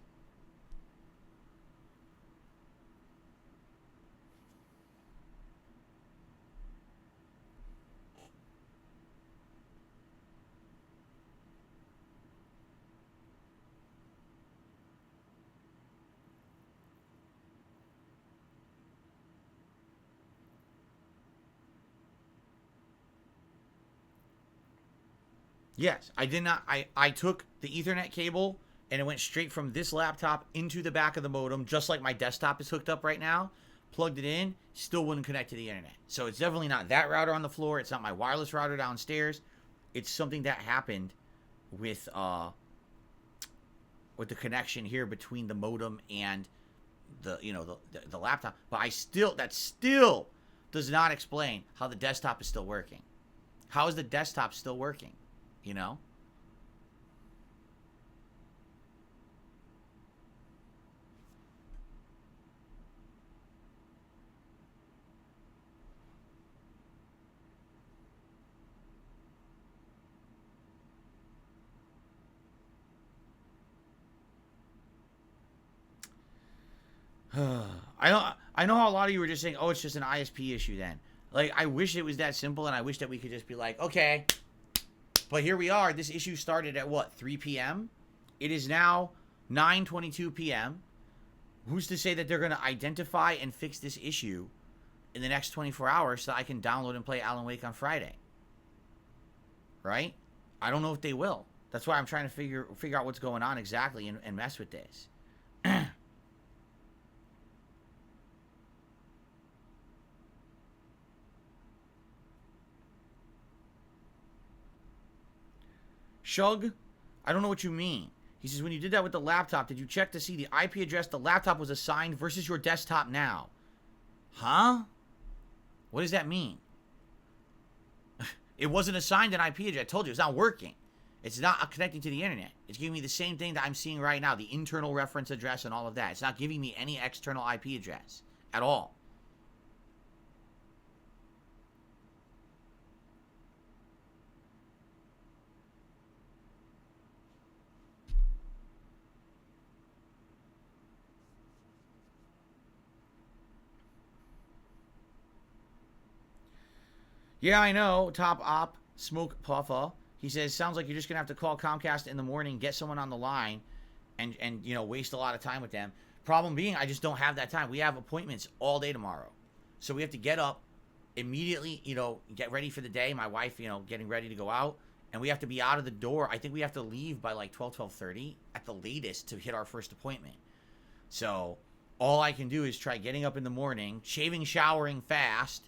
Yes, I did not. I took the Ethernet cable and it went straight from this laptop into the back of the modem, just like my desktop is hooked up right now. Plugged it in, still wouldn't connect to the internet. So it's definitely not that router on the floor. It's not my wireless router downstairs. It's something that happened with the connection here between the modem and the laptop. But that still does not explain how the desktop is still working. How is the desktop still working? You know? I know how a lot of you were just saying, oh, it's just an ISP issue then. Like, I wish it was that simple, and I wish that we could just be like, okay, but here we are. This issue started at what, 3 p.m.? It is now 9:22 p.m. Who's to say that they're going to identify and fix this issue in the next 24 hours so I can download and play Alan Wake on Friday? Right? I don't know if they will. That's why I'm trying to figure out what's going on exactly and mess with this. Shug, I don't know what you mean. He says, when you did that with the laptop, did you check to see the IP address the laptop was assigned versus your desktop now? Huh? What does that mean? It wasn't assigned an IP address. I told you, it's not working. It's not connecting to the internet. It's giving me the same thing that I'm seeing right now, the internal reference address and all of that. It's not giving me any external IP address at all. Yeah, I know. Top op, Smoke Puffa. He says, sounds like you're just going to have to call Comcast in the morning, get someone on the line, and waste a lot of time with them. Problem being, I just don't have that time. We have appointments all day tomorrow. So we have to get up immediately, get ready for the day. My wife, getting ready to go out. And we have to be out of the door. I think we have to leave by like 12:30 at the latest to hit our first appointment. So all I can do is try getting up in the morning, shaving, showering fast,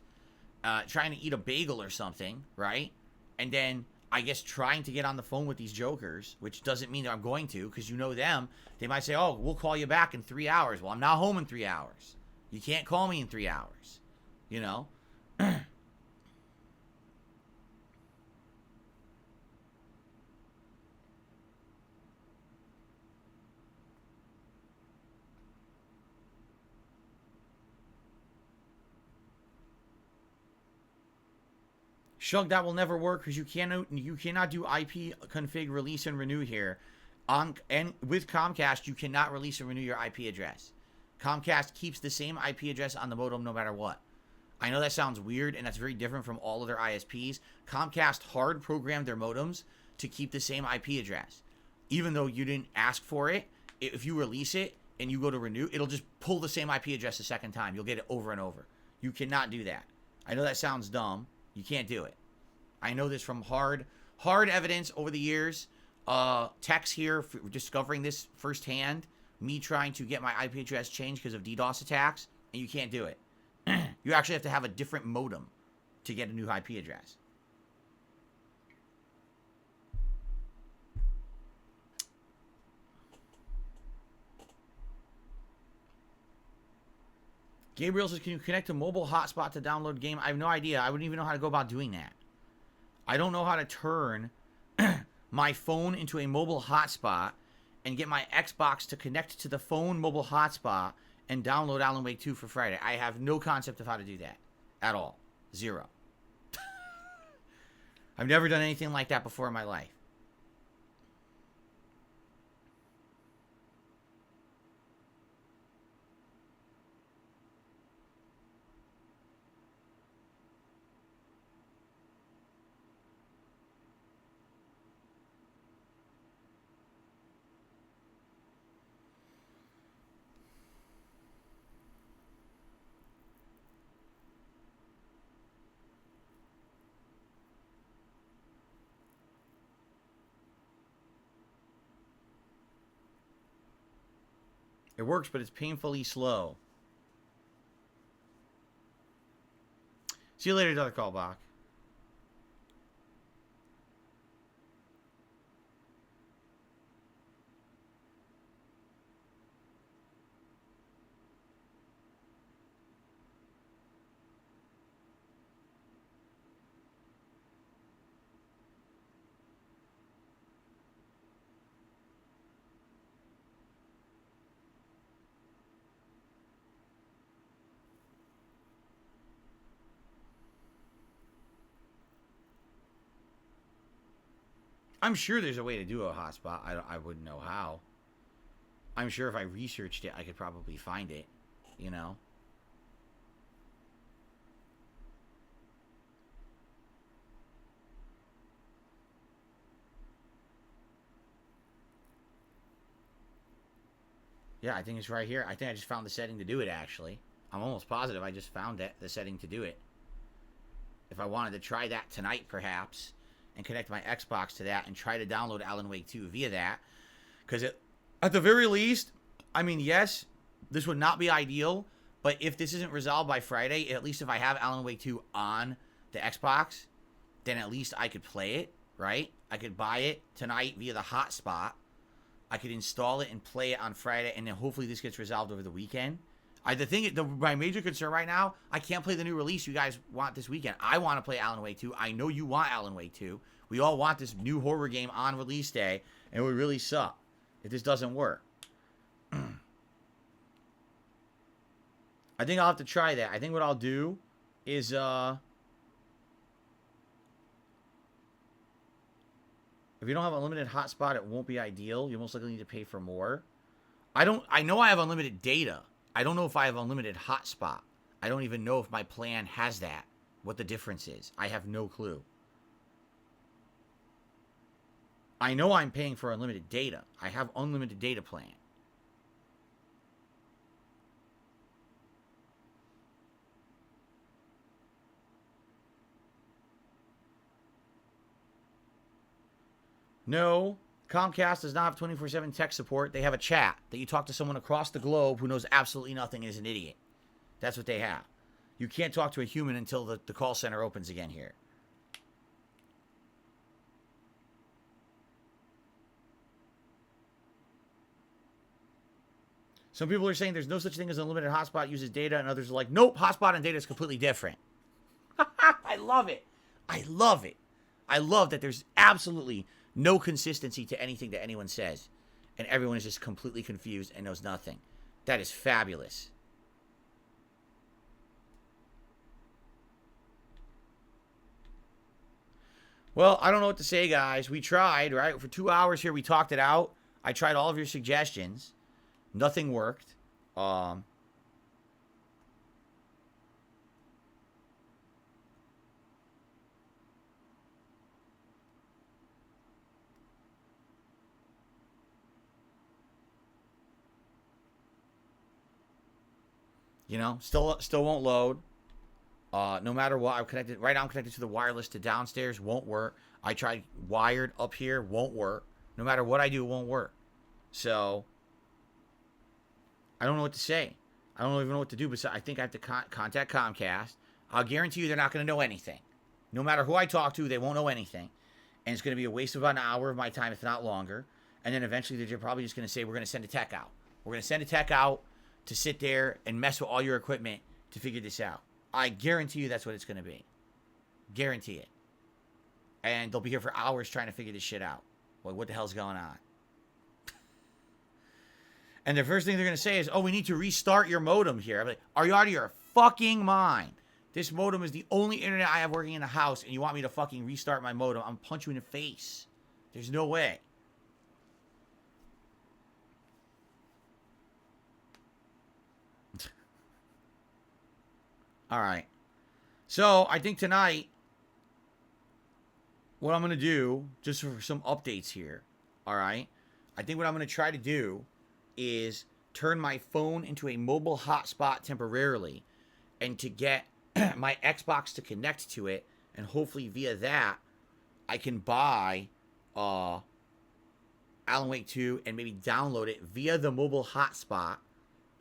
trying to eat a bagel or something, right? And then I guess trying to get on the phone with these jokers, which doesn't mean that I'm going to, because them. They might say, oh, we'll call you back in 3 hours. Well, I'm not home in 3 hours. You can't call me in 3 hours, Shug, that will never work because you cannot do IP config release and renew here. And with Comcast, you cannot release and renew your IP address. Comcast keeps the same IP address on the modem no matter what. I know that sounds weird, and that's very different from all other ISPs. Comcast hard programmed their modems to keep the same IP address. Even though you didn't ask for it, if you release it and you go to renew, it'll just pull the same IP address a second time. You'll get it over and over. You cannot do that. I know that sounds dumb. You can't do it. I know this from hard evidence over the years. Techs here discovering this firsthand. Me trying to get my IP address changed because of DDoS attacks, and you can't do it. You actually have to have a different modem to get a new IP address. Gabriel says, can you connect a mobile hotspot to download game? I have no idea. I wouldn't even know how to go about doing that. I don't know how to turn my phone into a mobile hotspot and get my Xbox to connect to the phone mobile hotspot and download Alan Wake 2 for Friday. I have no concept of how to do that at all. Zero. I've never done anything like that before in my life. It works, but it's painfully slow. See you later, Dr. Callbach. I'm sure there's a way to do a hotspot. I wouldn't know how. I'm sure if I researched it, I could probably find it, Yeah, I think it's right here. I think I just found the setting to do it, actually. I'm almost positive I just found the setting to do it. If I wanted to try that tonight, perhaps, and connect my Xbox to that and try to download Alan Wake 2 via that. Because at the very least, I mean, yes, this would not be ideal, but if this isn't resolved by Friday, at least if I have Alan Wake 2 on the Xbox, then at least I could play it, right? I could buy it tonight via the hotspot. I could install it and play it on Friday, and then hopefully this gets resolved over the weekend. My major concern right now, I can't play the new release you guys want this weekend. I want to play Alan Wake 2. I know you want Alan Wake 2. We all want this new horror game on release day, and it would really suck if this doesn't work. I think I'll have to try that. I think what I'll do is, if you don't have unlimited hotspot, it won't be ideal. You most likely need to pay for more. I know I have unlimited data. I don't know if I have unlimited hotspot. I don't even know if my plan has that what the difference is. I have no clue. I know I'm paying for unlimited data. I have unlimited data plan. No, Comcast does not have 24/7 tech support. They have a chat that you talk to someone across the globe who knows absolutely nothing and is an idiot. That's what they have. You can't talk to a human until the call center opens again here. Some people are saying there's no such thing as unlimited hotspot uses data, and others are like, nope, hotspot and data is completely different. I love it. I love it. I love that there's absolutely no consistency to anything that anyone says, and everyone is just completely confused and knows nothing. That is fabulous. Well, I don't know what to say, guys. We tried, right? For 2 hours here, we talked it out. I tried all of your suggestions. Nothing worked. You know, still won't load. No matter what, I'm connected. Right now, I'm connected to the wireless to downstairs. Won't work. I tried wired up here. Won't work. No matter what I do, it won't work. So, I don't know what to say. I don't even know what to do. But I think I have to contact Comcast. I'll guarantee you they're not going to know anything. No matter who I talk to, they won't know anything. And it's going to be a waste of about an hour of my time, if not longer. And then eventually they're probably just going to say, we're going to send a tech out. We're going to send a tech out to sit there and mess with all your equipment to figure this out. I guarantee you that's what it's going to be. Guarantee it. And they'll be here for hours trying to figure this shit out. Like, what the hell's going on? And the first thing they're going to say is, oh, we need to restart your modem here. I'm like, are you out of your fucking mind? This modem is the only internet I have working in the house, and you want me to fucking restart my modem? I'm punch you in the face. There's no way. All right. So, I think tonight, what I'm going to do, just for some updates here, all right? I think what I'm going to try to do is turn my phone into a mobile hotspot temporarily, and to get my Xbox to connect to it, and hopefully via that, I can buy Alan Wake 2 and maybe download it via the mobile hotspot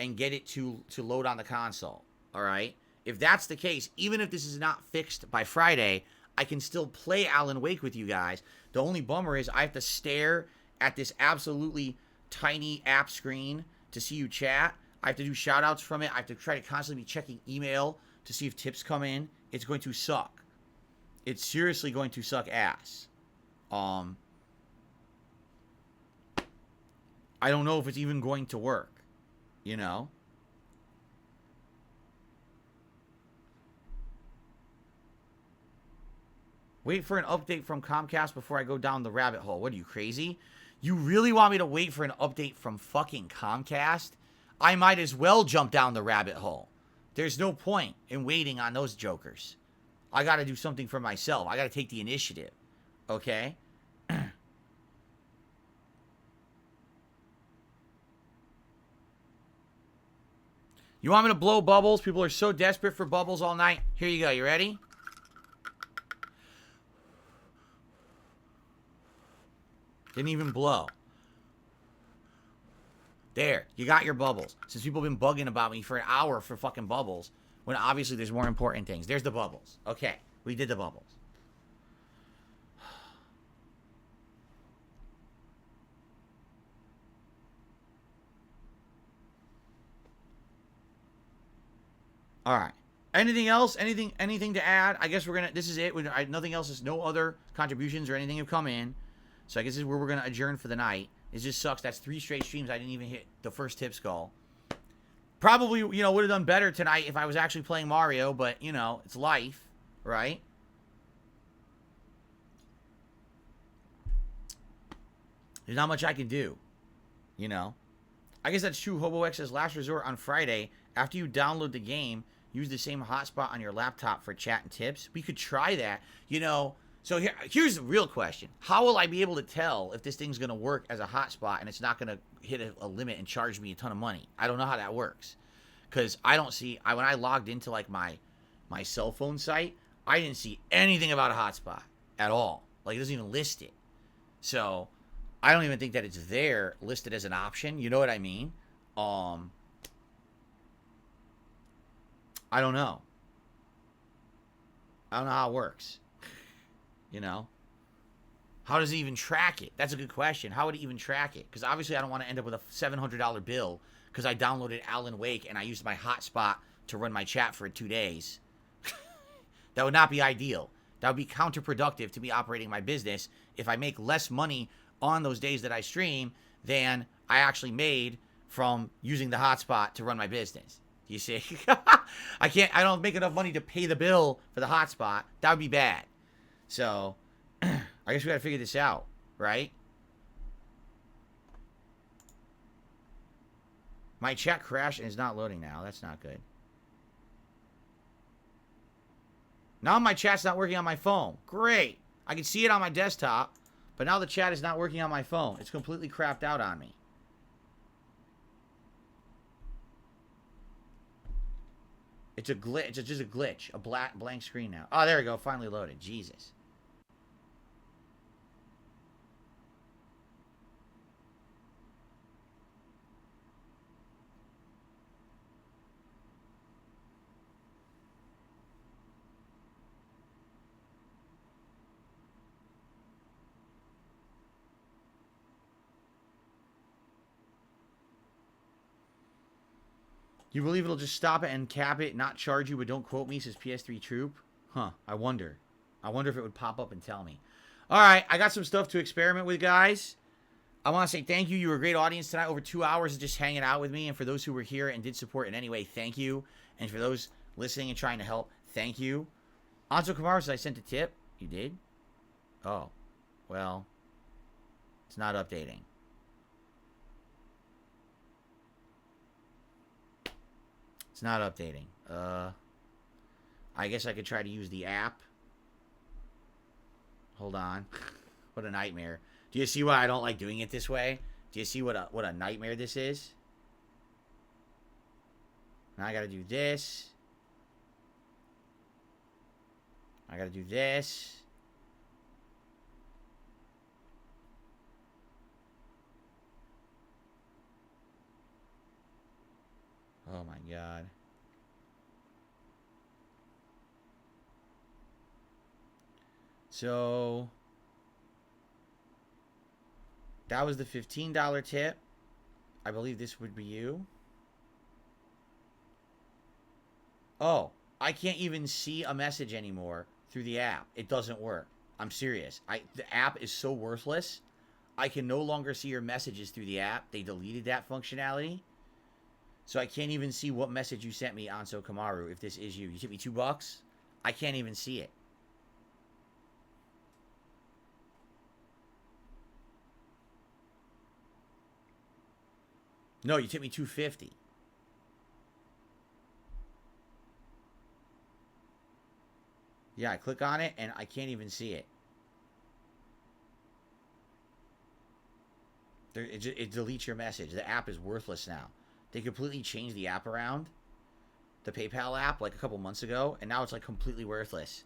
and get it to load on the console, all right? If that's the case, even if this is not fixed by Friday, I can still play Alan Wake with you guys. The only bummer is I have to stare at this absolutely tiny app screen to see you chat. I have to do shout-outs from it. I have to try to constantly be checking email to see if tips come in. It's going to suck. It's seriously going to suck ass. I don't know if it's even going to work, you know? Wait for an update from Comcast before I go down the rabbit hole. What are you, crazy? You really want me to wait for an update from fucking Comcast? I might as well jump down the rabbit hole. There's no point in waiting on those jokers. I got to do something for myself. I got to take the initiative. Okay? You want me to blow bubbles? People are so desperate for bubbles all night. Here you go. You ready? Didn't even blow. There. You got your bubbles. Since people have been bugging about me for an hour for fucking bubbles, when obviously there's more important things. There's the bubbles. Okay. We did the bubbles. All right. Anything else? Anything to add? I guess we're gonna. This is it. Nothing else. Is no other contributions or anything have come in. So I guess this is where we're gonna adjourn for the night. It just sucks. That's 3 straight streams. I didn't even hit the first tips goal. Probably, would have done better tonight if I was actually playing Mario. But it's life, right? There's not much I can do. I guess that's true. Hobo X says last resort on Friday. After you download the game, use the same hotspot on your laptop for chat and tips? We could try that. You know, so here's the real question. How will I be able to tell if this thing's going to work as a hotspot and it's not going to hit a limit and charge me a ton of money? I don't know how that works. Because I don't see, when I logged into like my cell phone site, I didn't see anything about a hotspot at all. Like, it doesn't even list it. So, I don't even think that it's there listed as an option. You know what I mean? I don't know. I don't know how it works. You know? How does it even track it? That's a good question. How would it even track it? Because obviously I don't want to end up with a $700 bill because I downloaded Alan Wake and I used my hotspot to run my chat for 2 days. That would not be ideal. That would be counterproductive to me operating my business if I make less money on those days that I stream than I actually made from using the hotspot to run my business. You see? I don't make enough money to pay the bill for the hotspot. That would be bad. So, I guess we gotta figure this out, right? My chat crashed and is not loading now. That's not good. Now my chat's not working on my phone. Great. I can see it on my desktop, but now the chat is not working on my phone. It's completely crapped out on me. It's a glitch. It's just a glitch. A blank screen now. Oh, there we go. Finally loaded. Jesus. You believe it'll just stop it and cap it, not charge you, but don't quote me, says PS3 Troop? Huh, I wonder. I wonder if it would pop up and tell me. All right, I got some stuff to experiment with, guys. I want to say thank you. You were a great audience tonight. Over 2 hours of just hanging out with me. And for those who were here and did support in any way, thank you. And for those listening and trying to help, thank you. Anso Kamaru says, I sent a tip. You did? Oh, well, it's not updating. It's not updating. I guess I could try to use the app. Hold on. What a nightmare. Do you see why I don't like doing it this way? Do you see what a nightmare this is? Now I gotta do this. I gotta do this. Oh my god. So that was the $15 tip. I believe this would be you. Oh, I can't even see a message anymore through the app. It doesn't work. I'm serious. The app is so worthless. I can no longer see your messages through the app. They deleted that functionality. So I can't even see what message you sent me, Anso Kamaru, if this is you. You tipped me $2? I can't even see it. No, you tipped me $2.50. Yeah, I click on it and I can't even see it. It deletes your message. The app is worthless now. They completely changed the app around, the PayPal app, like a couple months ago, and now it's like completely worthless.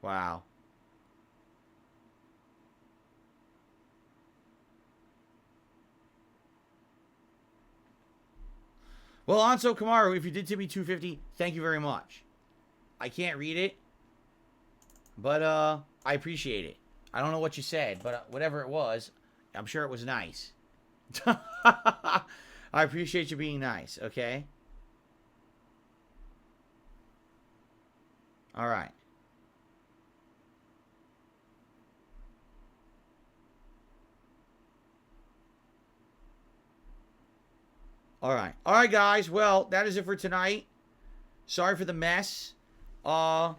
Wow. Well, Anso Kamaru, if you did tip me $2.50, thank you very much. I can't read it, but I appreciate it. I don't know what you said, but whatever it was, I'm sure it was nice. I appreciate you being nice, okay? All right. All right. All right, guys. Well, that is it for tonight. Sorry for the mess. I'll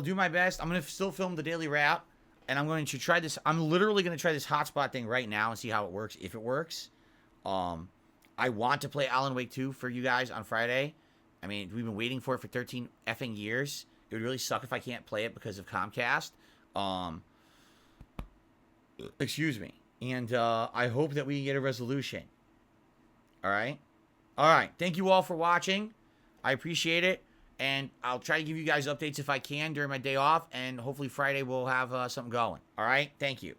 do my best. I'm going to still film the daily wrap. And I'm going to try this. I'm literally going to try this hotspot thing right now and see how it works, if it works. I want to play Alan Wake 2 for you guys on Friday. I mean, we've been waiting for it for 13 effing years. It would really suck if I can't play it because of Comcast. Excuse me. And I hope that we can get a resolution. All right? All right. Thank you all for watching. I appreciate it. And I'll try to give you guys updates if I can during my day off. And hopefully Friday we'll have something going. All right? Thank you.